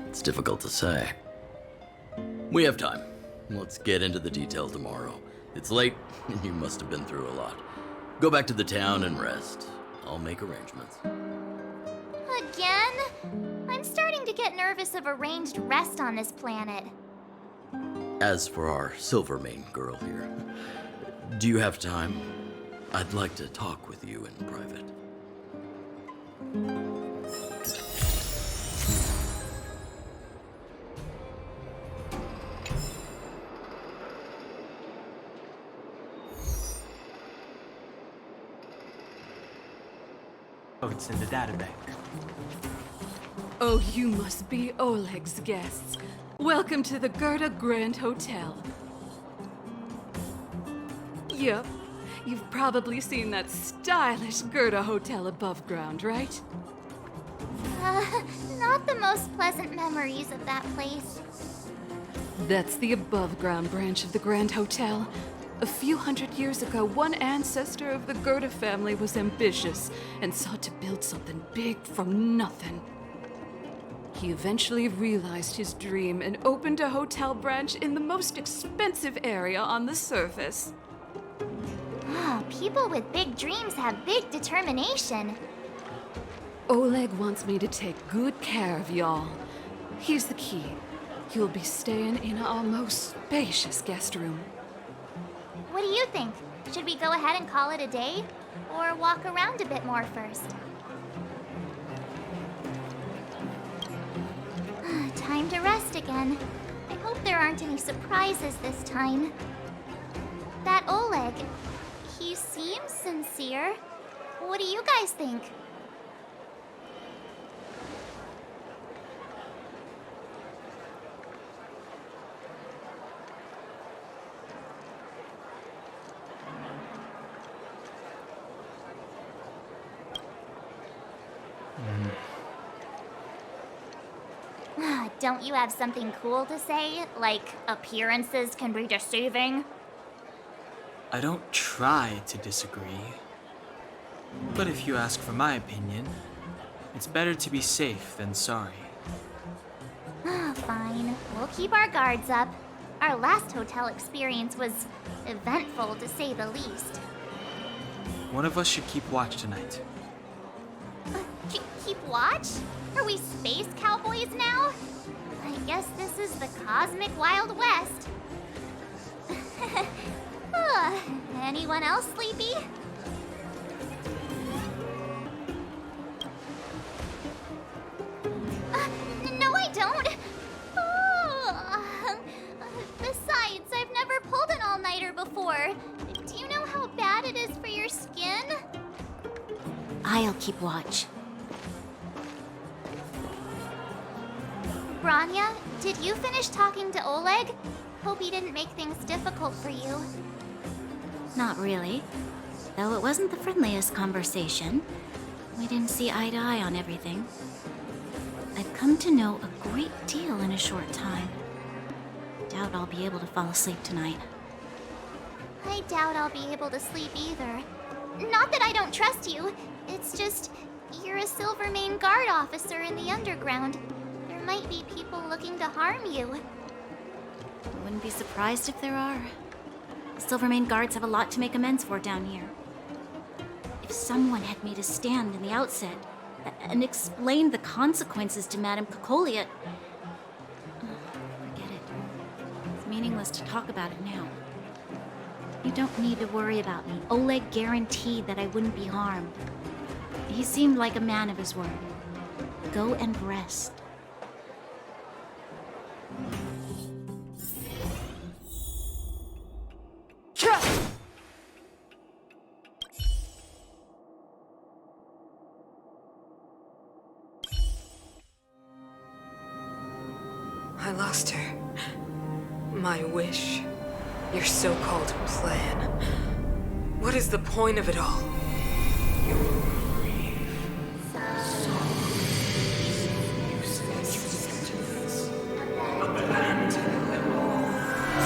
it's difficult to say. We have time. Let's get into the detail tomorrow. It's late, and you must have been through a lot. Go back to the town and rest. I'll make arrangements. Again? I'm starting to get nervous of arranged rest on this planet. As for our Silvermane girl here, do you have time? I'd like to talk with you in private. Oh, it's in the databank. Oh, you must be Oleg's guests. Welcome to the Gerda Grand Hotel. Yep, you've probably seen that stylish Gerda Hotel above ground, right? Not the most pleasant memories of that place. That's the above-ground branch of the Grand Hotel. A few hundred years ago, one ancestor of the Gerda family was ambitious and sought to build something big from nothing. He eventually realized his dream and opened a hotel branch in the most expensive area on the surface. Oh, people with big dreams have big determination. Oleg wants me to take good care of y'all. Here's the key. You'll be staying in our most spacious guest room. What do you think? Should we go ahead and call it a day? Or walk around a bit more first? Time to rest again. I hope there aren't any surprises this time. That Oleg, he seems sincere. What do you guys think? Don't you have something cool to say? Like, appearances can be deceiving? I don't try to disagree. But if you ask for my opinion, it's better to be safe than sorry. Fine. We'll keep our guards up. Our last hotel experience was eventful, to say the least. One of us should keep watch tonight. Keep watch? Are we space cowboys now? I guess this is the cosmic Wild West. Anyone else sleepy? No, I don't. Besides, I've never pulled an all-nighter before. Do you know how bad it is for your skin? I'll keep watch. Branya, did you finish talking to Oleg? Hope he didn't make things difficult for you. Not really. Though it wasn't the friendliest conversation. We didn't see eye to eye on everything. I've come to know a great deal in a short time. Doubt I'll be able to fall asleep tonight. I doubt I'll be able to sleep either. Not that I don't trust you. It's just, you're a Silvermane Guard officer in the underground. There might be people looking to harm you. I wouldn't be surprised if there are. The Silvermane Guards have a lot to make amends for down here. If someone had made a stand in the outset and explained the consequences to Madame Cocolia... Forget it. It's meaningless to talk about it now. You don't need to worry about me. Oleg guaranteed that I wouldn't be harmed. He seemed like a man of his word. Go and rest. I lost her. My wish. Your so-called plan. What is the point of it all?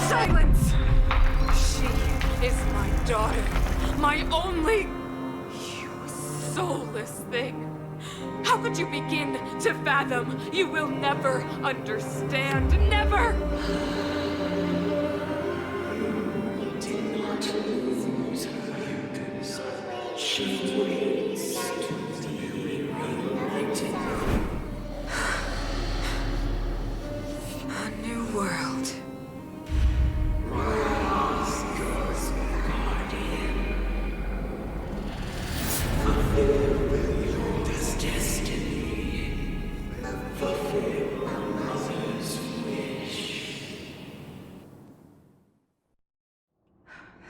Silence! She is my daughter. My only... You soulless thing. How could you begin to fathom? You will never understand. Never! A new world.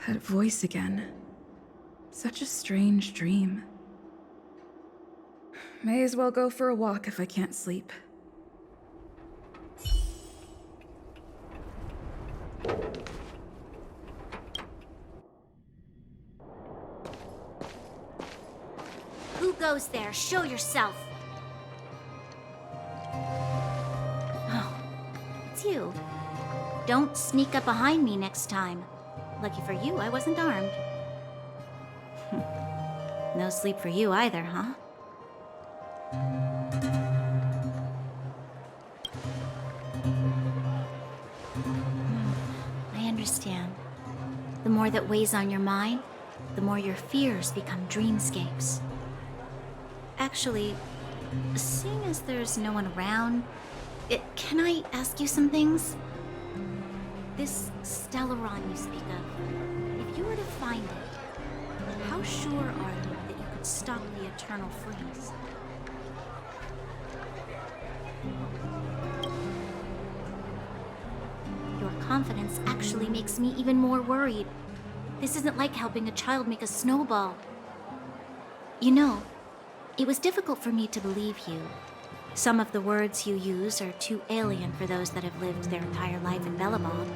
That voice again. Such a strange dream. May as well go for a walk if I can't sleep. Who goes there? Show yourself! Oh, it's you. Don't sneak up behind me next time. Lucky for you, I wasn't armed. No sleep for you either, huh? I understand. The more that weighs on your mind, the more your fears become dreamscapes. Actually, seeing as there's no one around, can I ask you some things? This Stellaron you speak of, if you were to find it, how sure are you that you could stop the eternal freeze? Your confidence actually makes me even more worried. This isn't like helping a child make a snowball. You know, it was difficult for me to believe you. Some of the words you use are too alien for those that have lived their entire life in Belobog.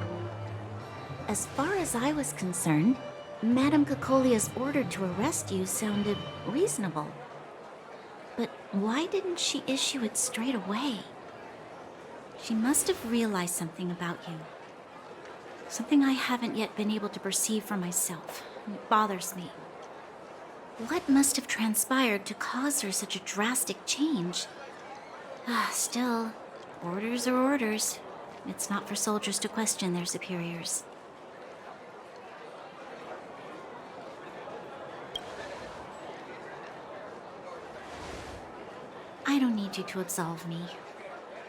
As far as I was concerned, Madame Cocolia's order to arrest you sounded reasonable. But why didn't she issue it straight away? She must have realized something about you. Something I haven't yet been able to perceive for myself. It bothers me. What must have transpired to cause her such a drastic change? Still, orders are orders. It's not for soldiers to question their superiors. I don't need you to absolve me.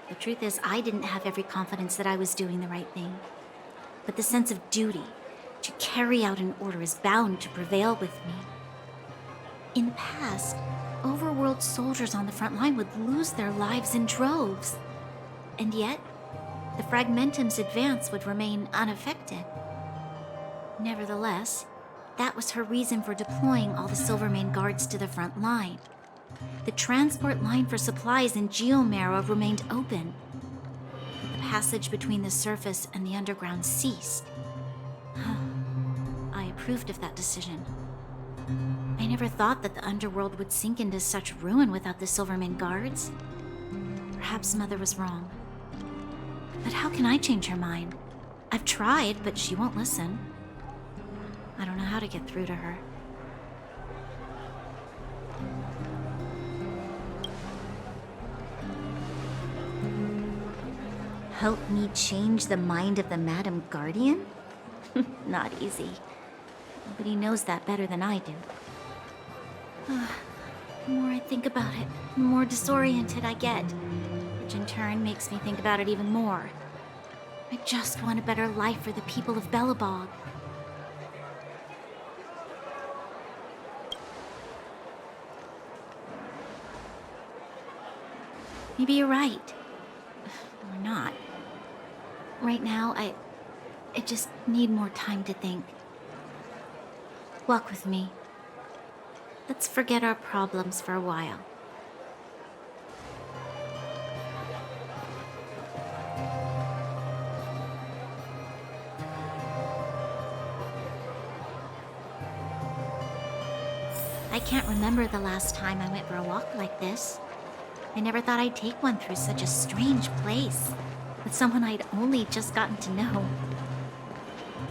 The truth is, I didn't have every confidence that I was doing the right thing. But the sense of duty to carry out an order is bound to prevail with me. In the past, overworld soldiers on the front line would lose their lives in droves. And yet, the Fragmentum's advance would remain unaffected. Nevertheless, that was her reason for deploying all the Silvermane guards to the front line. The transport line for supplies in Geomera remained open. The passage between the surface and the underground ceased. I approved of that decision. I never thought that the underworld would sink into such ruin without the Silvermane guards. Perhaps Mother was wrong. But how can I change her mind? I've tried, but she won't listen. I don't know how to get through to her. Help me change the mind of the Madam Guardian? Not easy. Nobody knows that better than I do. The more I think about it, the more disoriented I get, which in turn makes me think about it even more. I just want a better life for the people of Belobog. Maybe you're right. Or not. Right now, I just need more time to think. Walk with me. Let's forget our problems for a while. I can't remember the last time I went for a walk like this. I never thought I'd take one through such a strange place, with someone I'd only just gotten to know.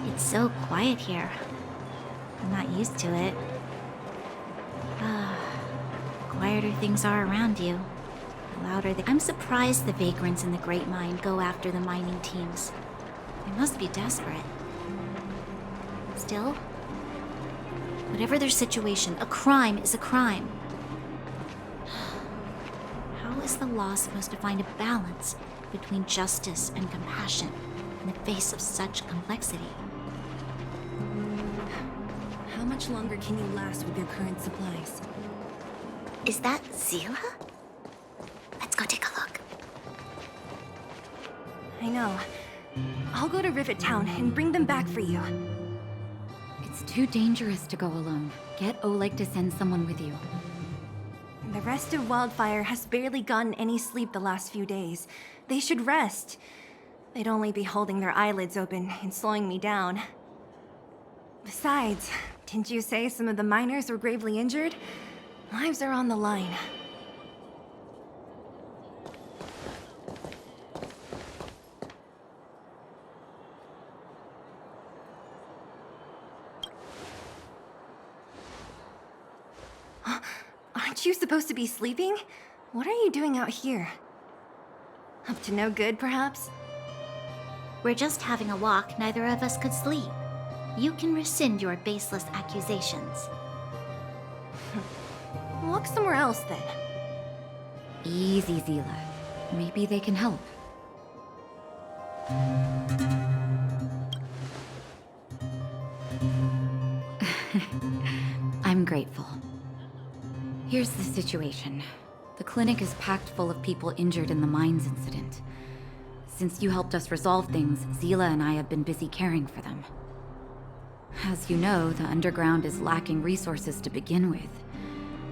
It's so quiet here. I'm not used to it. Quieter things are around you, the louder they... I'm surprised the vagrants in the Great Mine go after the mining teams. They must be desperate. Still, whatever their situation, a crime is a crime. How is the law supposed to find a balance between justice and compassion in the face of such complexity? How much longer can you last with your current supplies? Is that Zila? Let's go take a look. I know. I'll go to Rivet Town and bring them back for you. It's too dangerous to go alone. Get Oleg to send someone with you. The rest of Wildfire has barely gotten any sleep the last few days. They should rest. They'd only be holding their eyelids open and slowing me down. Besides, didn't you say some of the miners were gravely injured? Lives are on the line. Aren't you supposed to be sleeping? What are you doing out here? Up to no good, perhaps? We're just having a walk. Neither of us could sleep. You can rescind your baseless accusations. Walk somewhere else, then. Easy, Zila. Maybe they can help. I'm grateful. Here's the situation. The clinic is packed full of people injured in the mines incident. Since you helped us resolve things, Zila and I have been busy caring for them. As you know, the underground is lacking resources to begin with.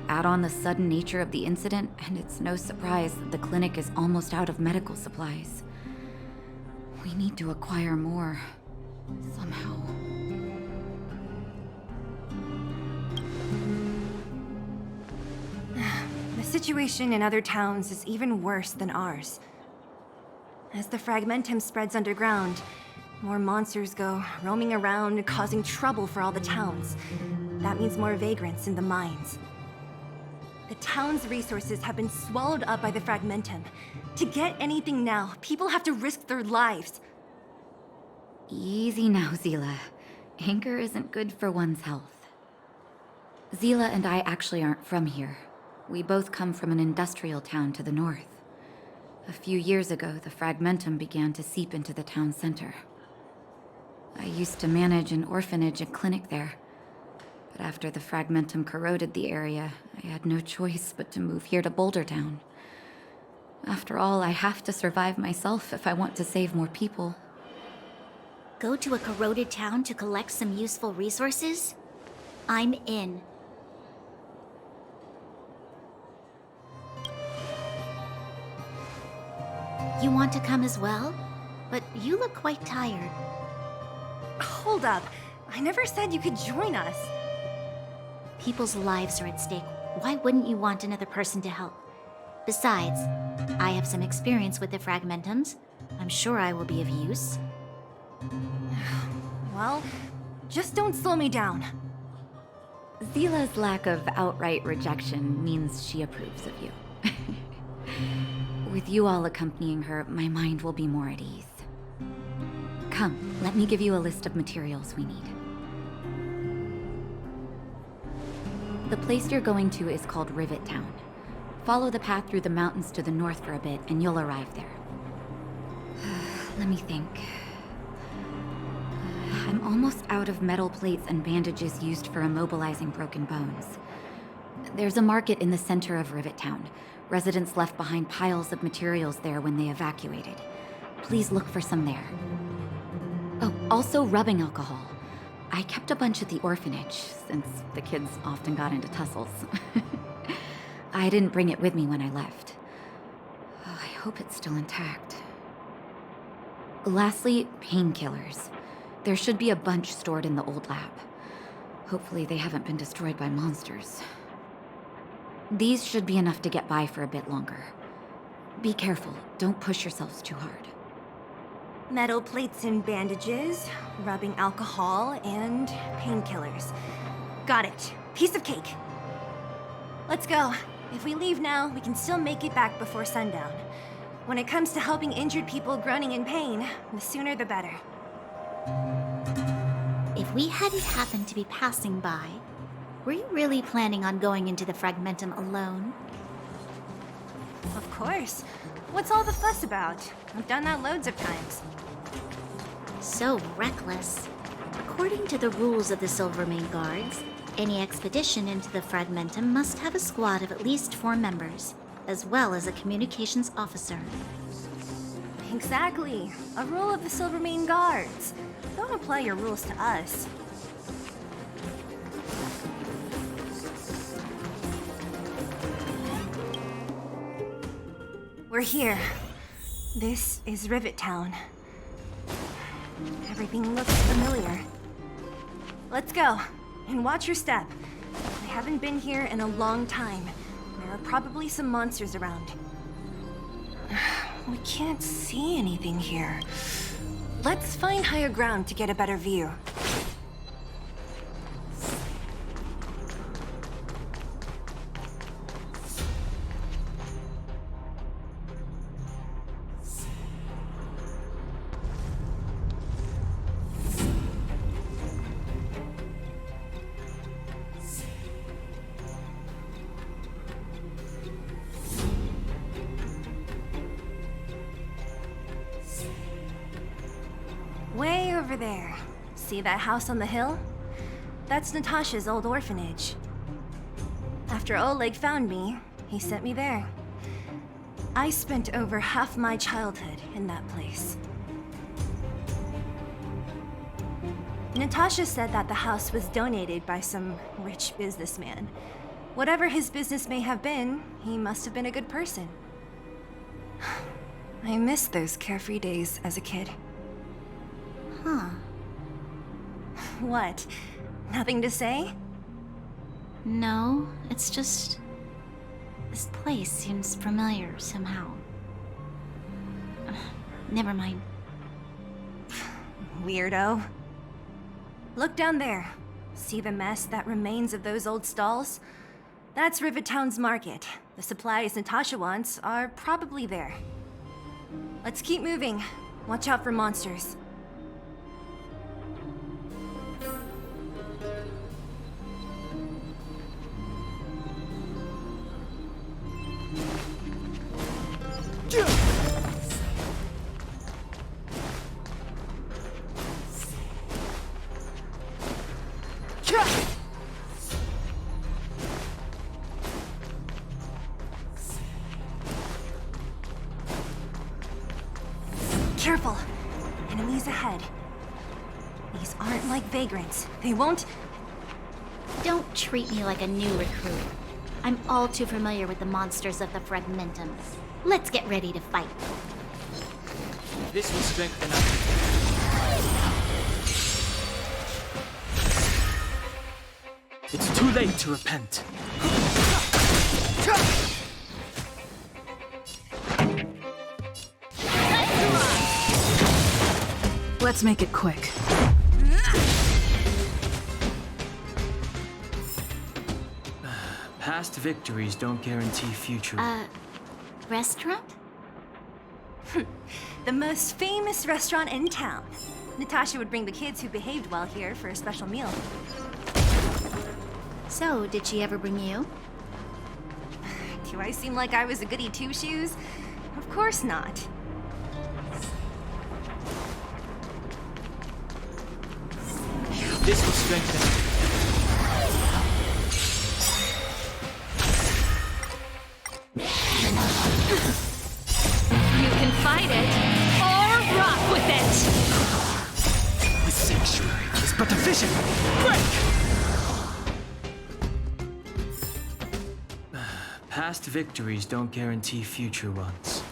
Add on the sudden nature of the incident, and it's no surprise that the clinic is almost out of medical supplies. We need to acquire more, somehow. The situation in other towns is even worse than ours. As the fragmentum spreads underground, more monsters go roaming around, causing trouble for all the towns. That means more vagrants in the mines. The town's resources have been swallowed up by the fragmentum. To get anything now, people have to risk their lives. Easy now, Zila. Anger isn't good for one's health. Zila and I actually aren't from here. We both come from an industrial town to the north. A few years ago, the fragmentum began to seep into the town center. I used to manage an orphanage and clinic there. But after the fragmentum corroded the area, I had no choice but to move here to Boulder Town. After all, I have to survive myself if I want to save more people. Go to a corroded town to collect some useful resources? I'm in. You want to come as well? But you look quite tired. Hold up. I never said you could join us. People's lives are at stake. Why wouldn't you want another person to help? Besides, I have some experience with the fragmentums. I'm sure I will be of use. Well, just don't slow me down. Zila's lack of outright rejection means she approves of you. With you all accompanying her, my mind will be more at ease. Come, let me give you a list of materials we need. The place you're going to is called Rivet Town. Follow the path through the mountains to the north for a bit, and you'll arrive there. Let me think. I'm almost out of metal plates and bandages used for immobilizing broken bones. There's a market in the center of Rivet Town. Residents left behind piles of materials there when they evacuated. Please look for some there. Oh, also rubbing alcohol. I kept a bunch at the orphanage, since the kids often got into tussles. I didn't bring it with me when I left. Oh, I hope it's still intact. Lastly, painkillers. There should be a bunch stored in the old lab. Hopefully they haven't been destroyed by monsters. These should be enough to get by for a bit longer. Be careful, don't push yourselves too hard. Metal plates and bandages, rubbing alcohol, and painkillers. Got it. Piece of cake. Let's go. If we leave now, we can still make it back before sundown. When it comes to helping injured people groaning in pain, the sooner the better. If we hadn't happened to be passing by, were you really planning on going into the fragmentum alone? Of course. What's all the fuss about? I've done that loads of times. So reckless. According to the rules of the Silvermane Guards, any expedition into the fragmentum must have a squad of at least 4 members, as well as a communications officer. Exactly. A rule of the Silvermane Guards. Don't apply your rules to us. We're here. This is Rivet Town. Everything looks familiar. Let's go, and watch your step. I haven't been here in a long time. There are probably some monsters around. We can't see anything here. Let's find higher ground to get a better view. Way over there. See that house on the hill? That's Natasha's old orphanage. After Oleg found me, he sent me there. I spent over half my childhood in that place. Natasha said that the house was donated by some rich businessman. Whatever his business may have been, he must have been a good person. I miss those carefree days as a kid. Huh. What? Nothing to say? No, it's just... this place seems familiar somehow. never mind. Weirdo. Look down there. See the mess that remains of those old stalls? That's Rivettown's market. The supplies Natasha wants are probably there. Let's keep moving. Watch out for monsters. Careful! Enemies ahead. These aren't like vagrants. They won't... Don't treat me like a new recruit. I'm all too familiar with the monsters of the Fragmentum. Let's get ready to fight. This will strengthen us. It's too late to repent. Let's make it quick. Past victories don't guarantee future. Restaurant? The most famous restaurant in town. Natasha would bring the kids who behaved well here for a special meal. So, did she ever bring you? Do I seem like I was a goody two-shoes? Of course not. This will strengthen. You can fight it, or rock with it! The sanctuary is but a vision! Break! Past victories don't guarantee future ones.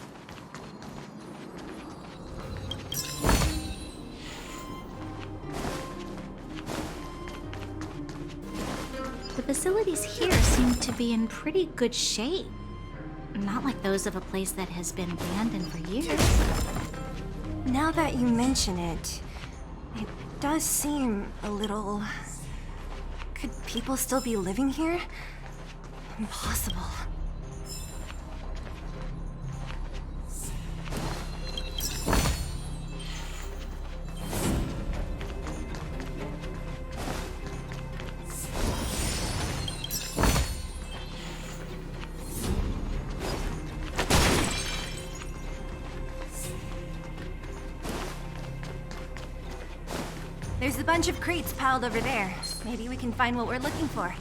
The facilities here seem to be in pretty good shape. Not like those of a place that has been abandoned for years. Now that you mention it, it does seem a little... Could people still be living here? Impossible. There's a bunch of crates piled over there. Maybe we can find what we're looking for.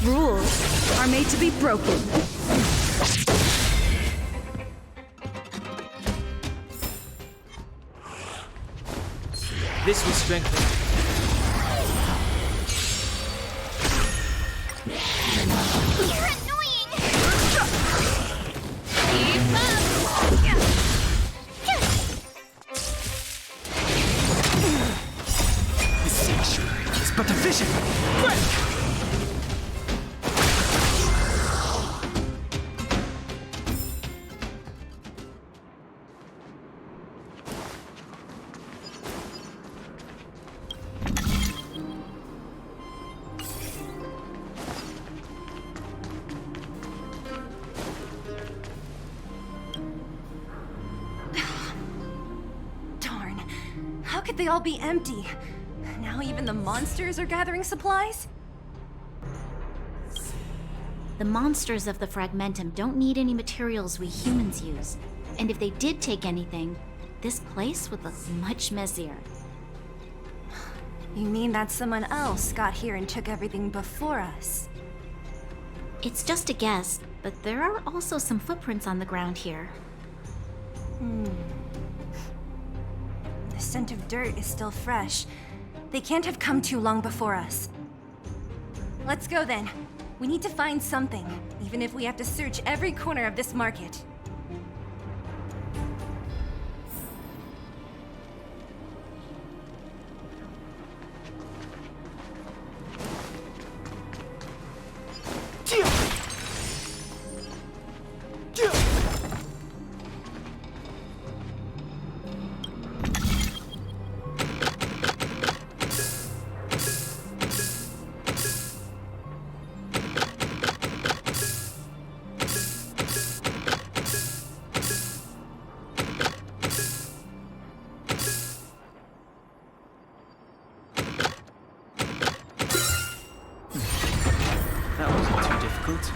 Rules are made to be broken. This will strengthen. You're annoying! Keep up! The sanctuary is but a vision! Break! How could they all be empty? Now even the monsters are gathering supplies? The monsters of the Fragmentum don't need any materials we humans use. And if they did take anything, this place would look much messier. You mean that someone else got here and took everything before us? It's just a guess, but there are also some footprints on the ground here. The scent of dirt is still fresh. They can't have come too long before us. Let's go then. We need to find something, even if we have to search every corner of this market. difficult?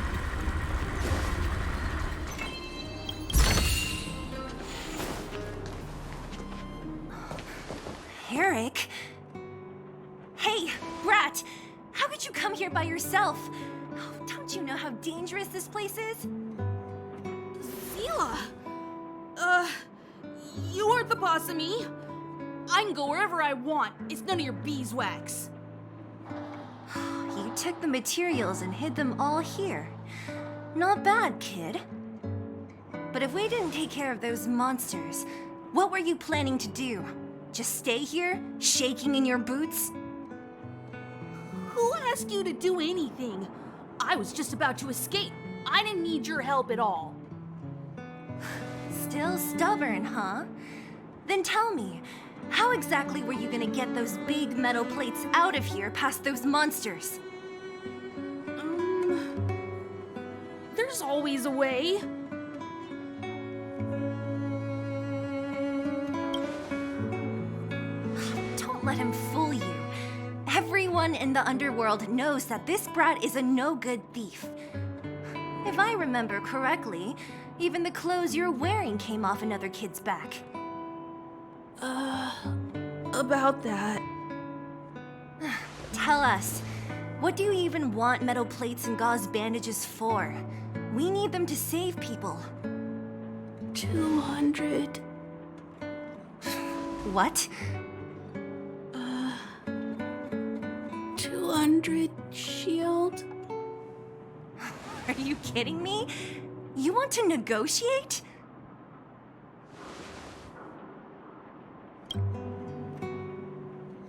Eric? Hey, Brat! How could you come here by yourself? Oh, don't you know how dangerous this place is? Zila! You aren't the boss of me. I can go wherever I want. It's none of your beeswax. You took the materials and hid them all here. Not bad, kid. But if we didn't take care of those monsters, what were you planning to do? Just stay here, shaking in your boots? Who asked you to do anything? I was just about to escape. I didn't need your help at all. Still stubborn, huh? Then tell me, how exactly were you gonna get those big metal plates out of here past those monsters? There's always a way. Don't let him fool you. Everyone in the underworld knows that this brat is a no-good thief. If I remember correctly, even the clothes you're wearing came off another kid's back. About that. Tell us, what do you even want metal plates and gauze bandages for? We need them to save people. 200. What? 200 shield. Are you kidding me? You want to negotiate?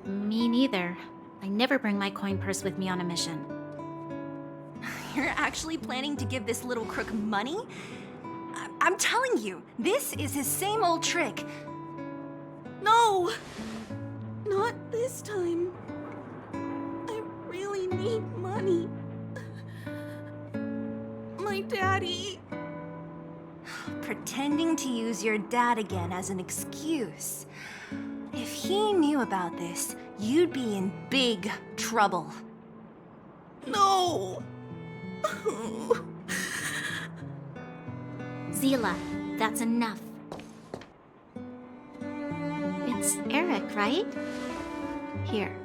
Me neither. I never bring my coin purse with me on a mission. You're actually planning to give this little crook money? I'm telling you, this is his same old trick. No! Not this time. I really need money. My daddy. Pretending to use your dad again as an excuse. If he knew about this, you'd be in big trouble. No! Zila, that's enough. It's Eric, right? Here,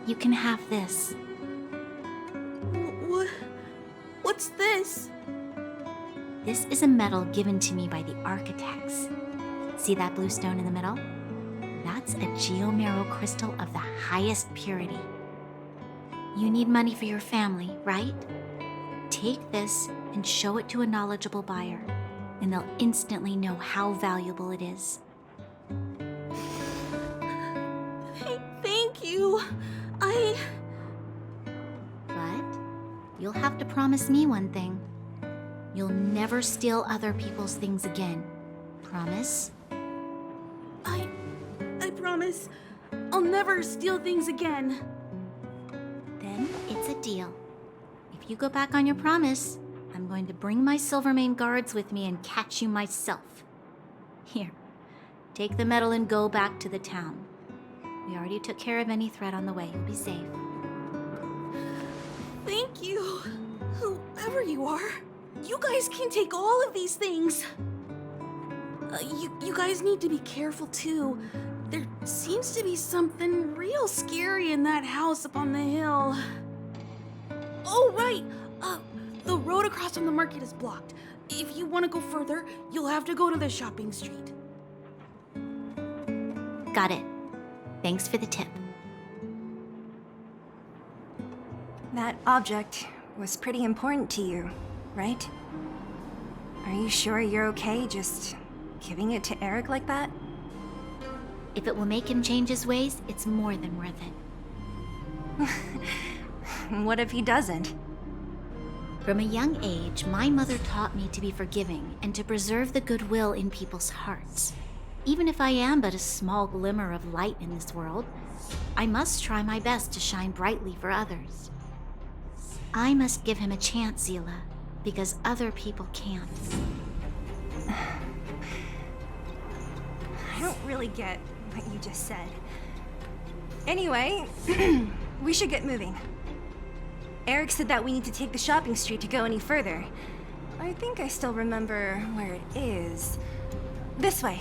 you can have this. What's this? This is a medal given to me by the architects. See that blue stone in the middle? That's a geomarrow crystal of the highest purity. You need money for your family, right? Take this and show it to a knowledgeable buyer, and they'll instantly know how valuable it is. Thank you. But you'll have to promise me one thing. You'll never steal other people's things again. Promise? I promise. I'll never steal things again. Then it's a deal. If you go back on your promise, I'm going to bring my Silvermane guards with me and catch you myself. Here, take the medal and go back to the town. We already took care of any threat on the way. You'll be safe. Thank you. Whoever you are, you guys can take all of these things. You guys need to be careful too. There seems to be something real scary in that house up on the hill. Oh, right. The road across from the market is blocked. If you want to go further, you'll have to go to the shopping street. Got it. Thanks for the tip. That object was pretty important to you, right? Are you sure you're okay just giving it to Eric like that? If it will make him change his ways, it's more than worth it. What if he doesn't? From a young age, my mother taught me to be forgiving and to preserve the goodwill in people's hearts. Even if I am but a small glimmer of light in this world, I must try my best to shine brightly for others. I must give him a chance, Zila, because other people can't. I don't really get what you just said. Anyway, we should get moving. Eric said that we need to take the shopping street to go any further. I think I still remember where it is. This way.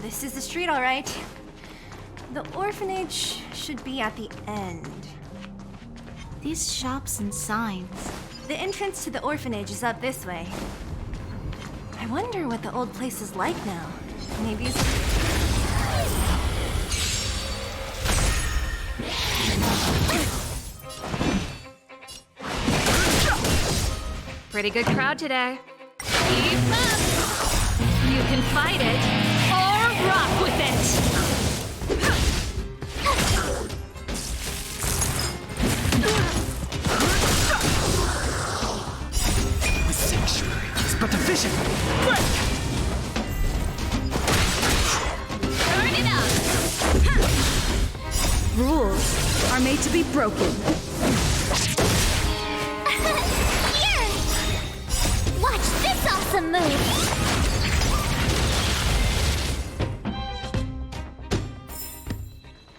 This is the street, all right. The orphanage should be at the end. These shops and signs. The entrance to the orphanage is up this way. I wonder what the old place is like now. Maybe it's... Pretty good crowd today. Keep up! You can fight it or rock with it! The sanctuary is but a vision! Break! Turn it up! Rules are made to be broken. Here! Watch this awesome move!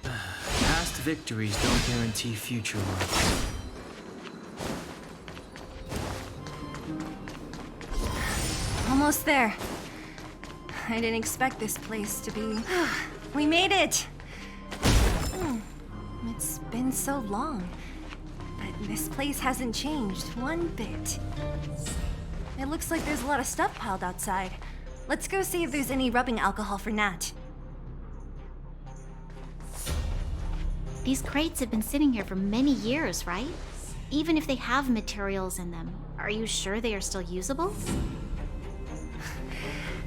Past victories don't guarantee future ones. Almost there. I didn't expect this place to be... We made it! It's been so long, but this place hasn't changed one bit. It looks like there's a lot of stuff piled outside. Let's go see if there's any rubbing alcohol for Nat. These crates have been sitting here for many years, right? Even if they have materials in them, are you sure they are still usable?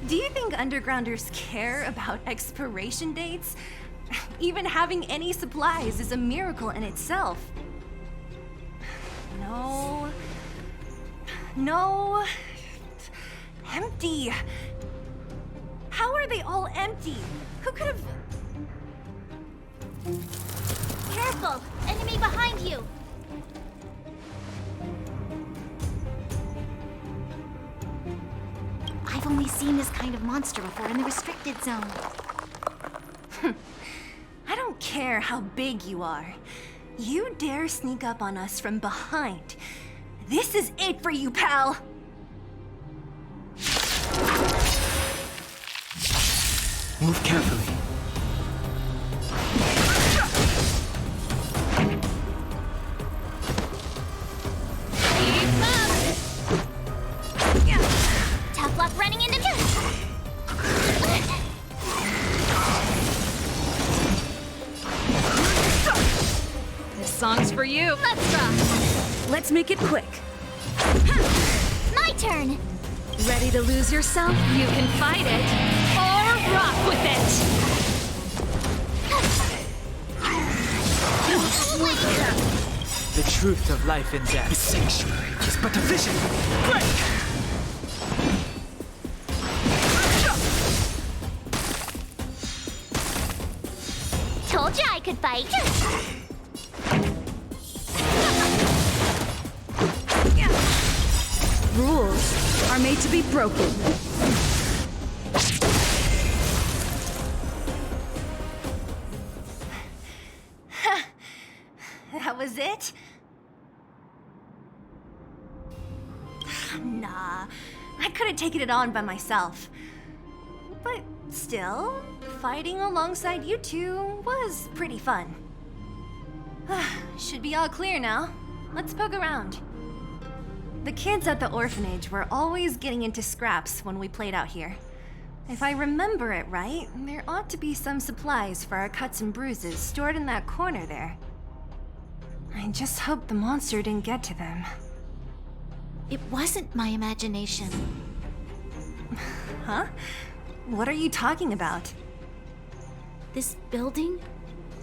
Do you think undergrounders care about expiration dates? Even having any supplies is a miracle in itself. No. No. Empty. How are they all empty? Who could have... Careful! Enemy behind you! I've only seen this kind of monster before in the restricted zone. I don't care how big you are. You dare sneak up on us from behind. This is it for you, pal! Move carefully. Keep up! Tough luck running into me! This song's for you. Let's rock! Let's make it quick. My turn! Ready to lose yourself? You can fight it or rock with it! The truth of life and death. The sanctuary is but a vision! Break! Told you I could fight! Rules are made to be broken. That was it? Nah, I could have taken it on by myself. But still, fighting alongside you two was pretty fun. Should be all clear now. Let's poke around. The kids at the orphanage were always getting into scraps when we played out here. If I remember it right, there ought to be some supplies for our cuts and bruises stored in that corner there. I just hope the monster didn't get to them. It wasn't my imagination. Huh? What are you talking about? This building?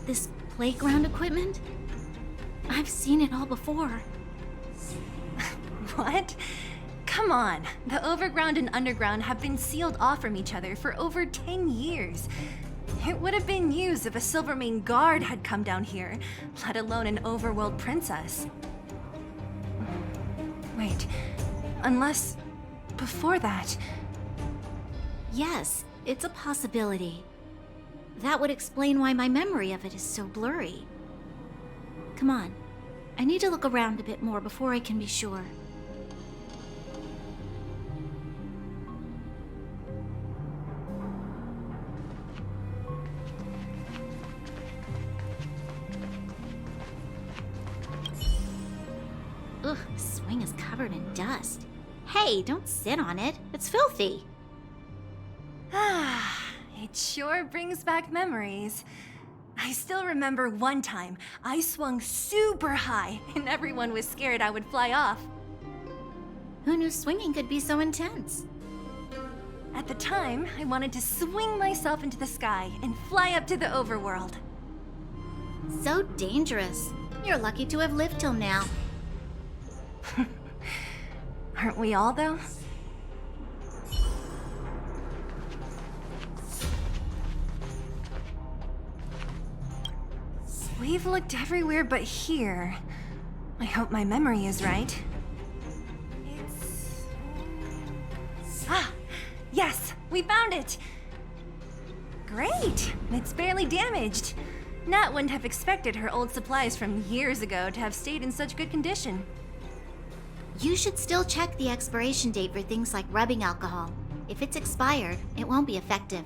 This playground equipment? I've seen it all before. What? Come on, the overground and underground have been sealed off from each other for over 10 years. It would have been news if a Silvermane guard had come down here, let alone an overworld princess. Wait, unless before that... Yes, it's a possibility. That would explain why my memory of it is so blurry. Come on, I need to look around a bit more before I can be sure. Ugh, the swing is covered in dust. Hey, don't sit on it. It's filthy. Ah, it sure brings back memories. I still remember one time I swung super high and everyone was scared I would fly off. Who knew swinging could be so intense? At the time, I wanted to swing myself into the sky and fly up to the overworld. So dangerous. You're lucky to have lived till now. Aren't we all, though? We've looked everywhere but here. I hope my memory is right. Ah! Yes! We found it! Great! It's barely damaged. Nat wouldn't have expected her old supplies from years ago to have stayed in such good condition. You should still check the expiration date for things like rubbing alcohol. If it's expired, it won't be effective.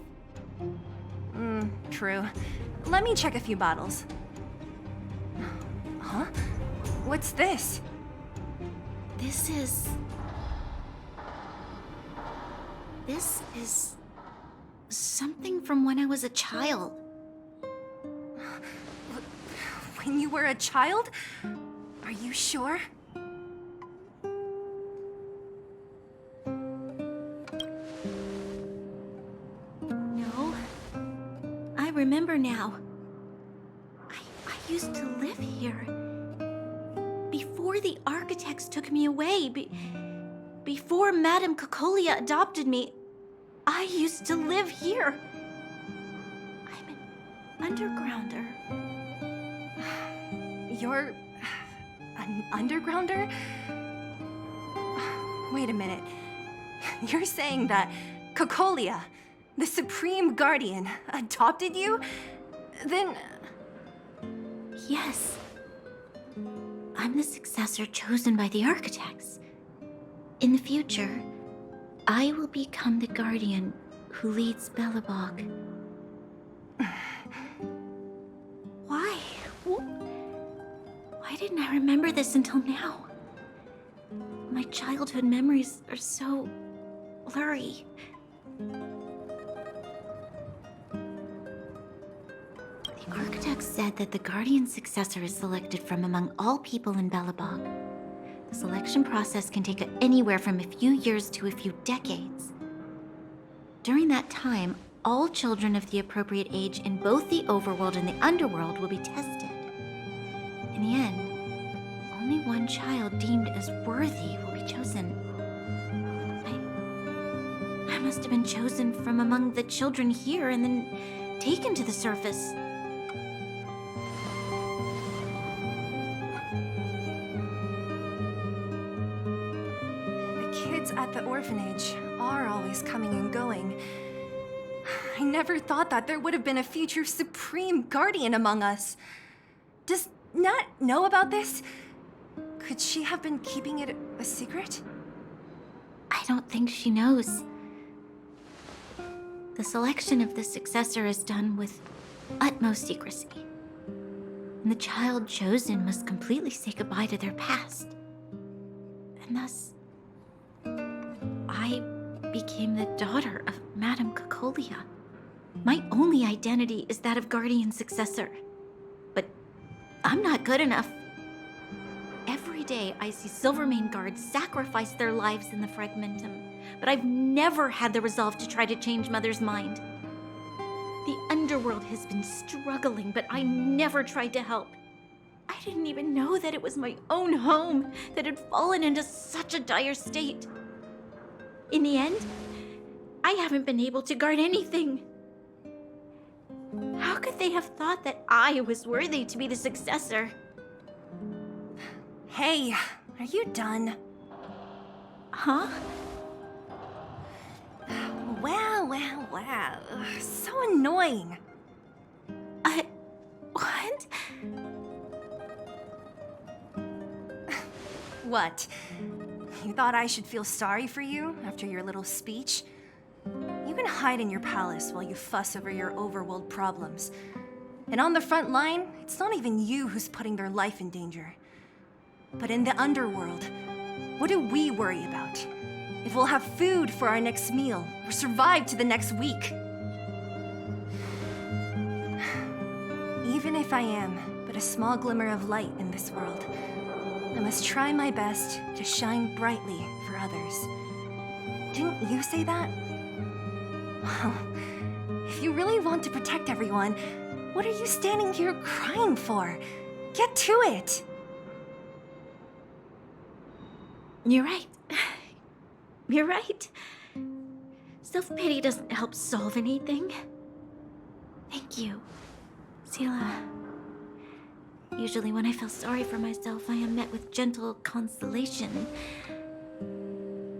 True. Let me check a few bottles. Huh? What's this? This is something from when I was a child. When you were a child? Are you sure? No. I remember now. I used to live here. Before the architects took me away, before Madame Cocolia adopted me, I used to live here. I'm an undergrounder. You're an undergrounder? Wait a minute. You're saying that Cocolia, the Supreme Guardian, adopted you? Then... Yes. I'm the successor chosen by the architects. In the future, I will become the guardian who leads Belobog. Why? Why didn't I remember this until now? My childhood memories are so blurry. The architects said that the guardian successor is selected from among all people in Belobog. The selection process can take anywhere from a few years to a few decades. During that time, all children of the appropriate age in both the overworld and the underworld will be tested. In the end, only one child deemed as worthy will be chosen. I must have been chosen from among the children here and then taken to the surface. At the orphanage are always coming and going. I never thought that there would have been a future Supreme Guardian among us. Does Nat know about this? Could she have been keeping it a secret? I don't think she knows. The selection of the successor is done with utmost secrecy. And the child chosen must completely say goodbye to their past. And thus, I became the daughter of Madame Cocolia. My only identity is that of guardian successor. But I'm not good enough. Every day I see Silvermane guards sacrifice their lives in the Fragmentum, but I've never had the resolve to try to change Mother's mind. The underworld has been struggling, but I never tried to help. I didn't even know that it was my own home that had fallen into such a dire state. In the end, I haven't been able to guard anything. How could they have thought that I was worthy to be the successor? Hey, are you done? Huh? Wow. So annoying. What? What? You thought I should feel sorry for you after your little speech? You can hide in your palace while you fuss over your overworld problems. And on the front line, it's not even you who's putting their life in danger. But in the underworld, what do we worry about? If we'll have food for our next meal, or survive to the next week. Even if I am but a small glimmer of light in this world, I must try my best to shine brightly for others. Didn't you say that? Well, if you really want to protect everyone, what are you standing here crying for? Get to it! You're right. You're right. Self-pity doesn't help solve anything. Thank you, Sela. Usually when I feel sorry for myself, I am met with gentle consolation.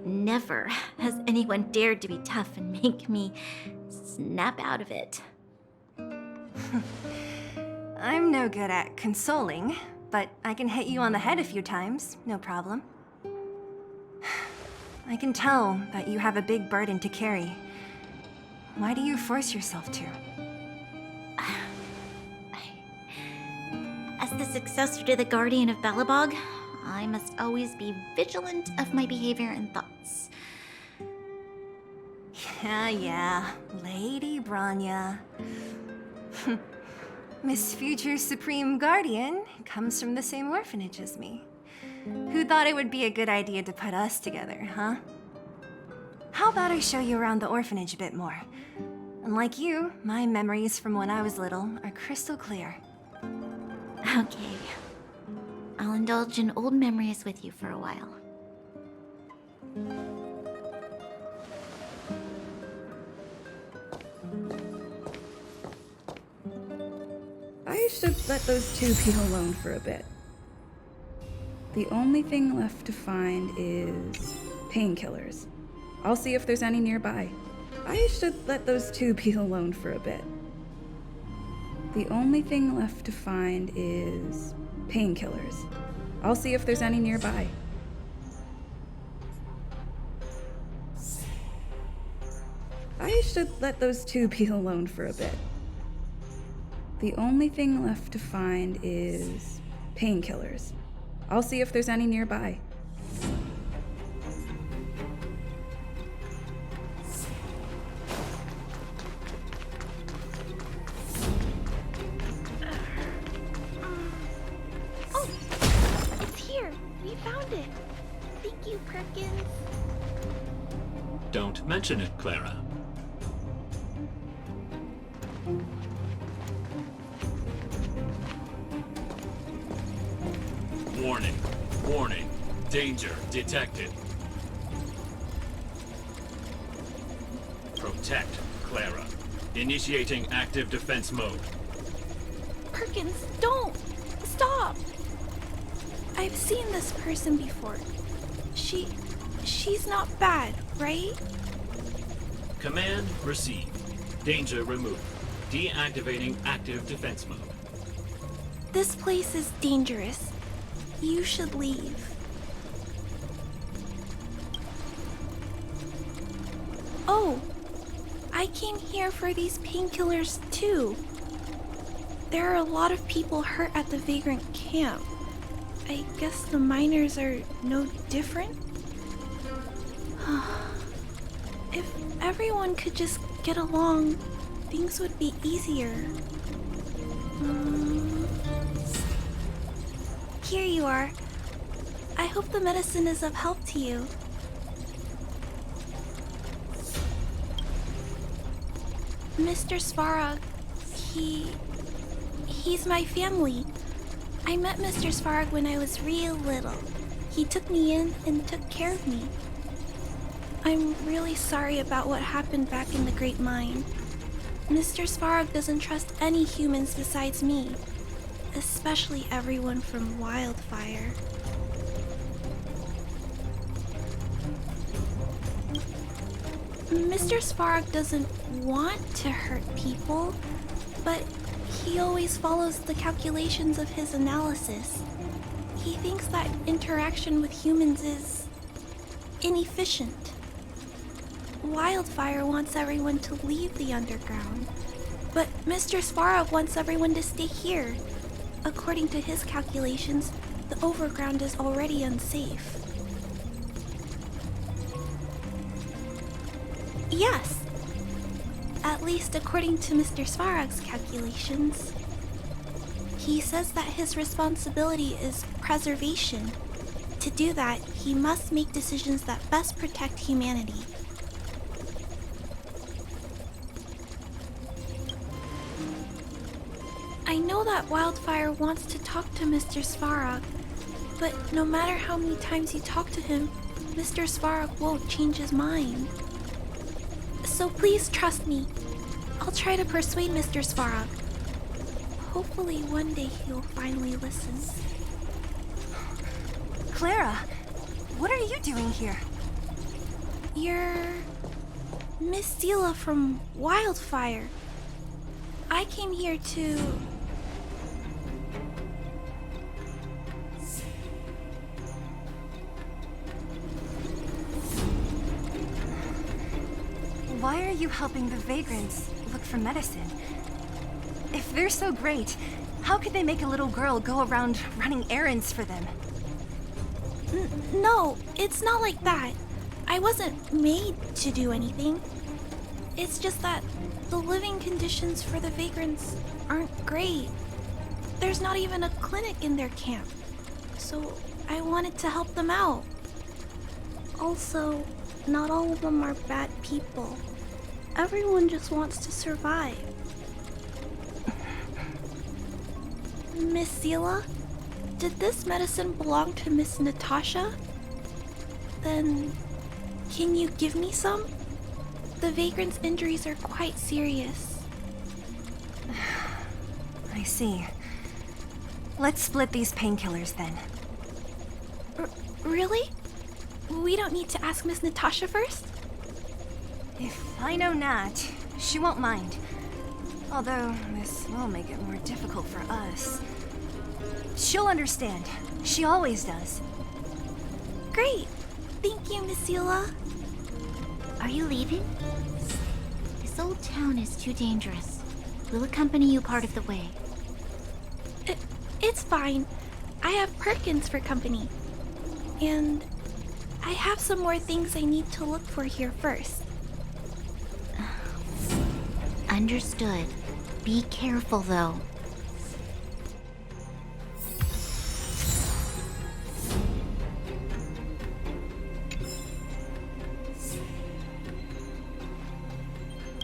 Never has anyone dared to be tough and make me snap out of it. I'm no good at consoling, but I can hit you on the head a few times, no problem. I can tell that you have a big burden to carry. Why do you force yourself to? As the successor to the Guardian of Belobog, I must always be vigilant of my behavior and thoughts. Yeah, Lady Bronya. Miss Future Supreme Guardian comes from the same orphanage as me. Who thought it would be a good idea to put us together, huh? How about I show you around the orphanage a bit more? Unlike you, my memories from when I was little are crystal clear. Okay. I'll indulge in old memories with you for a while. I should let those two be alone for a bit. The only thing left to find is painkillers. I'll see if there's any nearby. I should let those two be alone for a bit. The only thing left to find is painkillers. I'll see if there's any nearby. I should let those two be alone for a bit. The only thing left to find is painkillers. I'll see if there's any nearby. Oh, it's here. We found it. Thank you, Perkins. Don't mention it, Clara. Warning. Warning. Danger detected. Protect Clara. Initiating active defense mode. Perkins, don't! Stop! I've seen this person before. She's not bad, right? Command received. Danger removed. Deactivating active defense mode. This place is dangerous. You should leave. Oh, I came here for these painkillers too. There are a lot of people hurt at the Vagrant camp. I guess the miners are no different? If everyone could just get along, things would be easier. Here you are. I hope the medicine is of help to you. Mr. Svarog, he's my family. I met Mr. Svarog when I was real little. He took me in and took care of me. I'm really sorry about what happened back in the Great Mine. Mr. Svarog doesn't trust any humans besides me, especially everyone from Wildfire. Mr. Svarog doesn't want to hurt people, but he always follows the calculations of his analysis. He thinks that interaction with humans is inefficient. Wildfire wants everyone to leave the underground, but Mr. Svarog wants everyone to stay here. According to his calculations, the overground is already unsafe. Yes. At least according to Mr. Svarog's calculations. He says that his responsibility is preservation. To do that, he must make decisions that best protect humanity. I know that Wildfire wants to talk to Mr. Svarog, but no matter how many times you talk to him, Mr. Svarog won't change his mind. So please trust me. I'll try to persuade Mr. Svarog. Hopefully one day he'll finally listen. Clara, what are you doing here? You're Miss Sela from Wildfire. I came here to... Why are you helping the vagrants look for medicine? If they're so great, how could they make a little girl go around running errands for them? No, it's not like that. I wasn't made to do anything. It's just that the living conditions for the vagrants aren't great. There's not even a clinic in their camp, so I wanted to help them out. Also, not all of them are bad people. Everyone just wants to survive. Miss Sela, did this medicine belong to Miss Natasha? Then, can you give me some? The vagrant's injuries are quite serious. I see. Let's split these painkillers then. Really? We don't need to ask Miss Natasha first? If I know Nat, she won't mind. Although, this will make it more difficult for us. She'll understand. She always does. Great. Thank you, Miss Sela. Are you leaving? This old town is too dangerous. We'll accompany you part of the way. It's fine. I have Perkins for company. And I have some more things I need to look for here first. Understood. Be careful, though.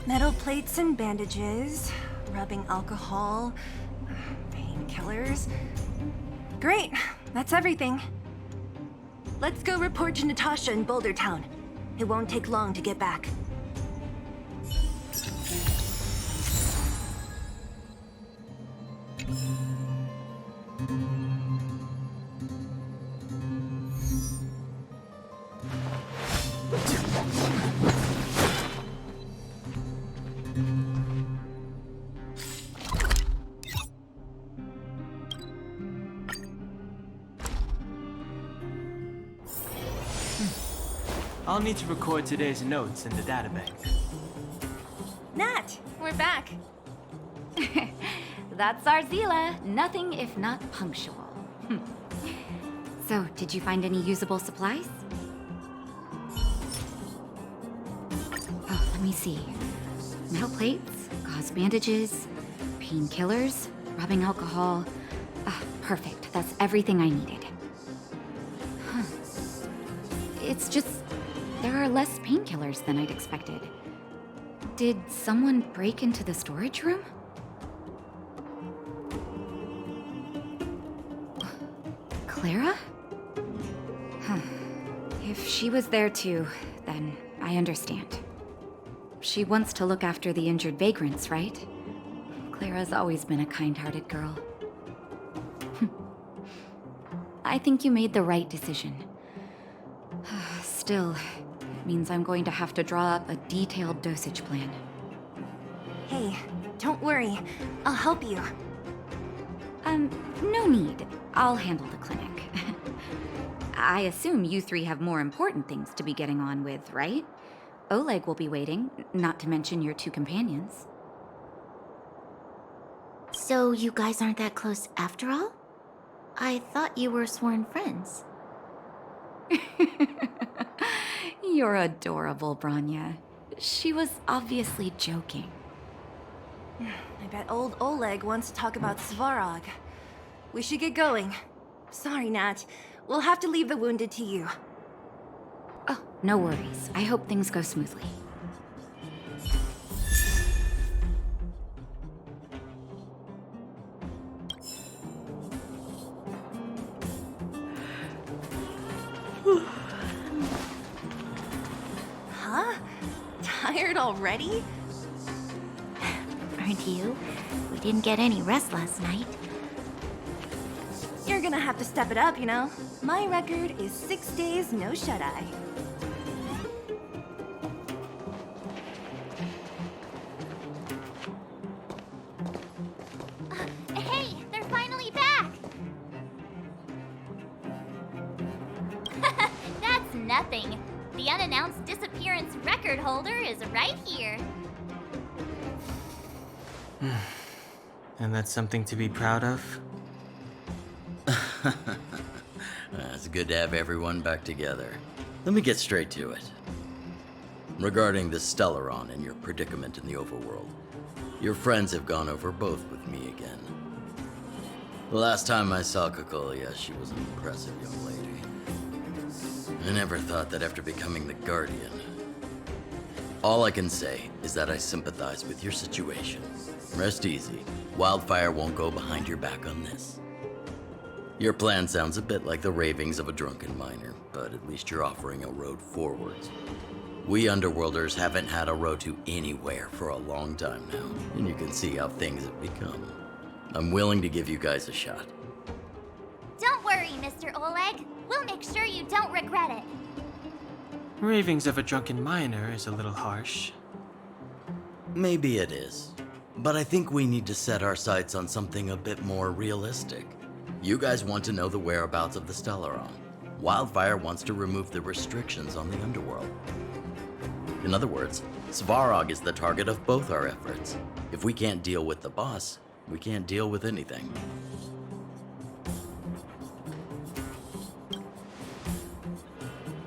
Metal plates and bandages, rubbing alcohol, painkillers. Great, that's everything. Let's go report to Natasha in Boulder Town. It won't take long to get back. I'll need to record today's notes in the databank. Nat, we're back. That's our Zila. Nothing if not punctual. So, did you find any usable supplies? Oh, let me see. Metal plates, gauze bandages, painkillers, rubbing alcohol. Ah, perfect. That's everything I needed. Huh. It's just, there are less painkillers than I'd expected. Did someone break into the storage room? Clara? Huh. If she was there too, then I understand. She wants to look after the injured vagrants, right? Clara's always been a kind-hearted girl. I think you made the right decision. Still, it means I'm going to have to draw up a detailed dosage plan. Hey, don't worry. I'll help you. No need. I'll handle the clinic. I assume you three have more important things to be getting on with, right? Oleg will be waiting, not to mention your two companions. So you guys aren't that close after all? I thought you were sworn friends. You're adorable, Branya. She was obviously joking. I bet old Oleg wants to talk about Svarog. We should get going. Sorry, Nat. We'll have to leave the wounded to you. Oh, no worries. I hope things go smoothly. Huh? Tired already? Aren't you? We didn't get any rest last night. You're gonna have to step it up, you know? My record is 6 days, no shut-eye. Hey, they're finally back! That's nothing. The unannounced disappearance record holder is right here. And that's something to be proud of? It's good to have everyone back together. Let me get straight to it. Regarding the Stellaron and your predicament in the overworld, your friends have gone over both with me again. The last time I saw Cocolia, she was an impressive young lady. I never thought that after becoming the Guardian. All I can say is that I sympathize with your situation. Rest easy. Wildfire won't go behind your back on this. Your plan sounds a bit like the ravings of a drunken miner, but at least you're offering a road forwards. We Underworlders haven't had a road to anywhere for a long time now, and you can see how things have become. I'm willing to give you guys a shot. Don't worry, Mr. Oleg. We'll make sure you don't regret it. Ravings of a drunken miner is a little harsh. Maybe it is, but I think we need to set our sights on something a bit more realistic. You guys want to know the whereabouts of the Stellaron. Wildfire wants to remove the restrictions on the Underworld. In other words, Svarog is the target of both our efforts. If we can't deal with the boss, we can't deal with anything.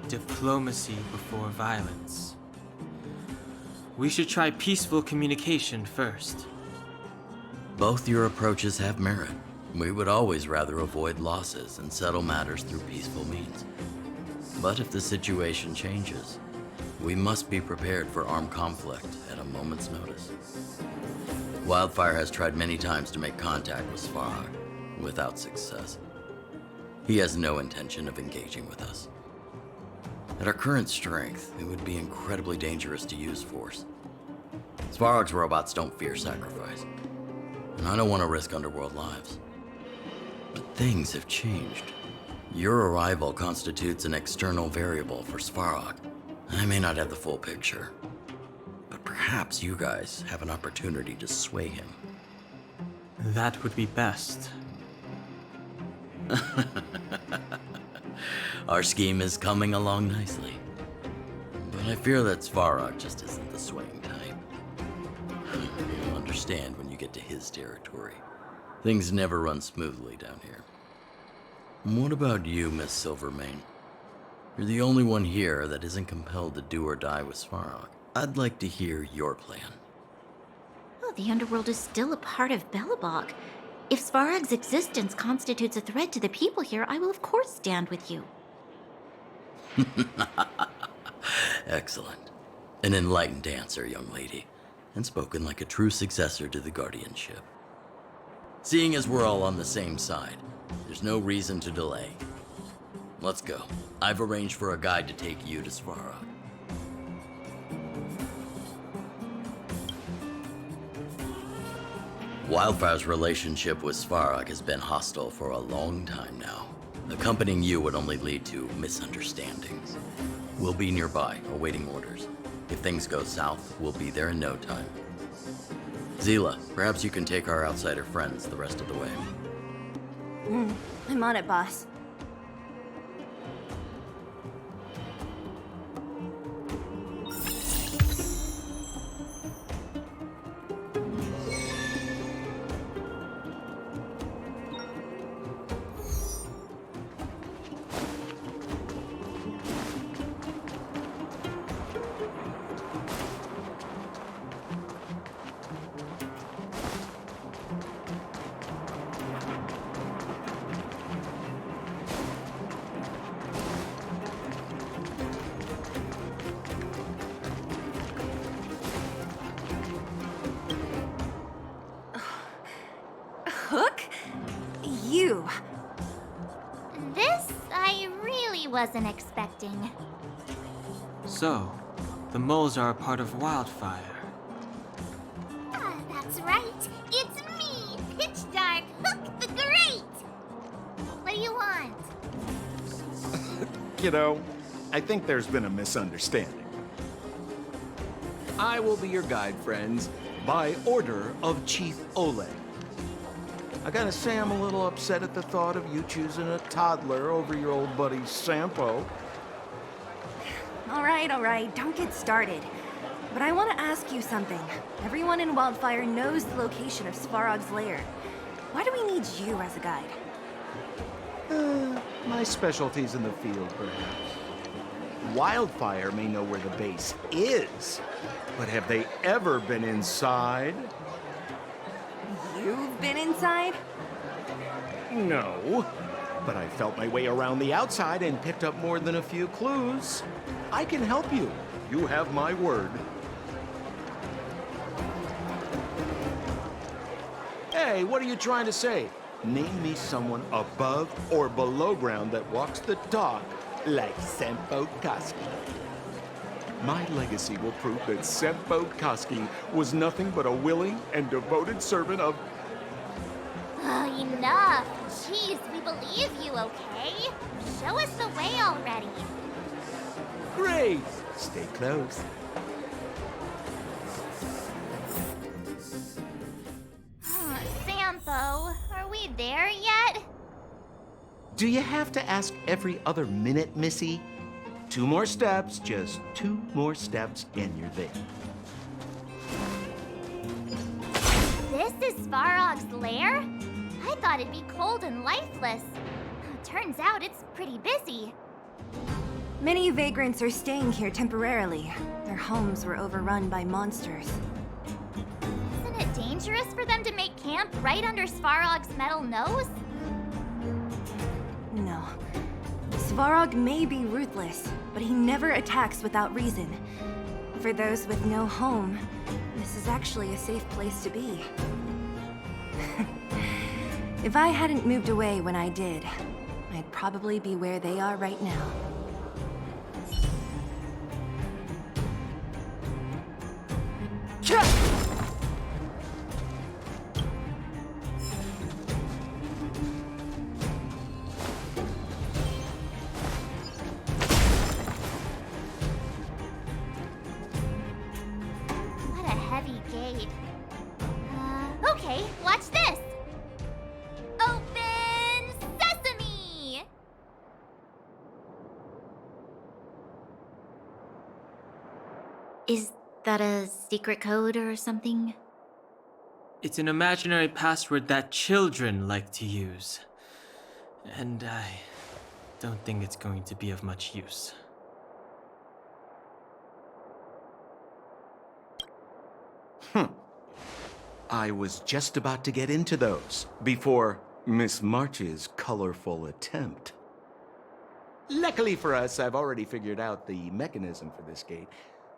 Diplomacy before violence. We should try peaceful communication first. Both your approaches have merit. We would always rather avoid losses and settle matters through peaceful means. But if the situation changes, we must be prepared for armed conflict at a moment's notice. Wildfire has tried many times to make contact with Svarog, without success. He has no intention of engaging with us. At our current strength, it would be incredibly dangerous to use force. Svarog's robots don't fear sacrifice, and I don't want to risk Underworld lives. But things have changed. Your arrival constitutes an external variable for Svarog. I may not have the full picture, but perhaps you guys have an opportunity to sway him. That would be best. Our scheme is coming along nicely, but I fear that Svarog just isn't the swaying type. You'll understand when you get to his territory. Things never run smoothly down here. What about you, Miss Silvermane? You're the only one here that isn't compelled to do or die with Svarog. I'd like to hear your plan. Oh, the Underworld is still a part of Belobog. If Svarog's existence constitutes a threat to the people here, I will of course stand with you. Excellent. An enlightened answer, young lady, and spoken like a true successor to the guardianship. Seeing as we're all on the same side, there's no reason to delay. Let's go. I've arranged for a guide to take you to Svarog. Wildfire's relationship with Svarog has been hostile for a long time now. Accompanying you would only lead to misunderstandings. We'll be nearby, awaiting orders. If things go south, we'll be there in no time. Zila, perhaps you can take our outsider friends the rest of the way. I'm on it, boss. Hook? You. This I really wasn't expecting. So, the moles are a part of Wildfire. That's right. It's me, Pitch Dark Hook the Great. What do you want? Kiddo, I think there's been a misunderstanding. I will be your guide, friends, by order of Chief Oleg. I gotta say I'm a little upset at the thought of you choosing a toddler over your old buddy Sampo. All right, don't get started. But I want to ask you something. Everyone in Wildfire knows the location of Svarog's lair. Why do we need you as a guide? My specialty's in the field, perhaps. Wildfire may know where the base is, but have they ever been inside? You've been inside? No, but I felt my way around the outside and picked up more than a few clues. I can help you. You have my word. Hey, what are you trying to say? Name me someone above or below ground that walks the talk like Sempo Koski. My legacy will prove that Sempo Koski was nothing but a willing and devoted servant of... Oh, enough. Jeez, we believe you, okay? Show us the way already. Great! Stay close. Sampo, are we there yet? Do you have to ask every other minute, Missy? 2 more steps, just 2 more steps, and you're there. This is Svarog's lair? I thought it'd be cold and lifeless. Turns out it's pretty busy. Many vagrants are staying here temporarily. Their homes were overrun by monsters. Isn't it dangerous for them to make camp right under Svarog's metal nose? No. Svarog may be ruthless, but he never attacks without reason. For those with no home, this is actually a safe place to be. If I hadn't moved away when I did, I'd probably be where they are right now. What a heavy gate. Okay, watch this. Open sesame! Is that a secret code or something? It's an imaginary password that children like to use. And I don't think it's going to be of much use. I was just about to get into those before Miss March's colorful attempt. Luckily for us, I've already figured out the mechanism for this gate.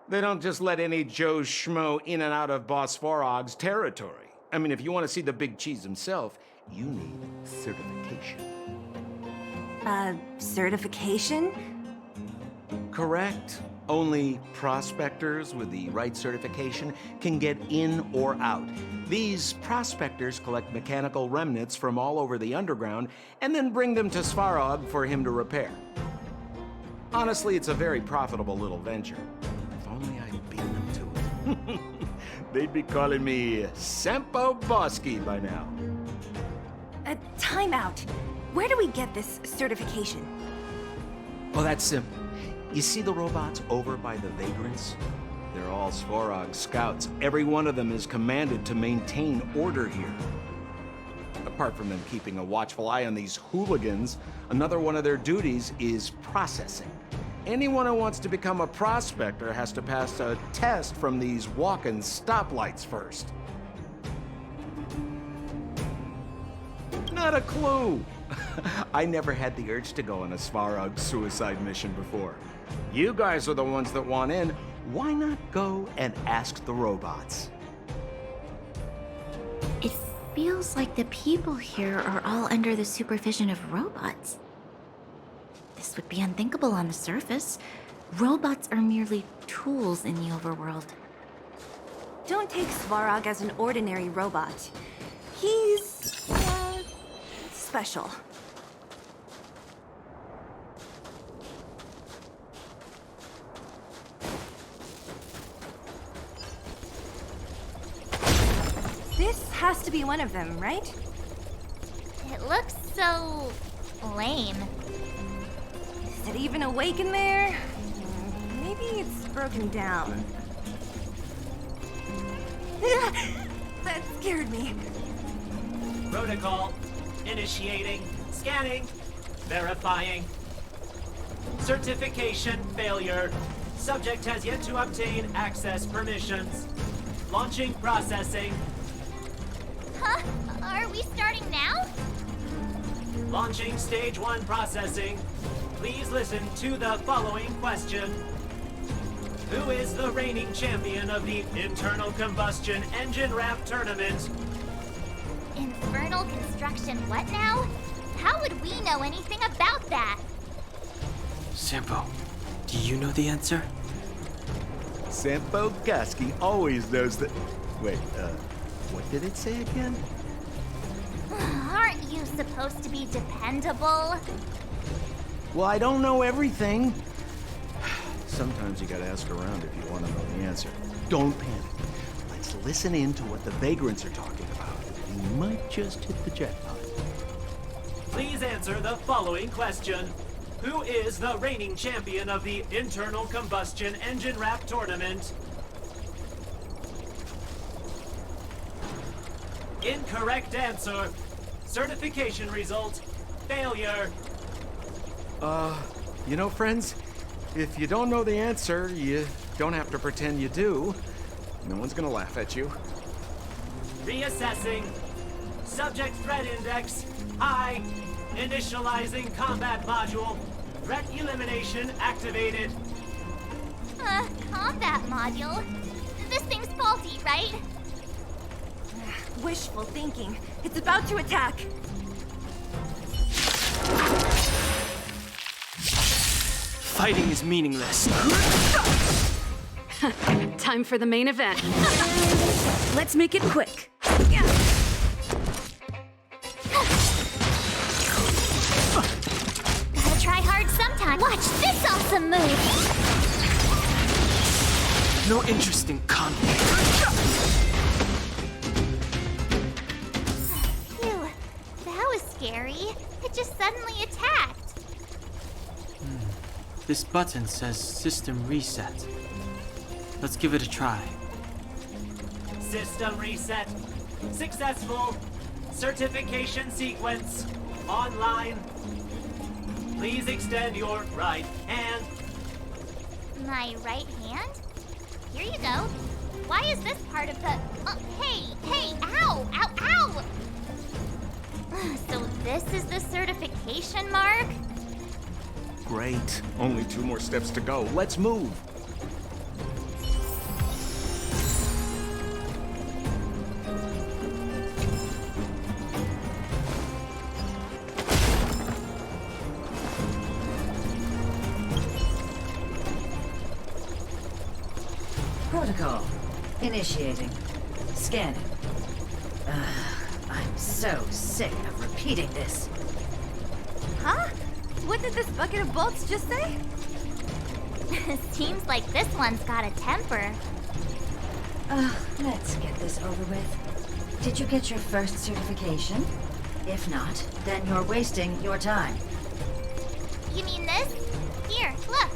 They don't just let any Joe Schmo in and out of Boss Svarog's territory. I mean, if you want to see the big cheese himself, you need certification. Certification? Correct. Only prospectors with the right certification can get in or out. These prospectors collect mechanical remnants from all over the underground and then bring them to Svarog for him to repair. Honestly, it's a very profitable little venture. If only I'd beat them to it. They'd be calling me Sempo Bosky by now. Time out. Where do we get this certification? Well, that's simple. You see the robots over by the vagrants? They're all Svarog scouts. Every one of them is commanded to maintain order here. Apart from them keeping a watchful eye on these hooligans, another one of their duties is processing. Anyone who wants to become a prospector has to pass a test from these walking stoplights first. Not a clue. I never had the urge to go on a Svarog suicide mission before. You guys are the ones that want in. Why not go and ask the robots? It feels like the people here are all under the supervision of robots. This would be unthinkable on the surface. Robots are merely tools in the overworld. Don't take Svarog as an ordinary robot. He's... special. This has to be one of them, right? It looks so... lame. Is it even awake in there? Maybe it's broken down. That scared me. Protocol. Initiating. Scanning. Verifying. Certification failure. Subject has yet to obtain access permissions. Launching processing. Huh? Are we starting now? Launching stage 1 processing. Please listen to the following question. Who is the reigning champion of the Internal Combustion Engine RAM Tournament? Infernal construction what now? How would we know anything about that? Sempo, do you know the answer? Sempo Bosky always knows that... Wait, what did it say again? Aren't you supposed to be dependable? Well, I don't know everything. Sometimes you gotta ask around if you want to know the answer. Don't panic. Let's listen in to what the vagrants are talking about. We might just hit the jackpot. Please answer the following question. Who is the reigning champion of the Internal Combustion Engine RAM Tournament? Incorrect answer. Certification result. Failure. You know, friends, if you don't know the answer, you don't have to pretend you do. No one's gonna laugh at you. Reassessing. Subject threat index. High. Initializing combat module. Threat elimination activated. Combat module? This thing's faulty, right? Wishful thinking. It's about to attack. Fighting is meaningless. Time for the main event. Let's make it quick. Gotta try hard sometime. Watch this awesome move! No interest in conflict. Phew, that was scary. It just suddenly attacked. This button says system reset. Let's give it a try. System reset. Successful. Certification sequence. Online. Please extend your right hand. My right hand? Here you go. Why is this part of the... hey, ow, ow, ow! So this is the certification mark? Great. Only 2 more steps to go. Let's move. Protocol. Initiating. Scanning. so sick of repeating this. Huh? What did this bucket of bolts just say? Seems like this one's got a temper. Let's get this over with. Did you get your first certification? If not, then you're wasting your time. You mean this? Here, look.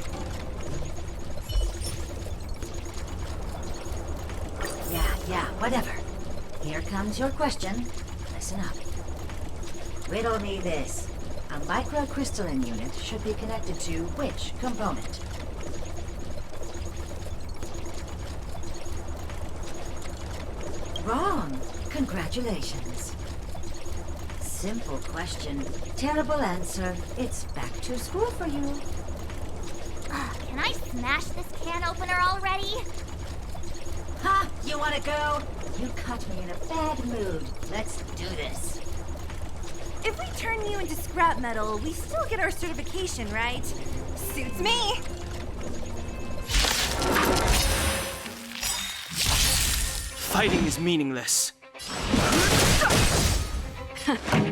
Yeah, whatever. Here comes your question. Listen up. Riddle me this. A microcrystalline unit should be connected to which component? Wrong. Congratulations. Simple question. Terrible answer. It's back to school for you. Can I smash this can opener already? Ha! You wanna go? You caught me in a bad mood. Let's do this. If we turn you into scrap metal, we still get our certification, right? Suits me! Fighting is meaningless.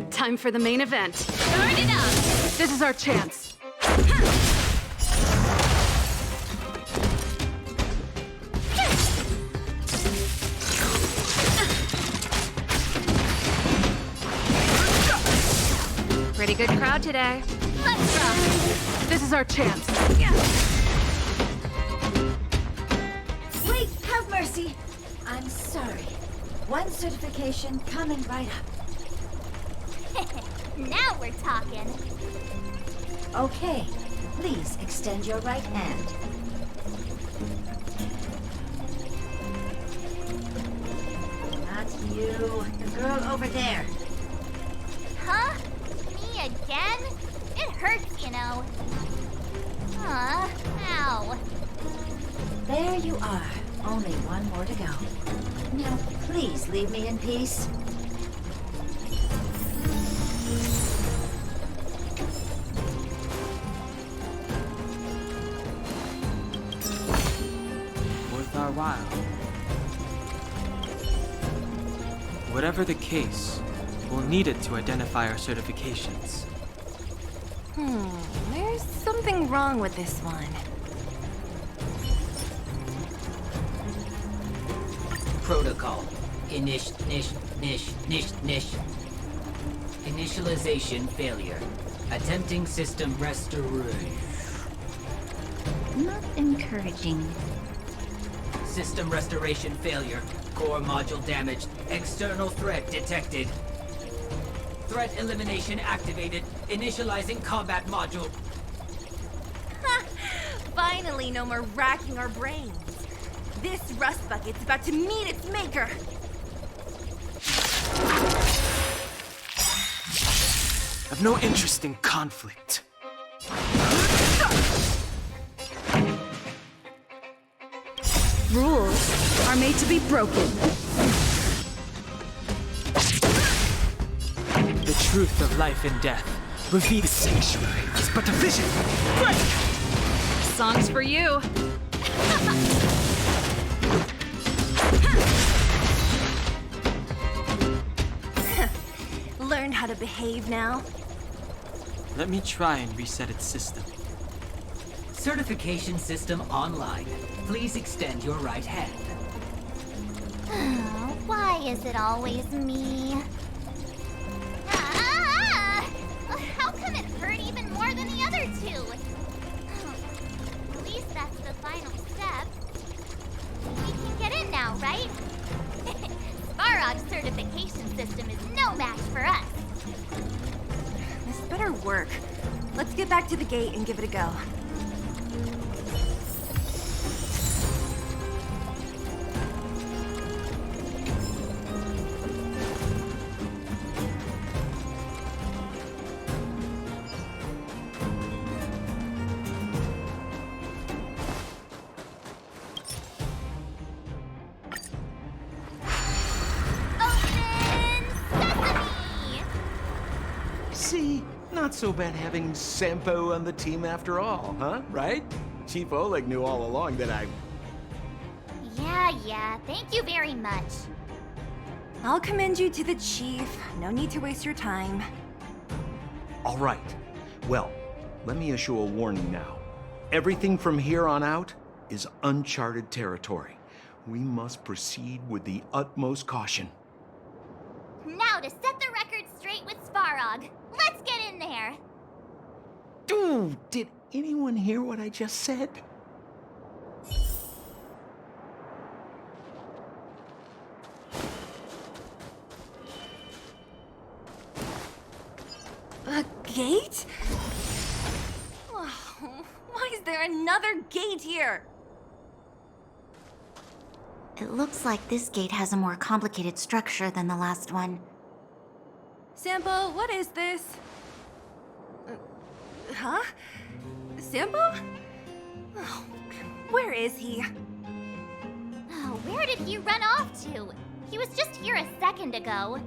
Time for the main event. Turn it up! This is our chance. Pretty good crowd today. Let's go! This is our chance. Wait, have mercy. I'm sorry. One certification coming right up. Now we're talking. Okay, please extend your right hand. Not you, the girl over there. Huh? Me again? It hurts, you know. Ow. There you are. Only one more to go. Now, please leave me in peace. Worth our while. Whatever the case, we'll need it to identify our certifications. There's something wrong with this one. Protocol. Initialization failure. Attempting system restoration. Not encouraging. System restoration failure. Core module damaged. External threat detected. Threat elimination activated. Initializing combat module. Finally, no more racking our brains. This rust bucket's about to meet its maker. I've no interest in conflict. Rules are made to be broken. The truth of life and death. Reveal the sanctuary is but a vision. Break! Song's for you. Learned how to behave now. Let me try and reset its system. Certification system online. Please extend your right hand. Why is it always me? How come it hurt even more than the other two? At least that's the final step. We can get in now, right? Sparog's certification system is no match for us. This better work. Let's get back to the gate and give it a go. See? Not so bad having Sampo on the team after all, huh? Right? Chief Oleg knew all along that I... Yeah, thank you very much. I'll commend you to the chief. No need to waste your time. All right. Well, let me issue a warning now. Everything from here on out is uncharted territory. We must proceed with the utmost caution. Now to set the record straight with Svarog. Let's get in there. Dude, did anyone hear what I just said? A gate? Oh, why is there another gate here? It looks like this gate has a more complicated structure than the last one. Sampo, what is this? Huh? Sampo? Oh, where is he? Oh, where did he run off to? He was just here a second ago.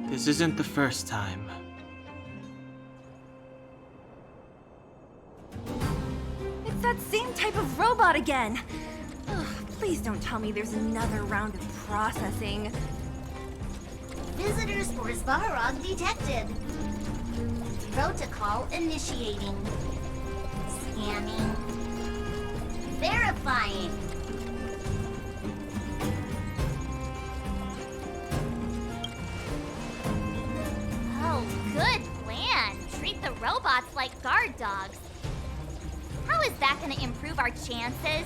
This isn't the first time. It's that same type of robot again. Ugh, please don't tell me there's another round of processing. Visitors for Svarog detected. Protocol initiating. Scanning. Verifying. Oh, good plan. Treat the robots like guard dogs. How is that gonna improve our chances?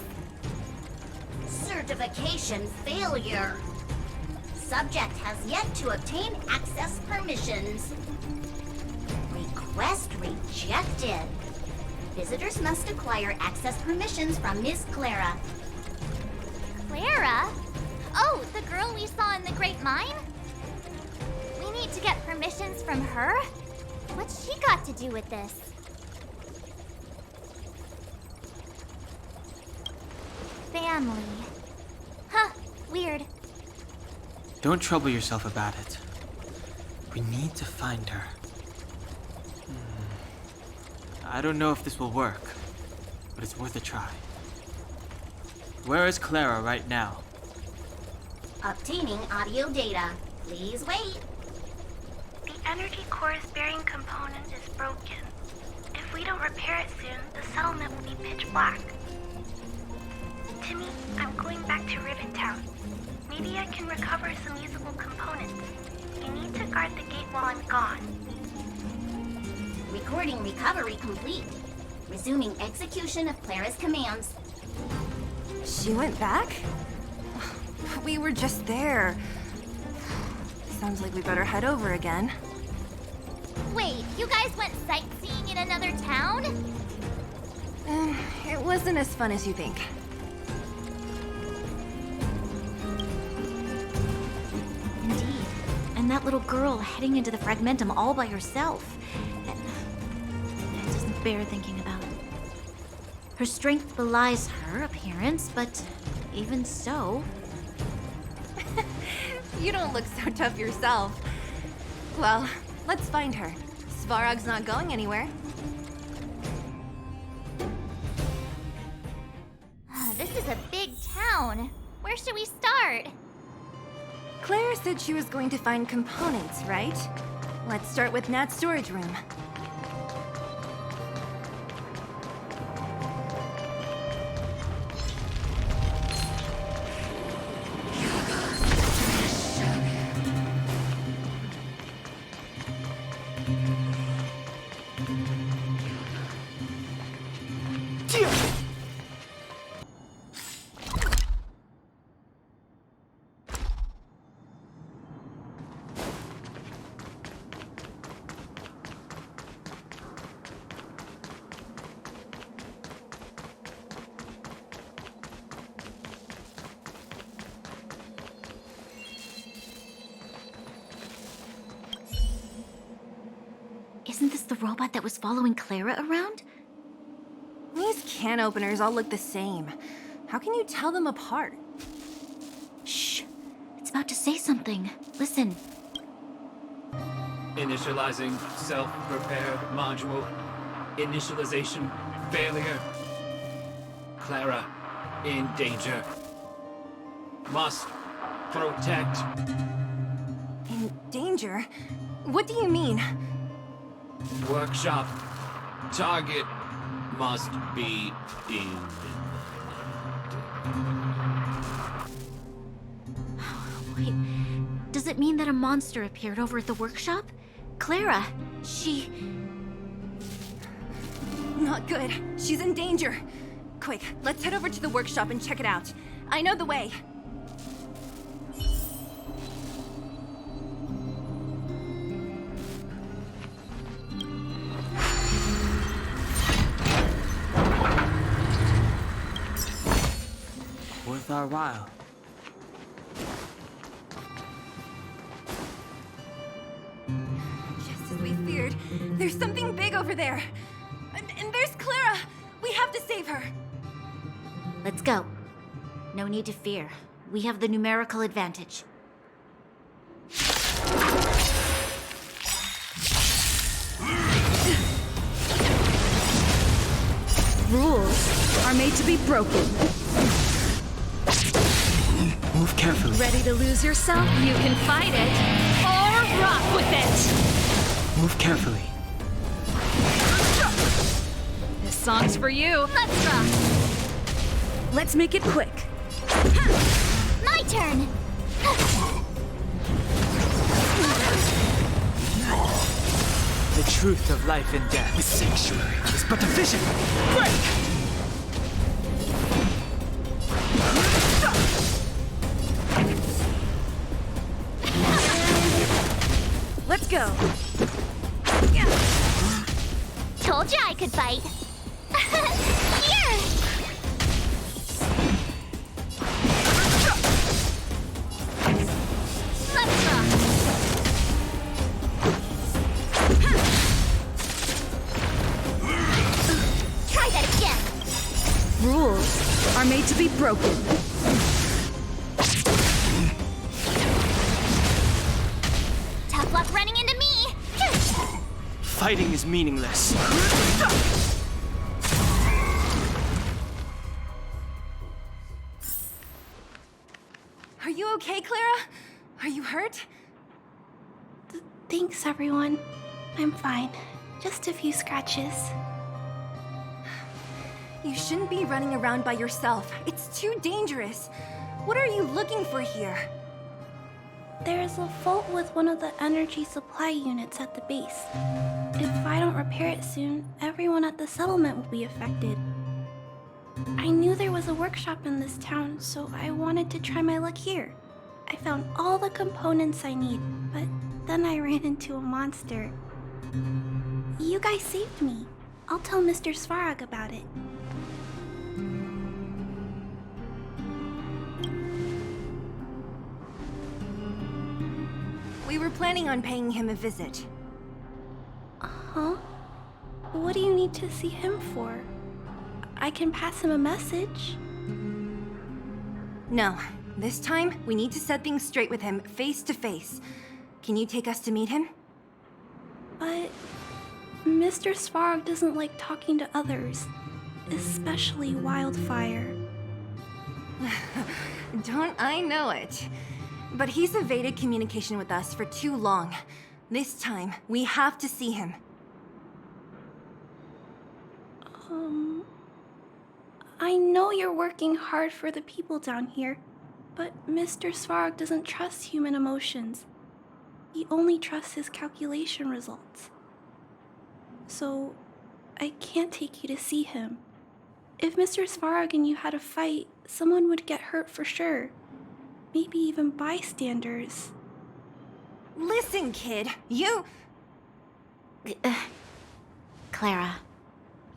Certification failure. Subject has yet to obtain access permissions. Request rejected. Visitors must acquire access permissions from Miss Clara. Clara? Oh, the girl we saw in the Great Mine? We need to get permissions from her? What's she got to do with this? Family. Huh, weird. Don't trouble yourself about it. We need to find her. I don't know if this will work, but it's worth a try. Where is Clara right now? Obtaining audio data. Please wait. The energy core's bearing component is broken. If we don't repair it soon, the settlement will be pitch black. Timmy, I'm going back to Rivet Town. Maybe I can recover some usable components. You need to guard the gate while I'm gone. Recording recovery complete. Resuming execution of Clara's commands. She went back? We were just there. Sounds like we better head over again. Wait, you guys went sightseeing in another town? It wasn't as fun as you think. Indeed. And that little girl heading into the Fragmentum all by herself. It doesn't bear thinking about. Her strength belies her appearance, but even so... You don't look so tough yourself. Well, let's find her. Svarog's not going anywhere. This is a big town. Where should we start? Clara said she was going to find components, right? Let's start with Nat's storage room. Isn't this the robot that was following Clara around? These can openers all look the same. How can you tell them apart? Shh. It's about to say something. Listen. Initializing self-repair module. Initialization failure. Clara in danger. Must Protect. In danger? What do you mean? Workshop. Target must be in. Wait, does it mean that a monster appeared over at the workshop? Clara, she... Not good. She's in danger. Quick, let's head over to the workshop and check it out. I know the way. Worth our while. Just as we feared, there's something big over there. And there's Clara! We have to save her! Let's go. No need to fear. We have the numerical advantage. Rules are made to be broken. Move carefully. Ready to lose yourself? You can fight it or rock with it. Move carefully. This song's for you. Let's rock. Let's make it quick. My turn. The truth of life and death. This sanctuary is but a vision. Break! Let's go. Told you I could fight. Here! Let's rock. Try that again. Rules are made to be broken. Tough luck running into me. Fighting is meaningless. Are you okay, Clara? Are you hurt? Thanks, everyone. I'm fine. Just a few scratches. You shouldn't be running around by yourself. It's too dangerous. What are you looking for here? There's a fault with one of the energy supply units at the base. If I don't repair it soon, everyone at the settlement will be affected. I knew there was a workshop in this town, so I wanted to try my luck here. I found all the components I need, but then I ran into a monster. You guys saved me. I'll tell Mr. Svarog about it. We were planning on paying him a visit. Huh? What do you need to see him for? I can pass him a message. No. This time, we need to set things straight with him, face to face. Can you take us to meet him? But Mr. Svarog doesn't like talking to others, especially Wildfire. Don't I know it? But he's evaded communication with us for too long. This time, we have to see him. I know you're working hard for the people down here, but Mr. Svarog doesn't trust human emotions. He only trusts his calculation results. So, I can't take you to see him. If Mr. Svarog and you had a fight, someone would get hurt for sure. Maybe even bystanders. Listen, kid, you... Clara,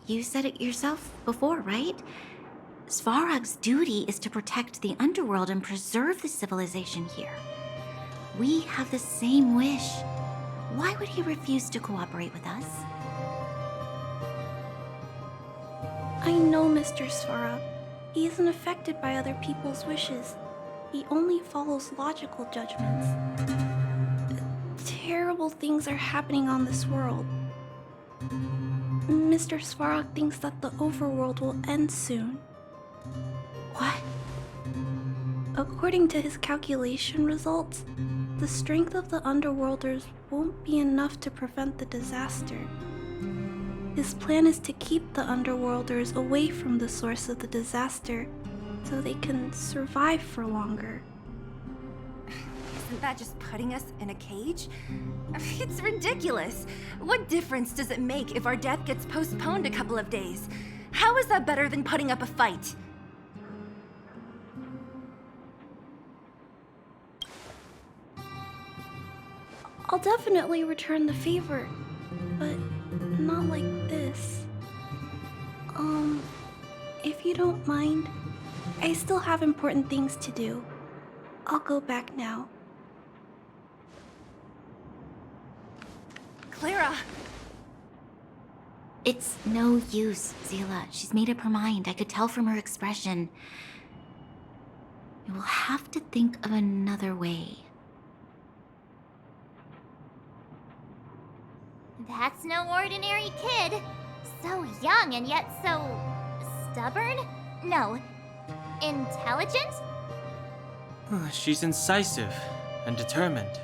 you said it yourself before, right? Svarog's duty is to protect the underworld and preserve the civilization here. We have the same wish. Why would he refuse to cooperate with us? I know Mr. Svarog. He isn't affected by other people's wishes. He only follows logical judgments. Terrible things are happening on this world. Mr. Svarog thinks that the overworld will end soon. What? According to his calculation results, the strength of the Underworlders won't be enough to prevent the disaster. His plan is to keep the Underworlders away from the source of the disaster so they can survive for longer. Isn't that just putting us in a cage? It's ridiculous. What difference does it make if our death gets postponed a couple of days? How is that better than putting up a fight? I'll definitely return the favor, but not like this. If you don't mind, I still have important things to do. I'll go back now. Clara! It's no use, Zila. She's made up her mind. I could tell from her expression. We'll have to think of another way. That's no ordinary kid. So young and yet so stubborn? No, intelligent? She's incisive and determined.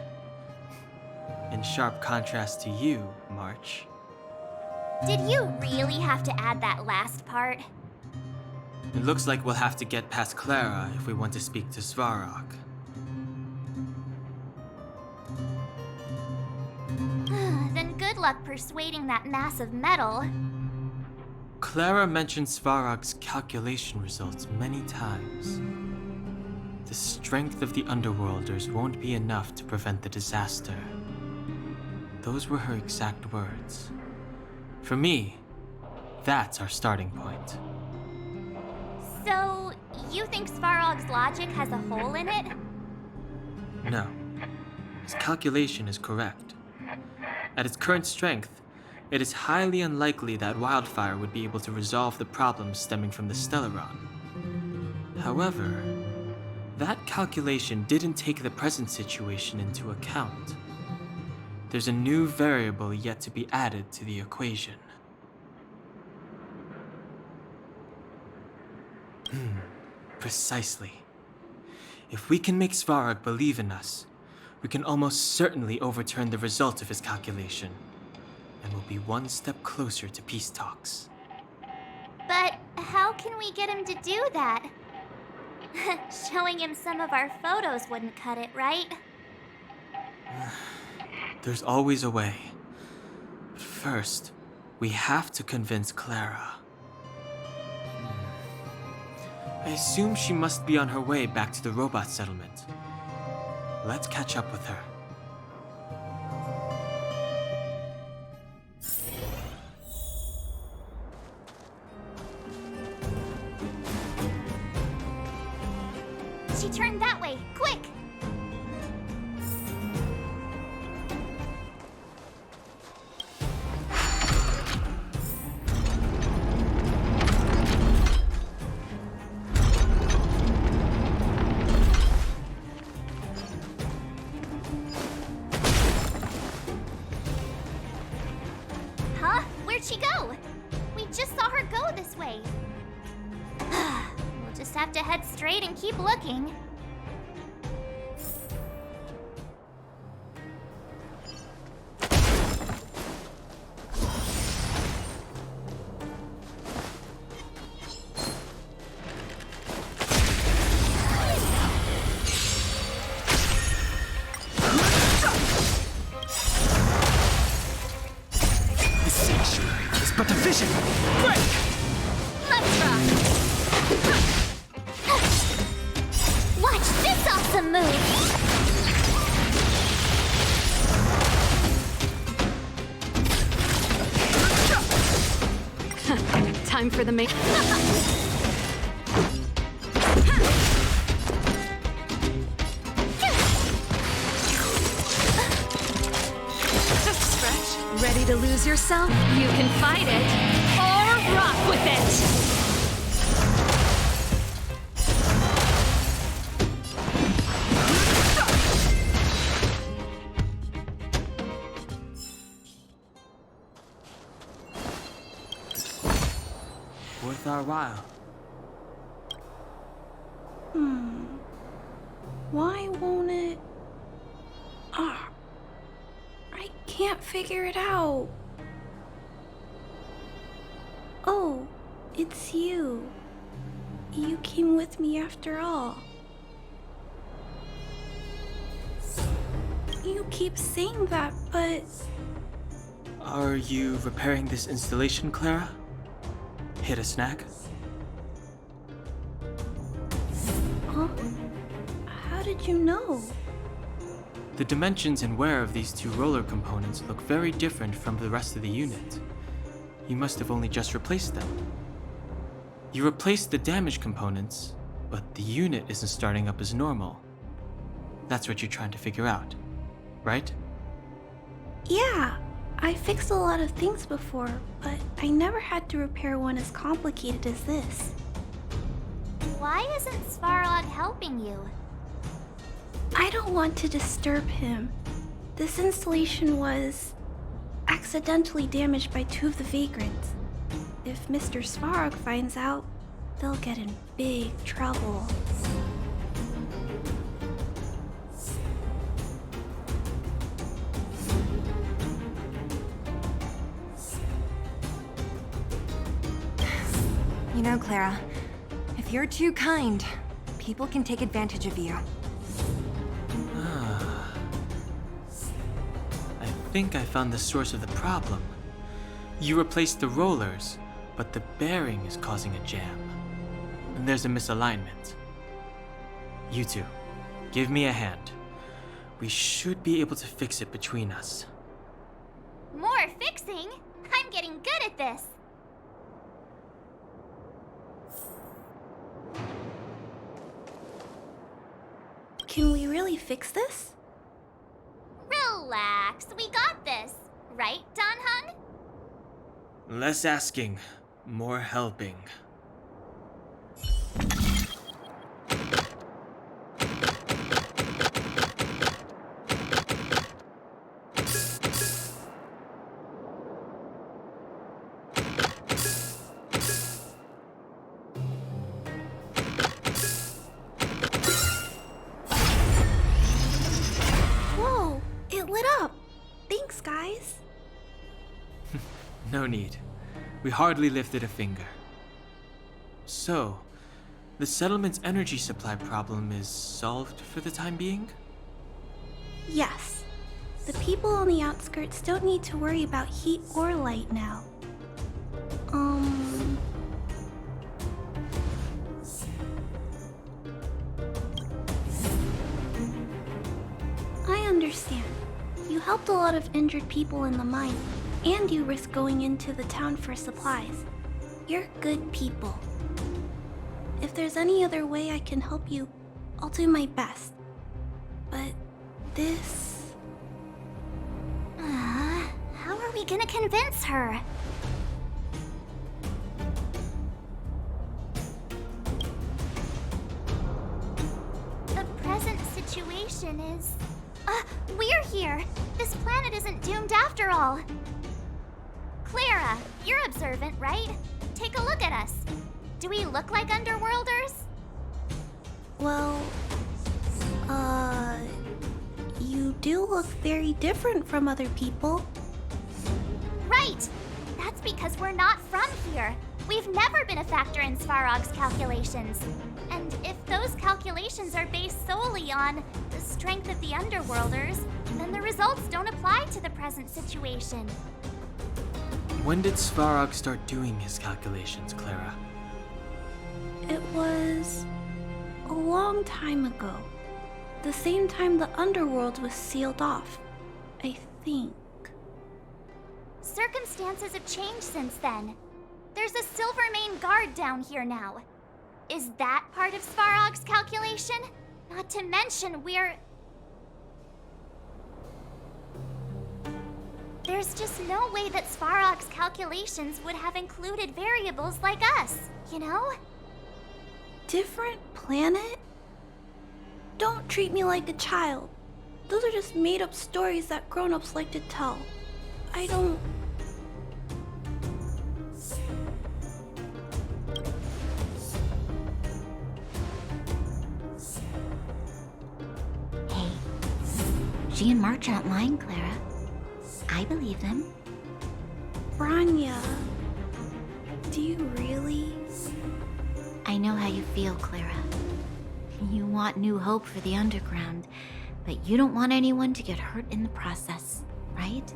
In sharp contrast to you, March. Did you really have to add that last part? It looks like we'll have to get past Clara if we want to speak to Svarog. Then good luck persuading that mass of metal. Clara mentioned Svarog's calculation results many times. The strength of the Underworlders won't be enough to prevent the disaster. Those were her exact words. For me, that's our starting point. So, you think Svarog's logic has a hole in it? No. His calculation is correct. At its current strength, it is highly unlikely that Wildfire would be able to resolve the problems stemming from the Stellaron. However, that calculation didn't take the present situation into account. There's a new variable yet to be added to the equation. Precisely. If we can make Svarog believe in us, we can almost certainly overturn the result of his calculation, and we'll be one step closer to peace talks. But how can we get him to do that? Showing him some of our photos wouldn't cut it, right? There's always a way. But first, we have to convince Clara. I assume she must be on her way back to the robot settlement. Let's catch up with her. She turned that way, quick! Huh? Where'd she go? We just saw her go this way. We'll just have to head straight and keep looking. The sanctuary is but a vision. Break! Let's rock! Watch this awesome move! Time for the main. Just a stretch. Ready to lose yourself? You can fight it or rock with it. Worth our while. Why won't it... Ah, I can't figure it out. Oh, it's you. You came with me after all. You keep saying that, but... Are you repairing this installation, Clara? Hit a snag? Huh? How did you know? The dimensions and wear of these two roller components look very different from the rest of the unit. You must have only just replaced them. You replaced the damaged components, but the unit isn't starting up as normal. That's what you're trying to figure out, right? Yeah, I fixed a lot of things before, but I never had to repair one as complicated as this. Why isn't Svarog helping you? I don't want to disturb him. This installation was accidentally damaged by two of the vagrants. If Mr. Svarog finds out, they'll get in big trouble. You know, Clara, if you're too kind, people can take advantage of you. I think I found the source of the problem. You replaced the rollers, but the bearing is causing a jam. And there's a misalignment. You two, give me a hand. We should be able to fix it between us. More fixing? I'm getting good at this. Can we really fix this? Relax, we got this. Right, Don Hung? Less asking, more helping. Whoa, it lit up. Thanks, guys. No need. We hardly lifted a finger. So, the settlement's energy supply problem is solved for the time being? Yes. The people on the outskirts don't need to worry about heat or light now. I understand. You helped a lot of injured people in the mine, and you risked going into the town for supplies. You're good people. If there's any other way I can help you, I'll do my best. But this... How are we gonna convince her? The present situation is... we're here! This planet isn't doomed after all! Clara, you're observant, right? Take a look at us. Do we look like Underworlders? Well, you do look very different from other people. Right! That's because we're not from here. We've never been a factor in Svarog's calculations. And if those calculations are based solely on the strength of the Underworlders, then the results don't apply to the present situation. When did Svarog start doing his calculations, Clara? It was a long time ago. The same time the underworld was sealed off, I think. Circumstances have changed since then. There's a Silvermane guard down here now. Is that part of Svarog's calculation? Not to mention There's just no way that Svarog's calculations would have included variables like us, you know? Different planet? Don't treat me like a child. Those are just made-up stories that grown-ups like to tell. I don't... She and March aren't lying, Clara. I believe them. Bronya, do you really? I know how you feel, Clara. You want new hope for the underground, but you don't want anyone to get hurt in the process, right?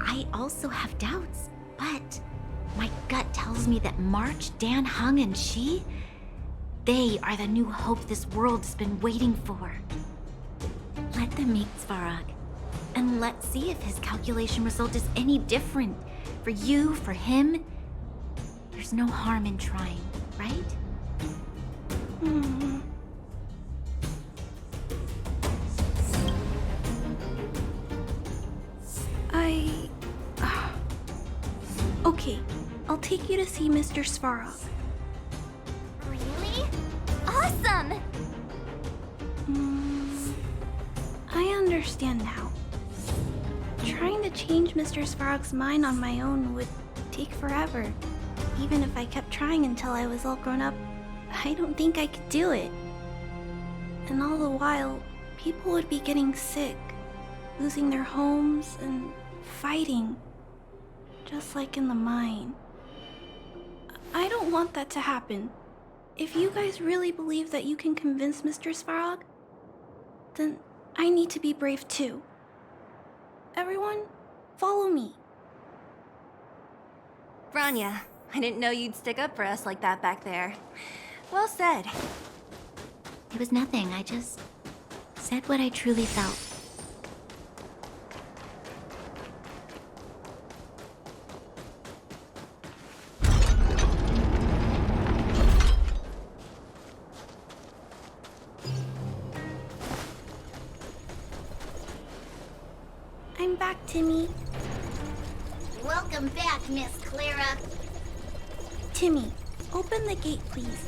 I also have doubts, but my gut tells me that March, Dan, Hung, and she, they are the new hope this world's been waiting for. Let them meet Svarog, and let's see if his calculation result is any different. For you, for him, there's no harm in trying, right? Okay, I'll take you to see Mr. Svarog. Really? Awesome! I understand now. Trying to change Mr. Svarog's mind on my own would take forever. Even if I kept trying until I was all grown up, I don't think I could do it. And all the while, people would be getting sick, losing their homes, and fighting. Just like in the mine. I don't want that to happen. If you guys really believe that you can convince Mr. Svarog, then I need to be brave too. Everyone, follow me. Bronya, I didn't know you'd stick up for us like that back there. Well said. It was nothing. I just said what I truly felt. I'm back, Timmy. Welcome back, Miss Clara. Timmy, open the gate, please.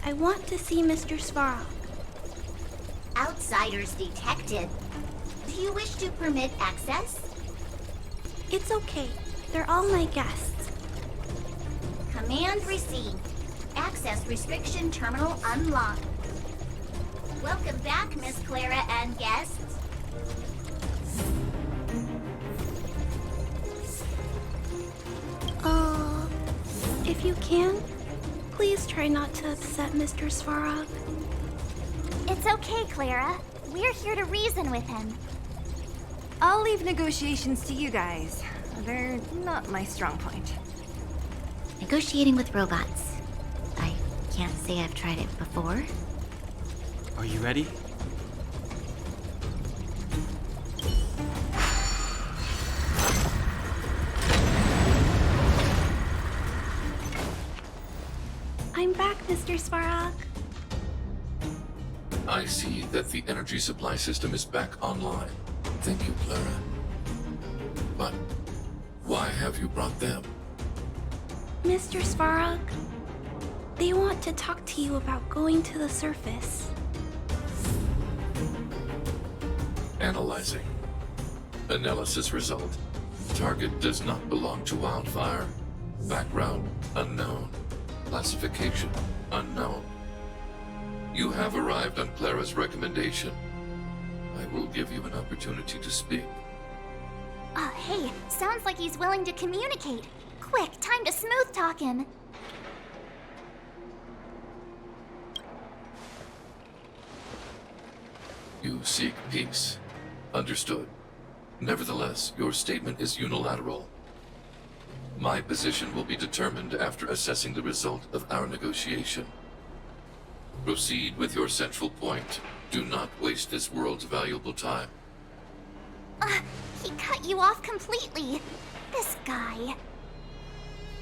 I want to see Mr. Svarog. Outsiders detected. Do you wish to permit access? It's okay. They're all my guests. Command received. Access restriction terminal unlocked. Welcome back, Miss Clara and guests. If you can, please try not to upset Mr. Svarog. It's okay, Clara. We're here to reason with him. I'll leave negotiations to you guys. They're not my strong point. Negotiating with robots. I can't say I've tried it before. Are you ready? I'm back, Mr. Svarog. I see that the energy supply system is back online. Thank you, Clara. But why have you brought them? Mr. Svarog, they want to talk to you about going to the surface. Analyzing. Analysis result. Target does not belong to Wildfire. Background unknown. Classification unknown. You have arrived on Clara's recommendation. I will give you an opportunity to speak. Oh, hey, sounds like he's willing to communicate. Quick, time to smooth talk him. You seek peace. Understood. Nevertheless, your statement is unilateral. My position will be determined after assessing the result of our negotiation. Proceed with your central point. Do not waste this world's valuable time. He cut you off completely. This guy.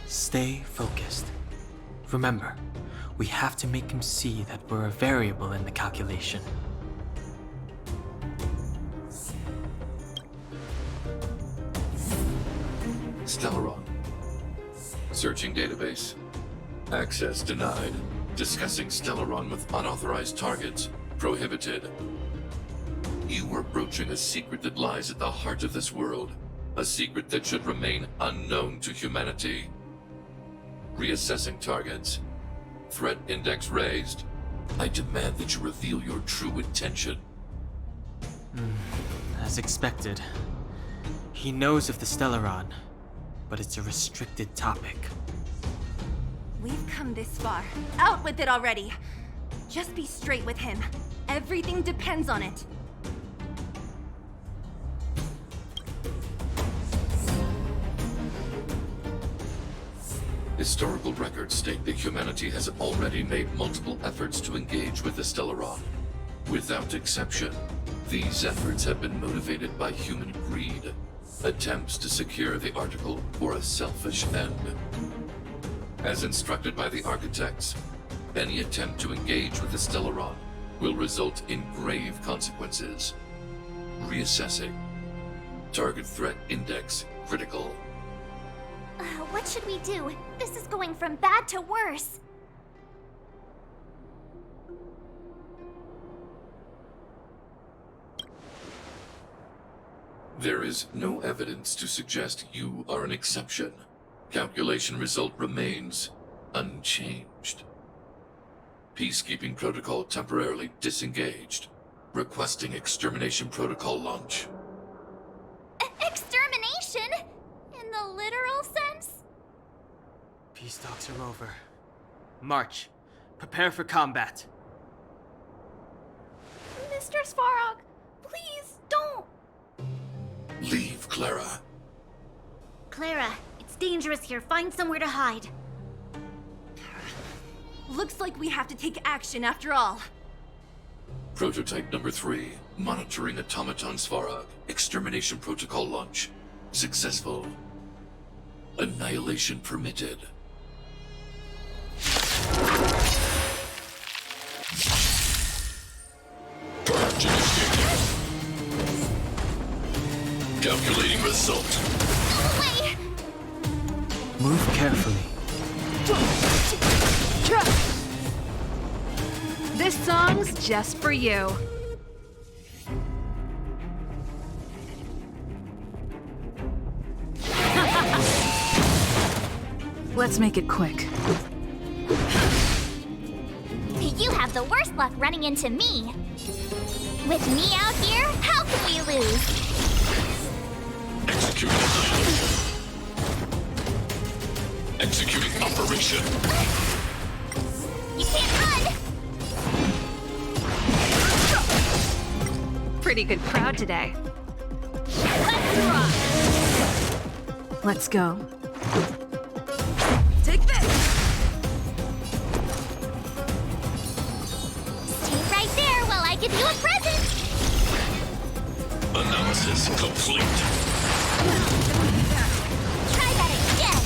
Stay focused. Remember, we have to make him see that we're a variable in the calculation. Stellaron. Searching database. Access denied. Discussing Stellaron with unauthorized targets. Prohibited. You were broaching a secret that lies at the heart of this world. A secret that should remain unknown to humanity. Reassessing targets. Threat index raised. I demand that you reveal your true intention. As expected. He knows of the Stellaron, but it's a restricted topic. We've come this far. Out with it already! Just be straight with him. Everything depends on it. Historical records state that humanity has already made multiple efforts to engage with the Stellaron. Without exception, these efforts have been motivated by human greed, attempts to secure the article for a selfish end. As instructed by the architects, any attempt to engage with the Stellaron will result in grave consequences. Reassessing. Target threat index critical. What should we do? This is going from bad to worse. There is no evidence to suggest you are an exception. Calculation result remains unchanged. Peacekeeping protocol temporarily disengaged. Requesting extermination protocol launch. Extermination? In the literal sense? Peace talks are over. March. Prepare for combat. Mr. Svarog, please don't. Leave, Clara. Clara, it's dangerous here. Find somewhere to hide. Looks like we have to take action after all. Prototype number 3. Monitoring automaton Svarog. Extermination protocol launch. Successful. Annihilation permitted. Purge initiated. Calculating result. Wait! Move carefully. This song's just for you. Let's make it quick. You have the worst luck running into me. With me out here, how can we lose? Executing annihilation. Executing operation. You can't run! Pretty good crowd today. Let's rock! Let's go. Take this! Stay right there while I give you a present! Analysis complete. Try that again!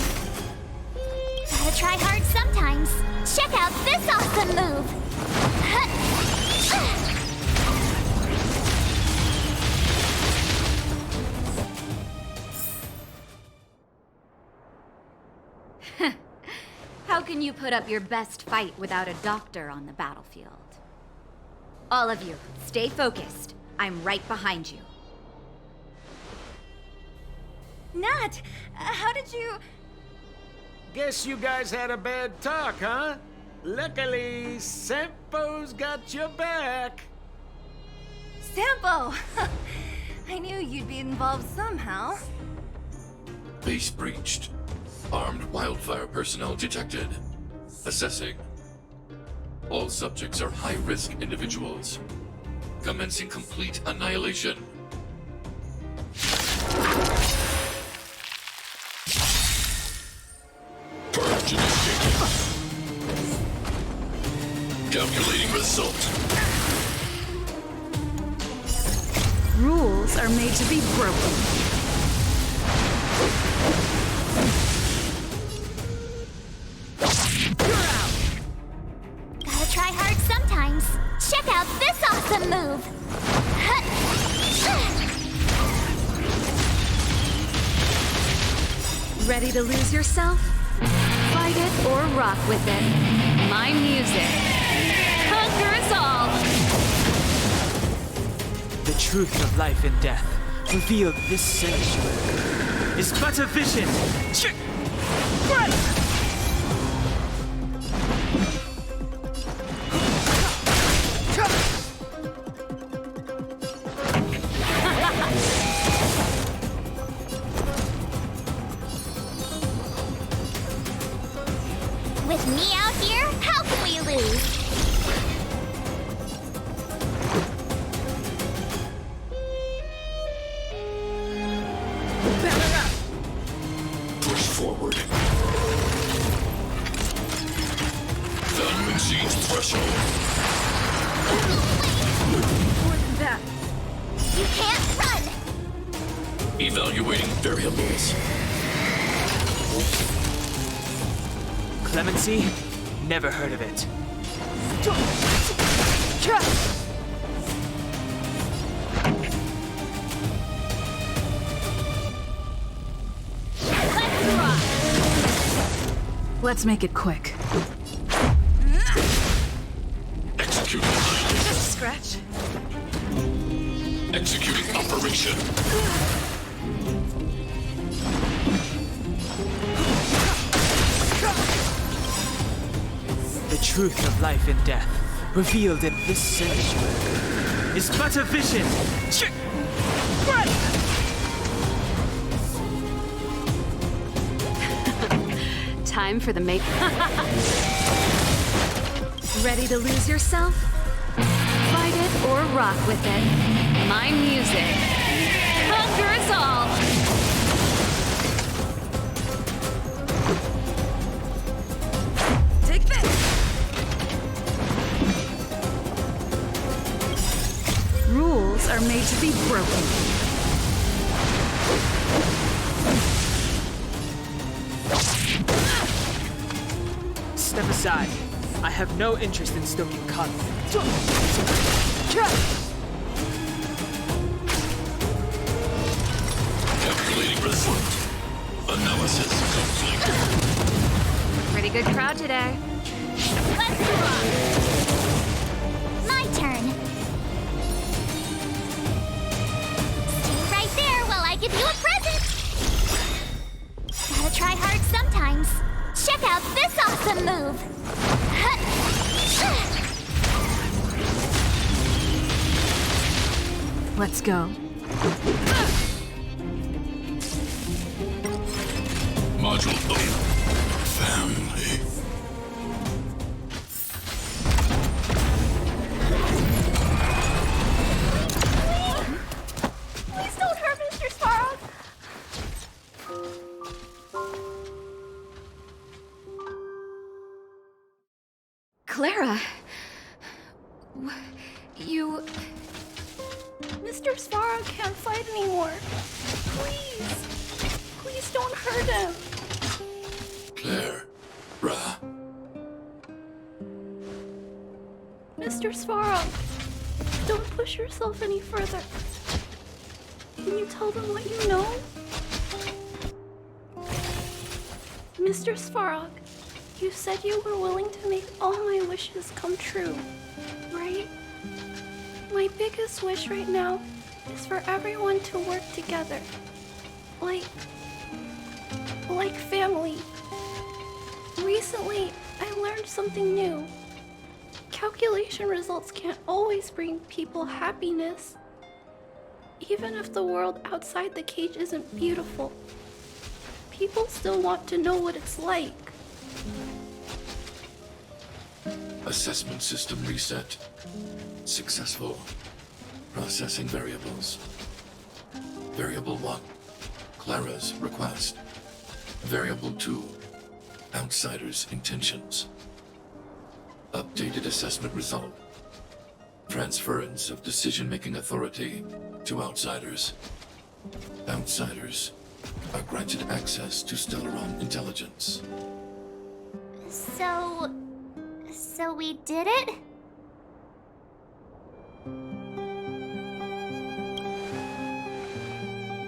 Gotta try hard sometimes. Check out this awesome move! How can you put up your best fight without a doctor on the battlefield? All of you, stay focused. I'm right behind you. Nat, how did you... Guess you guys had a bad talk, huh? Luckily, Sampo's got your back. Sampo! I knew you'd be involved somehow. Base breached. Armed wildfire personnel detected. Assessing. All subjects are high-risk individuals. Commencing complete annihilation. Purge initiated. Calculating result. Rules are made to be broken. Gotta try hard sometimes. Check out this awesome move! Ready to lose yourself? Fight it or rock with it. My music. Conquer us all! The truth of life and death, revealed this sanctuary, is but a vision. You can't run! Evaluating variables. Clemency? Never heard of it. Let's make it quick. Executing. Just a scratch. Executing operation. The truth of life and death, revealed in this sanctuary, is but a vision. Time for the make. Ready to lose yourself? Fight it or rock with it. My music conquers all. Take this! Rules are made to be broken. Step aside. I have no interest in stoking conflict. Calculating result. Analysis complete. Pretty good crowd today. Let's rock! My turn. Stay right there while I give you a present. Gotta try hard sometimes. Check out this awesome move. Let's go. Module open. Family. Please don't hurt Mr. Sparrow! Clara. You... Mr. Sparrow can't fight anymore. Please. Please don't hurt him. Claire. Ra. Mr. Sparrow, don't push yourself any further. Can you tell them what you know? Mr. Svarog, you said you were willing to make all my wishes come true, right? My biggest wish right now is for everyone to work together. Like family. Recently, I learned something new. Calculation results can't always bring people happiness. Even if the world outside the cage isn't beautiful, people still want to know what it's like. Assessment system reset. Successful. Processing variables. Variable 1. Clara's request. Variable 2. Outsider's intentions. Updated assessment result. Transference of decision-making authority to outsiders. Outsiders are granted access to Stellaron intelligence. So we did it?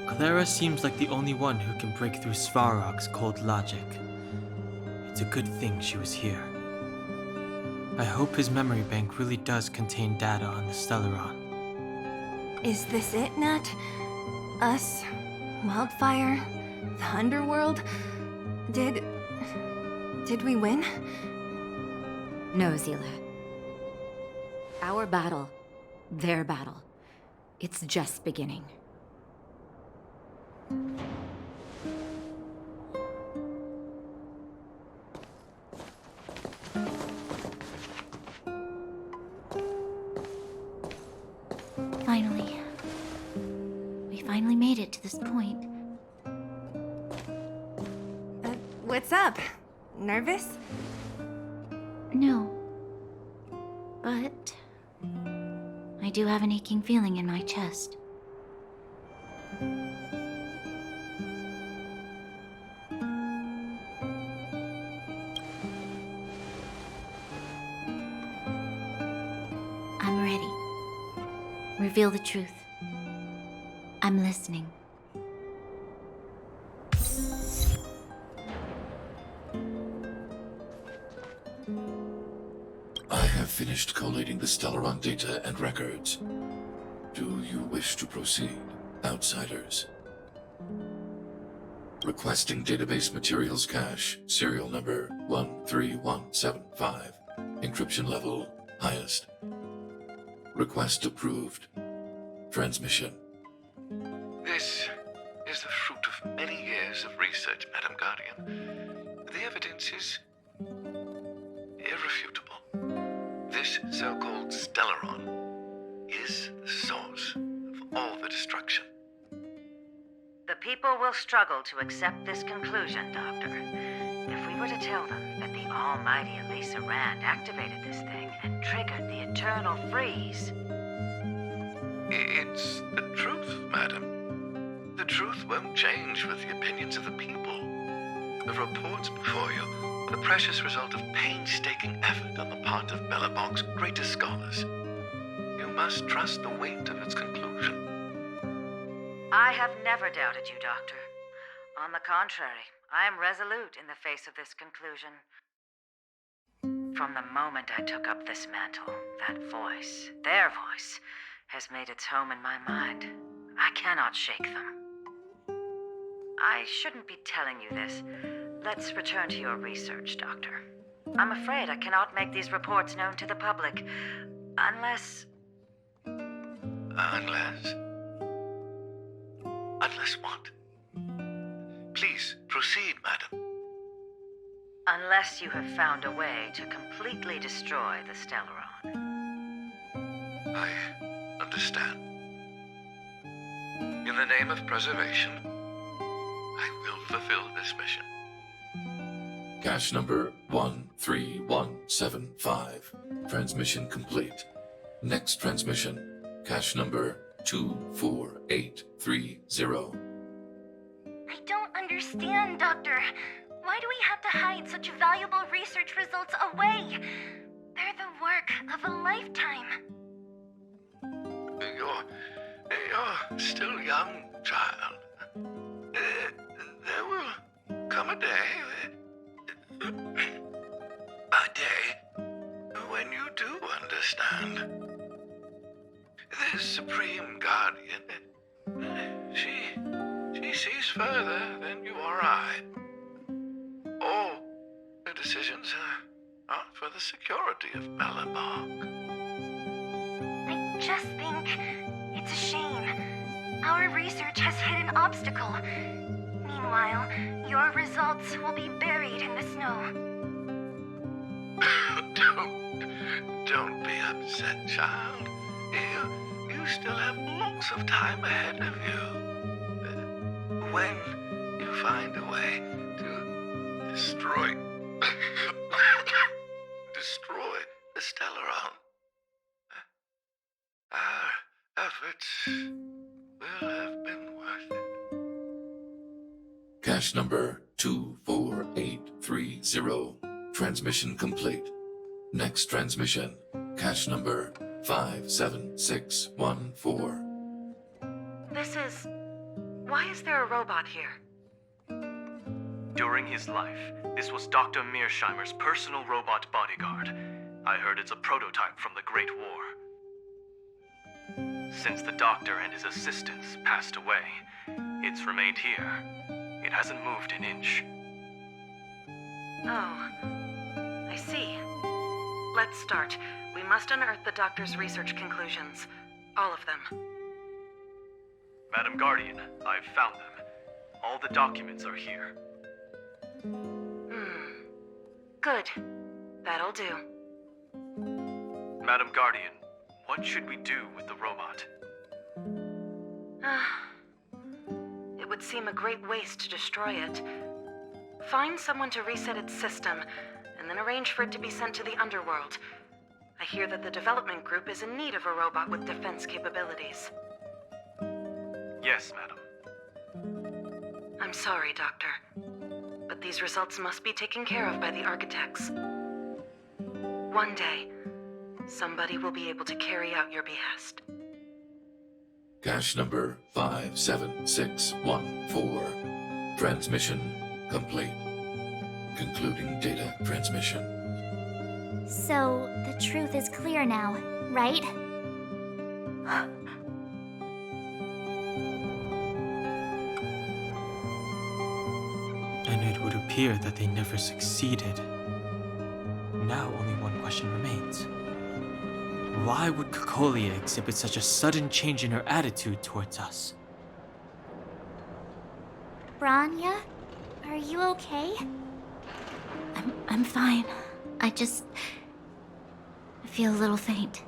Clara seems like the only one who can break through Svarog's cold logic. It's a good thing she was here. I hope his memory bank really does contain data on the Stellaron. Is this it, Nat? Us? Wildfire? The Underworld? Did we win? No, Zila. Our battle, their battle, it's just beginning. Finally. We finally made it to this point. What's up? Nervous? No. But I do have an aching feeling in my chest. I'm ready. Reveal the truth. I'm listening. I have finished collating the Stellaron data and records. Do you wish to proceed, outsiders? Requesting database materials cache, serial number 13175. Encryption level highest. Request approved. Transmission. This is the fruit of many years of research, Madam Guardian. The evidence is irrefutable. This so-called Stellaron is the source of all the destruction. The people will struggle to accept this conclusion, Doctor. If we were to tell them that the almighty Elisa Rand activated this thing and triggered the eternal freeze... It's the truth, madam. The truth won't change with the opinions of the people. The reports before you are the precious result of painstaking effort on the part of Belobog's greatest scholars. You must trust the weight of its conclusion. I have never doubted you, Doctor. On the contrary, I am resolute in the face of this conclusion. From the moment I took up this mantle, that voice, their voice, has made its home in my mind. I cannot shake them. I shouldn't be telling you this. Let's return to your research, Doctor. I'm afraid I cannot make these reports known to the public, unless... Unless what? Please, proceed, madam. Unless you have found a way to completely destroy the Stellaron. I understand. In the name of preservation, I will fulfill this mission. Cache number 13175. Transmission complete. Next transmission. Cache number 24830. I don't understand, Doctor. Why do we have to hide such valuable research results away? They're the work of a lifetime. You're still young, child. There will come a day when you do understand. This Supreme Guardian, she sees further than you or I. All the decisions are for the security of Belobog. I just think it's a shame. Our research has hit an obstacle. Meanwhile, your results will be buried in the snow. Don't be upset, child. You still have lots of time ahead of you. When you find a way to destroy the Stellaron, our efforts will have been worth it. Cache number 24830. Transmission complete. Next transmission. Cache number 57614. This is... Why is there a robot here? During his life, this was Dr. Mearsheimer's personal robot bodyguard. I heard it's a prototype from the Great War. Since the doctor and his assistants passed away, it's remained here. It hasn't moved an inch. Oh, I see. Let's start. We must unearth the doctor's research conclusions. All of them. Madam Guardian, I've found them. All the documents are here. Good. That'll do. Madam Guardian, what should we do with the robot? It would seem a great waste to destroy it. Find someone to reset its system, and then arrange for it to be sent to the underworld. I hear that the development group is in need of a robot with defense capabilities. Yes, madam. I'm sorry, Doctor, but these results must be taken care of by the architects. One day, somebody will be able to carry out your behest. Cache number 57614. Transmission complete. Concluding data transmission. So, the truth is clear now, right? And it would appear that they never succeeded. Now only one question remains. Why would Cocolia exhibit such a sudden change in her attitude towards us? Bronya, are you okay? I'm fine. I feel a little faint.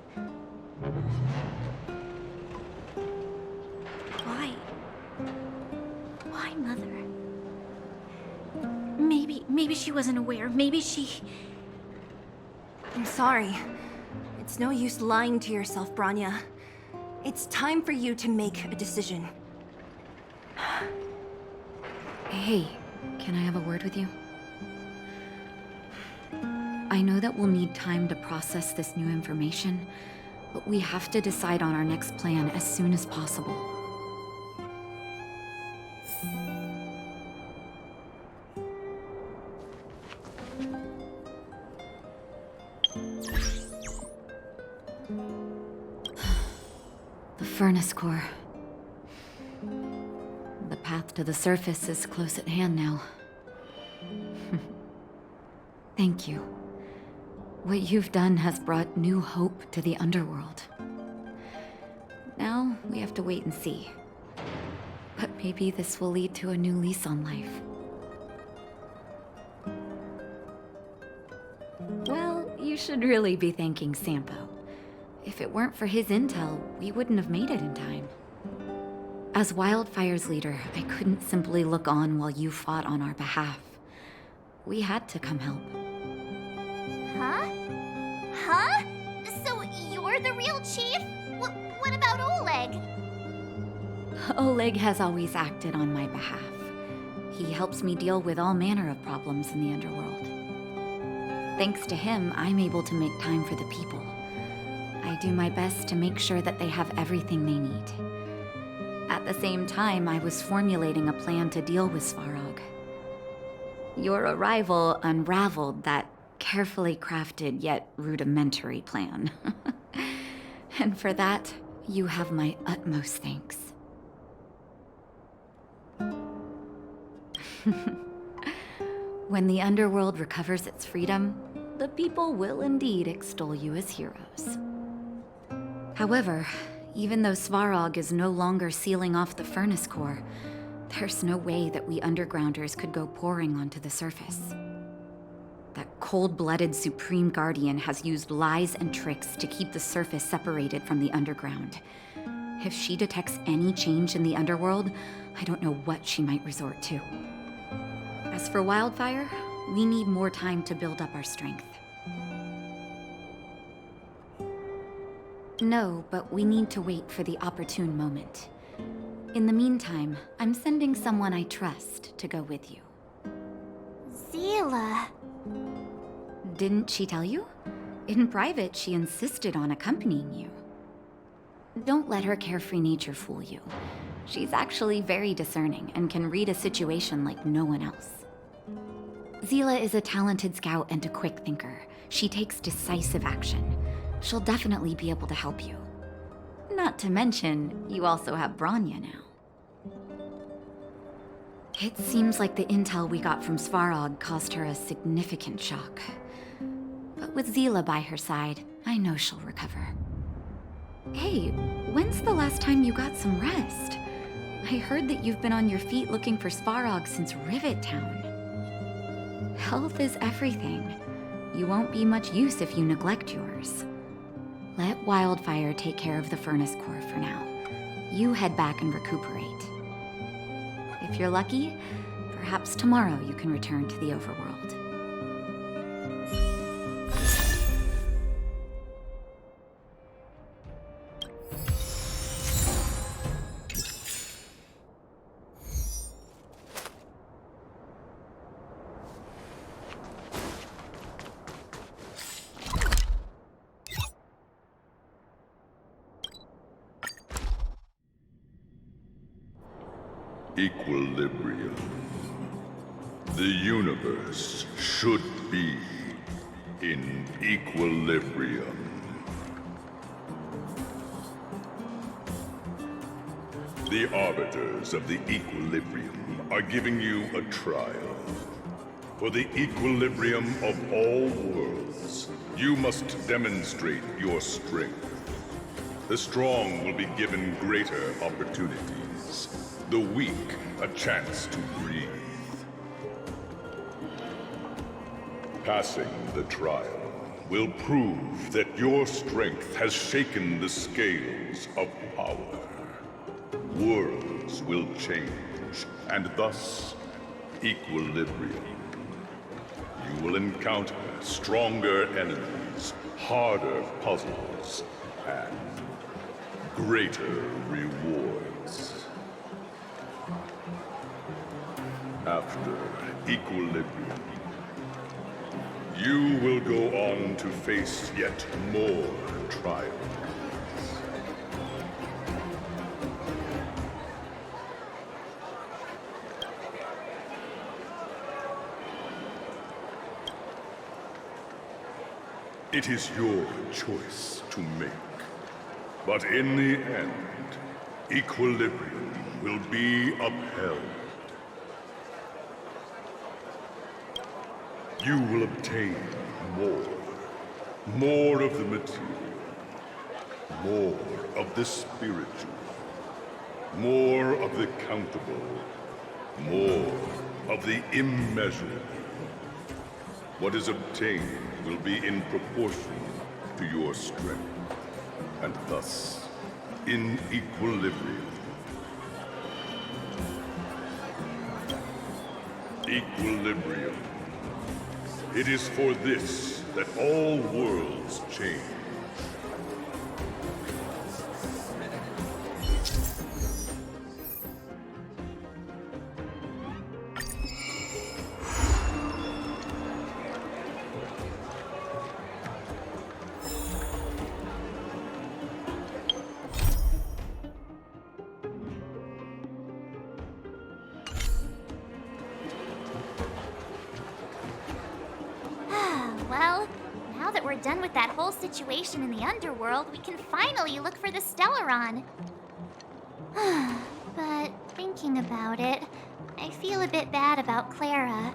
Why? Why, Mother? Maybe she wasn't aware. Maybe she... I'm sorry. It's no use lying to yourself, Bronya. It's time for you to make a decision. Hey, can I have a word with you? I know that we'll need time to process this new information, but we have to decide on our next plan as soon as possible. The furnace core. The path to the surface is close at hand now. Thank you. What you've done has brought new hope to the underworld. Now, we have to wait and see. But maybe this will lead to a new lease on life. Well, you should really be thanking Sampo. If it weren't for his intel, we wouldn't have made it in time. As Wildfire's leader, I couldn't simply look on while you fought on our behalf. We had to come help. Huh? Huh? So you're the real chief? What about Oleg? Oleg has always acted on my behalf. He helps me deal with all manner of problems in the underworld. Thanks to him, I'm able to make time for the people. I do my best to make sure that they have everything they need. At the same time, I was formulating a plan to deal with Svarog. Your arrival unraveled that carefully crafted yet rudimentary plan. And for that, you have my utmost thanks. When the underworld recovers its freedom, the people will indeed extol you as heroes. However, even though Svarog is no longer sealing off the furnace core, there's no way that we undergrounders could go pouring onto the surface. That cold-blooded Supreme Guardian has used lies and tricks to keep the surface separated from the underground. If she detects any change in the underworld, I don't know what she might resort to. As for Wildfire, we need more time to build up our strength. No, but we need to wait for the opportune moment. In the meantime, I'm sending someone I trust to go with you. Zila. Didn't she tell you? In private, she insisted on accompanying you. Don't let her carefree nature fool you. She's actually very discerning and can read a situation like no one else. Zila is a talented scout and a quick thinker. She takes decisive action. She'll definitely be able to help you. Not to mention, you also have Bronya now. It seems like the intel we got from Svarog caused her a significant shock. But with Zila by her side, I know she'll recover. Hey, when's the last time you got some rest? I heard that you've been on your feet looking for Svarog since Rivet Town. Health is everything. You won't be much use if you neglect yours. Let Wildfire take care of the furnace core for now. You head back and recuperate. If you're lucky, perhaps tomorrow you can return to the overworld. Equilibrium. The universe should be in equilibrium. The arbiters of the equilibrium are giving you a trial. For the equilibrium of all worlds, you must demonstrate your strength. The strong will be given greater opportunities. The weak, a chance to breathe. Passing the trial will prove that your strength has shaken the scales of power. Worlds will change, and thus, equilibrium. You will encounter stronger enemies, harder puzzles, and greater rewards. After equilibrium, you will go on to face yet more trials. It is your choice to make. But in the end, equilibrium will be upheld. You will obtain more of the material, more of the spiritual, more of the countable, more of the immeasurable. What is obtained will be in proportion to your strength, and thus in equilibrium. Equilibrium. It is for this that all worlds change. Well, now that we're done with that whole situation in the underworld, we can finally look for the Stellaron. But thinking about it, I feel a bit bad about Clara.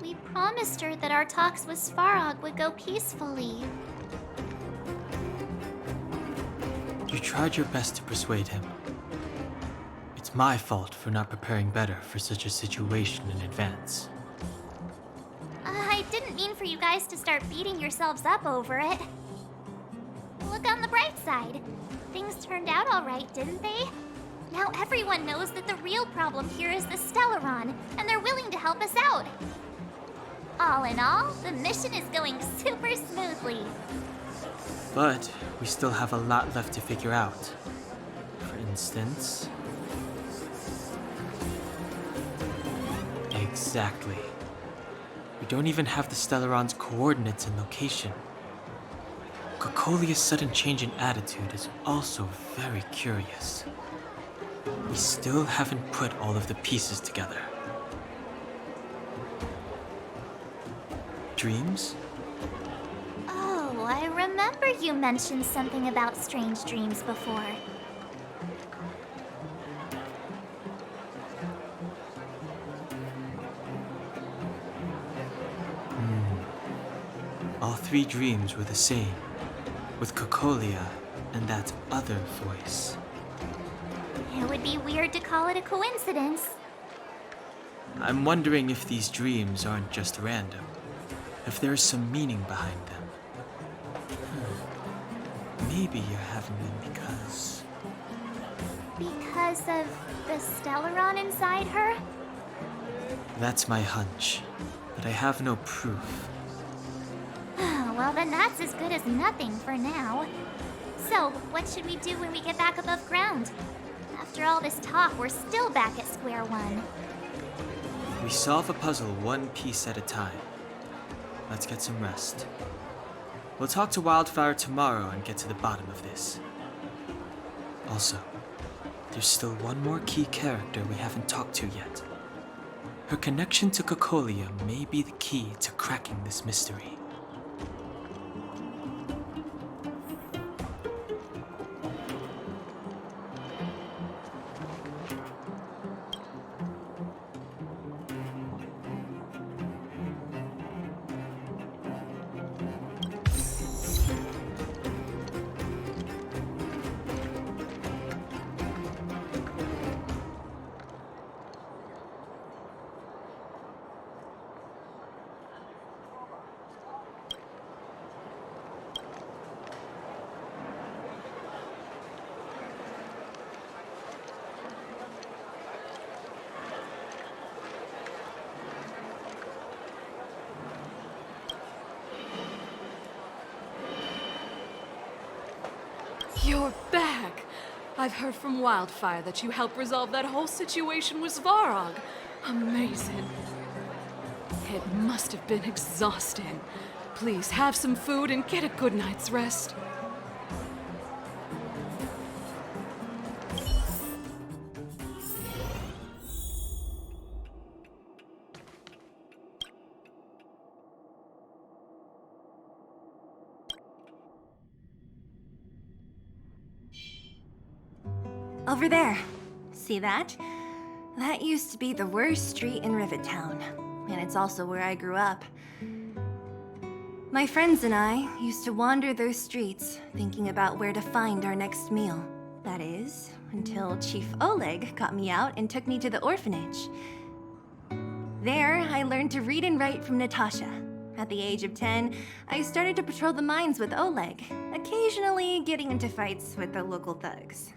We promised her that our talks with Svarog would go peacefully. You tried your best to persuade him. It's my fault for not preparing better for such a situation in advance. I didn't mean for you guys to start beating yourselves up over it. Look on the bright side. Things turned out all right, didn't they? Now everyone knows that the real problem here is the Stellaron, and they're willing to help us out. All in all, the mission is going super smoothly. But we still have a lot left to figure out. For instance... Exactly. We don't even have the Stellaron's coordinates and location. Cocolia's sudden change in attitude is also very curious. We still haven't put all of the pieces together. Dreams? Oh, I remember you mentioned something about strange dreams before. All three dreams were the same, with Cocolia and that other voice. It would be weird to call it a coincidence. I'm wondering if these dreams aren't just random, if there's some meaning behind them. Maybe you're having them because... Because of the Stellaron inside her? That's my hunch, but I have no proof. Well, then that's as good as nothing for now. So, what should we do when we get back above ground? After all this talk, we're still back at square one. We solve a puzzle one piece at a time. Let's get some rest. We'll talk to Wildfire tomorrow and get to the bottom of this. Also, there's still one more key character we haven't talked to yet. Her connection to Cocolia may be the key to cracking this mystery. You're back! I've heard from Wildfire that you helped resolve that whole situation with Svarog. Amazing. It must have been exhausting. Please have some food and get a good night's rest. Over there. See that? That used to be the worst street in Rivet Town, and it's also where I grew up. My friends and I used to wander those streets, thinking about where to find our next meal. That is, until Chief Oleg got me out and took me to the orphanage. There, I learned to read and write from Natasha. At the age of 10, I started to patrol the mines with Oleg, occasionally getting into fights with the local thugs.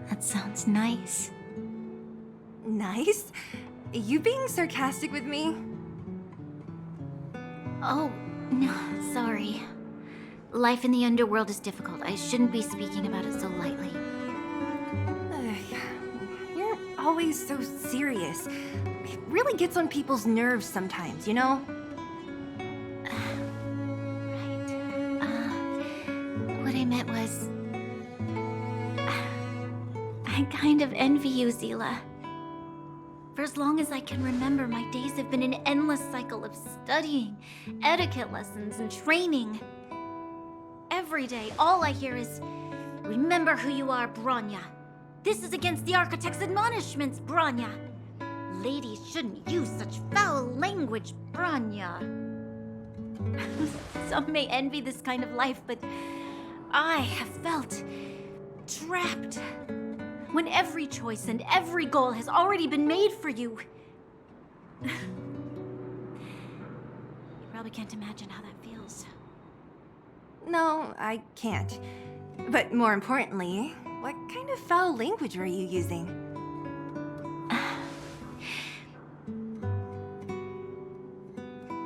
That sounds nice. Nice? You being sarcastic with me? Oh, no, sorry. Life in the underworld is difficult. I shouldn't be speaking about it so lightly. You're always so serious. It really gets on people's nerves sometimes, you know? What I meant was... I kind of envy you, Zila. For as long as I can remember, my days have been an endless cycle of studying, etiquette lessons, and training. Every day, all I hear is, "Remember who you are, Bronya. This is against the Architect's admonishments, Bronya. Ladies shouldn't use such foul language, Bronya." Some may envy this kind of life, but I have felt trapped. When every choice and every goal has already been made for you. You probably can't imagine how that feels. No, I can't. But more importantly, what kind of foul language were you using?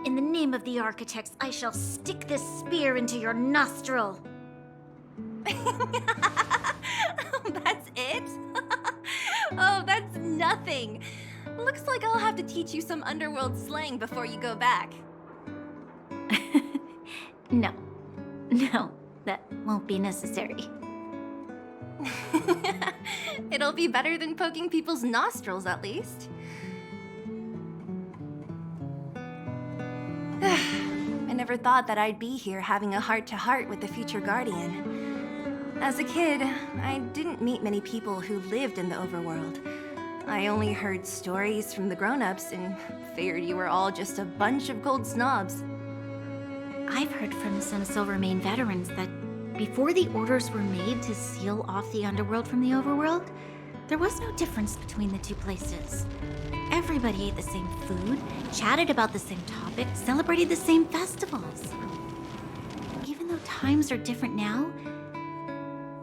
In the name of the Architects, I shall stick this spear into your nostril. That's it? Oh, that's nothing. Looks like I'll have to teach you some underworld slang before you go back. No, that won't be necessary. It'll be better than poking people's nostrils, at least. I never thought that I'd be here having a heart-to-heart with the future Guardian. As a kid, I didn't meet many people who lived in the overworld. I only heard stories from the grown-ups and figured you were all just a bunch of cold snobs. I've heard from some Silvermane veterans that before the orders were made to seal off the underworld from the overworld, there was no difference between the two places. Everybody ate the same food, chatted about the same topics, celebrated the same festivals. Even though times are different now,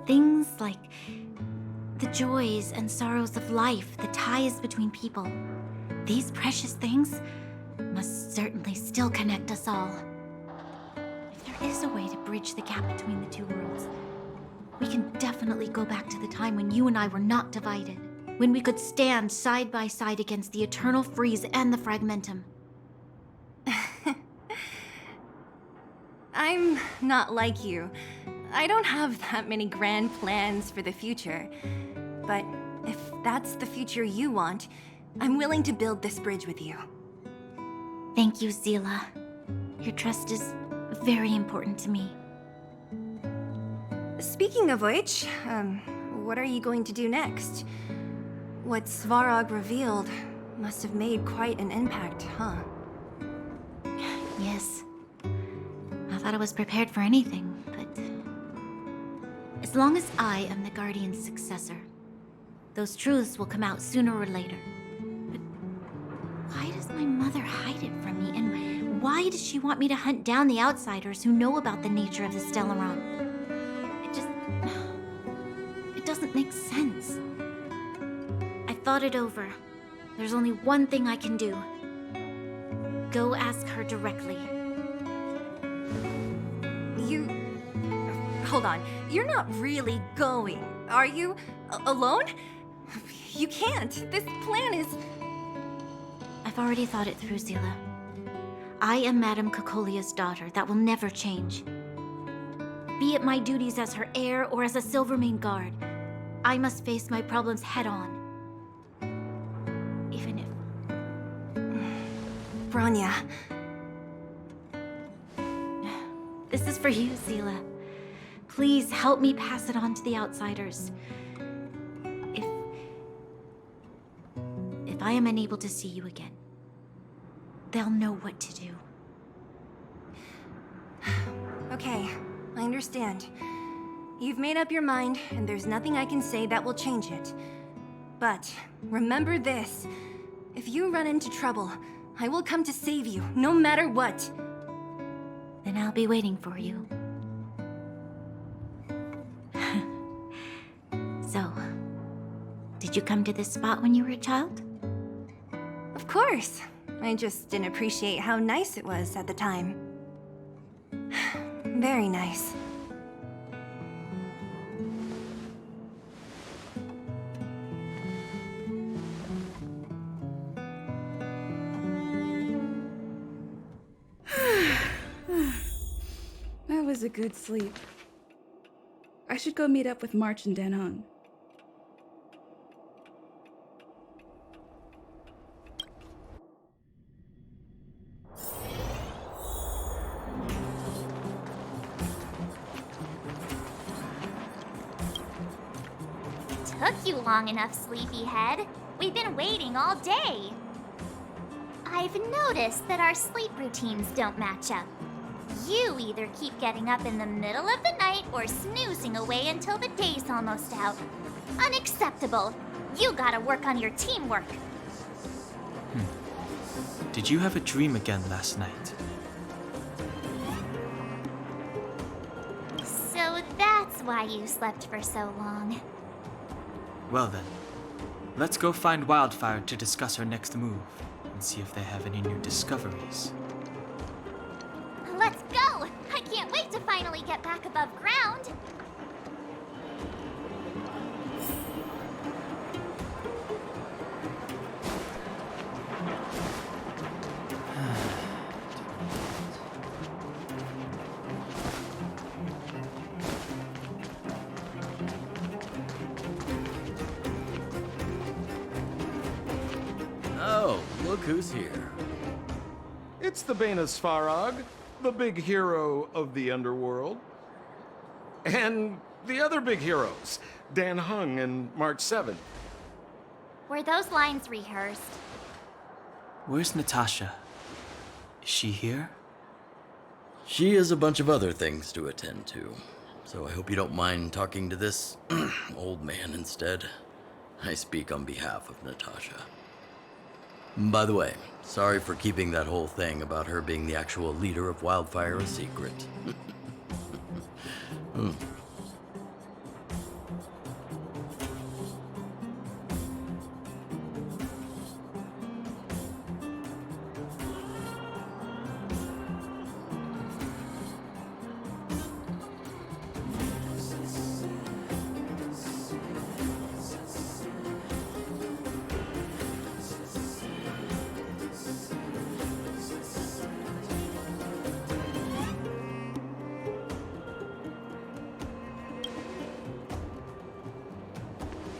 things like the joys and sorrows of life, the ties between people, these precious things must certainly still connect us all. If there is a way to bridge the gap between the two worlds, we can definitely go back to the time when you and I were not divided, when we could stand side by side against the Eternal Freeze and the Fragmentum. I'm not like you. I don't have that many grand plans for the future. But if that's the future you want, I'm willing to build this bridge with you. Thank you, Zila. Your trust is very important to me. Speaking of which, what are you going to do next? What Svarog revealed must have made quite an impact, huh? Yes. I thought I was prepared for anything, but... as long as I am the Guardian's successor, those truths will come out sooner or later. But why does my mother hide it from me, and why does she want me to hunt down the outsiders who know about the nature of the Stellaron? It doesn't make sense. I thought it over. There's only one thing I can do. Go ask her directly. Hold on. You're not really going, are you? Alone? You can't. This plan is... I've already thought it through, Zila. I am Madame Cocolia's daughter. That will never change. Be it my duties as her heir or as a Silvermane guard, I must face my problems head-on. Even if... Bronya. This is for you, Zila. Please help me pass it on to the outsiders. If I am unable to see you again, they'll know what to do. Okay, I understand. You've made up your mind, and there's nothing I can say that will change it. But remember this. If you run into trouble, I will come to save you, no matter what. Then I'll be waiting for you. So, did you come to this spot when you were a child? Of course. I just didn't appreciate how nice it was at the time. Very nice. That was a good sleep. I should go meet up with March and Dan Hung. Took you long enough, sleepyhead. We've been waiting all day. I've noticed that our sleep routines don't match up. You either keep getting up in the middle of the night or snoozing away until the day's almost out. Unacceptable. You gotta work on your teamwork. Did you have a dream again last night? So that's why you slept for so long. Well then, let's go find Wildfire to discuss her next move and see if they have any new discoveries. Let's go! I can't wait to finally get back above ground! Oh, look who's here. It's the Bane of Svarog, the big hero of the underworld. And the other big heroes, Dan Hung and March 7th. Were those lines rehearsed? Where's Natasha? Is she here? She has a bunch of other things to attend to, so I hope you don't mind talking to this old man instead. I speak on behalf of Natasha. By the way, sorry for keeping that whole thing about her being the actual leader of Wildfire a secret.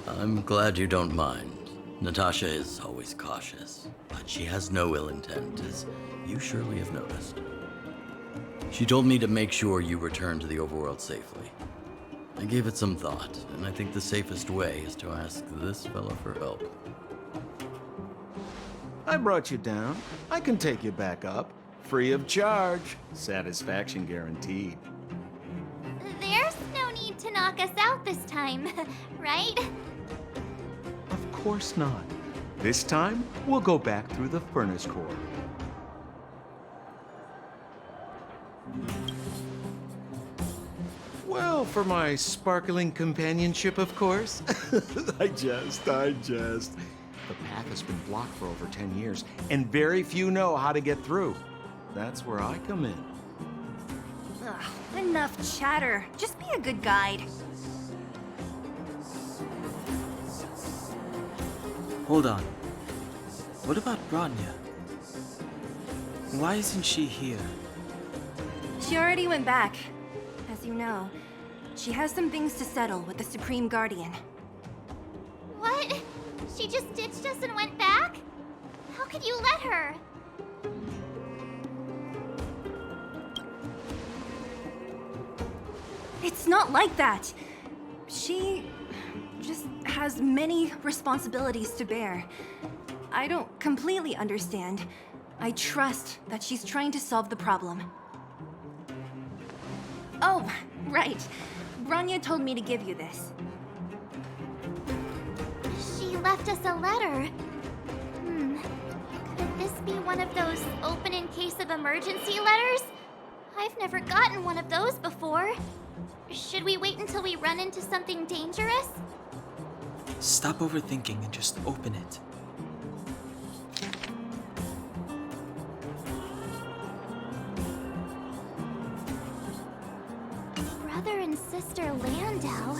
I'm glad you don't mind. Natasha is always cautious, but she has no ill intent, as you surely have noticed. She told me to make sure you return to the overworld safely. I gave it some thought, and I think the safest way is to ask this fella for help. I brought you down. I can take you back up. Free of charge. Satisfaction guaranteed. There's no need to knock us out this time, right? Of course not. This time, we'll go back through the furnace core. Well, for my sparkling companionship, of course. I jest. The path has been blocked for over 10 years, and very few know how to get through. That's where I come in. Ugh, enough chatter. Just be a good guide. Hold on. What about Bronya? Why isn't she here? She already went back. As you know, she has some things to settle with the Supreme Guardian. What? She just ditched us and went back? How could you let her? It's not like that. She just has many responsibilities to bear. I don't completely understand. I trust that she's trying to solve the problem. Oh, right. Bronya told me to give you this. She left us a letter. Could this be one of those open in case of emergency letters? I've never gotten one of those before. Should we wait until we run into something dangerous? Stop overthinking and just open it. Brother and sister Landau?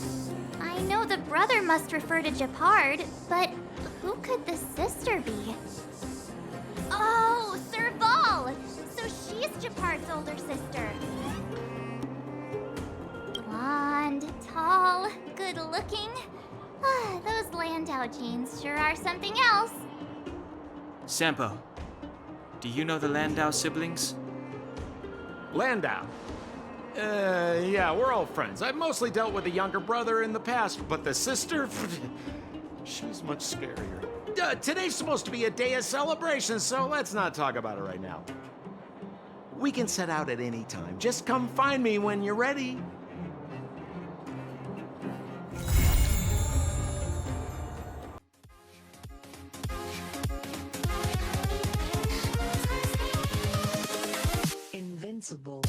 I know the brother must refer to Gepard, but who could the sister be? Oh, Serval! So she's Gepard's older sister. Blonde, tall, good-looking. Those Landau genes sure are something else. Sampo, do you know the Landau siblings? Landau? Yeah, we're all friends. I've mostly dealt with the younger brother in the past, but the sister, she's much scarier. Today's supposed to be a day of celebration, so let's not talk about it right now. We can set out at any time. Just come find me when you're ready. Invincible.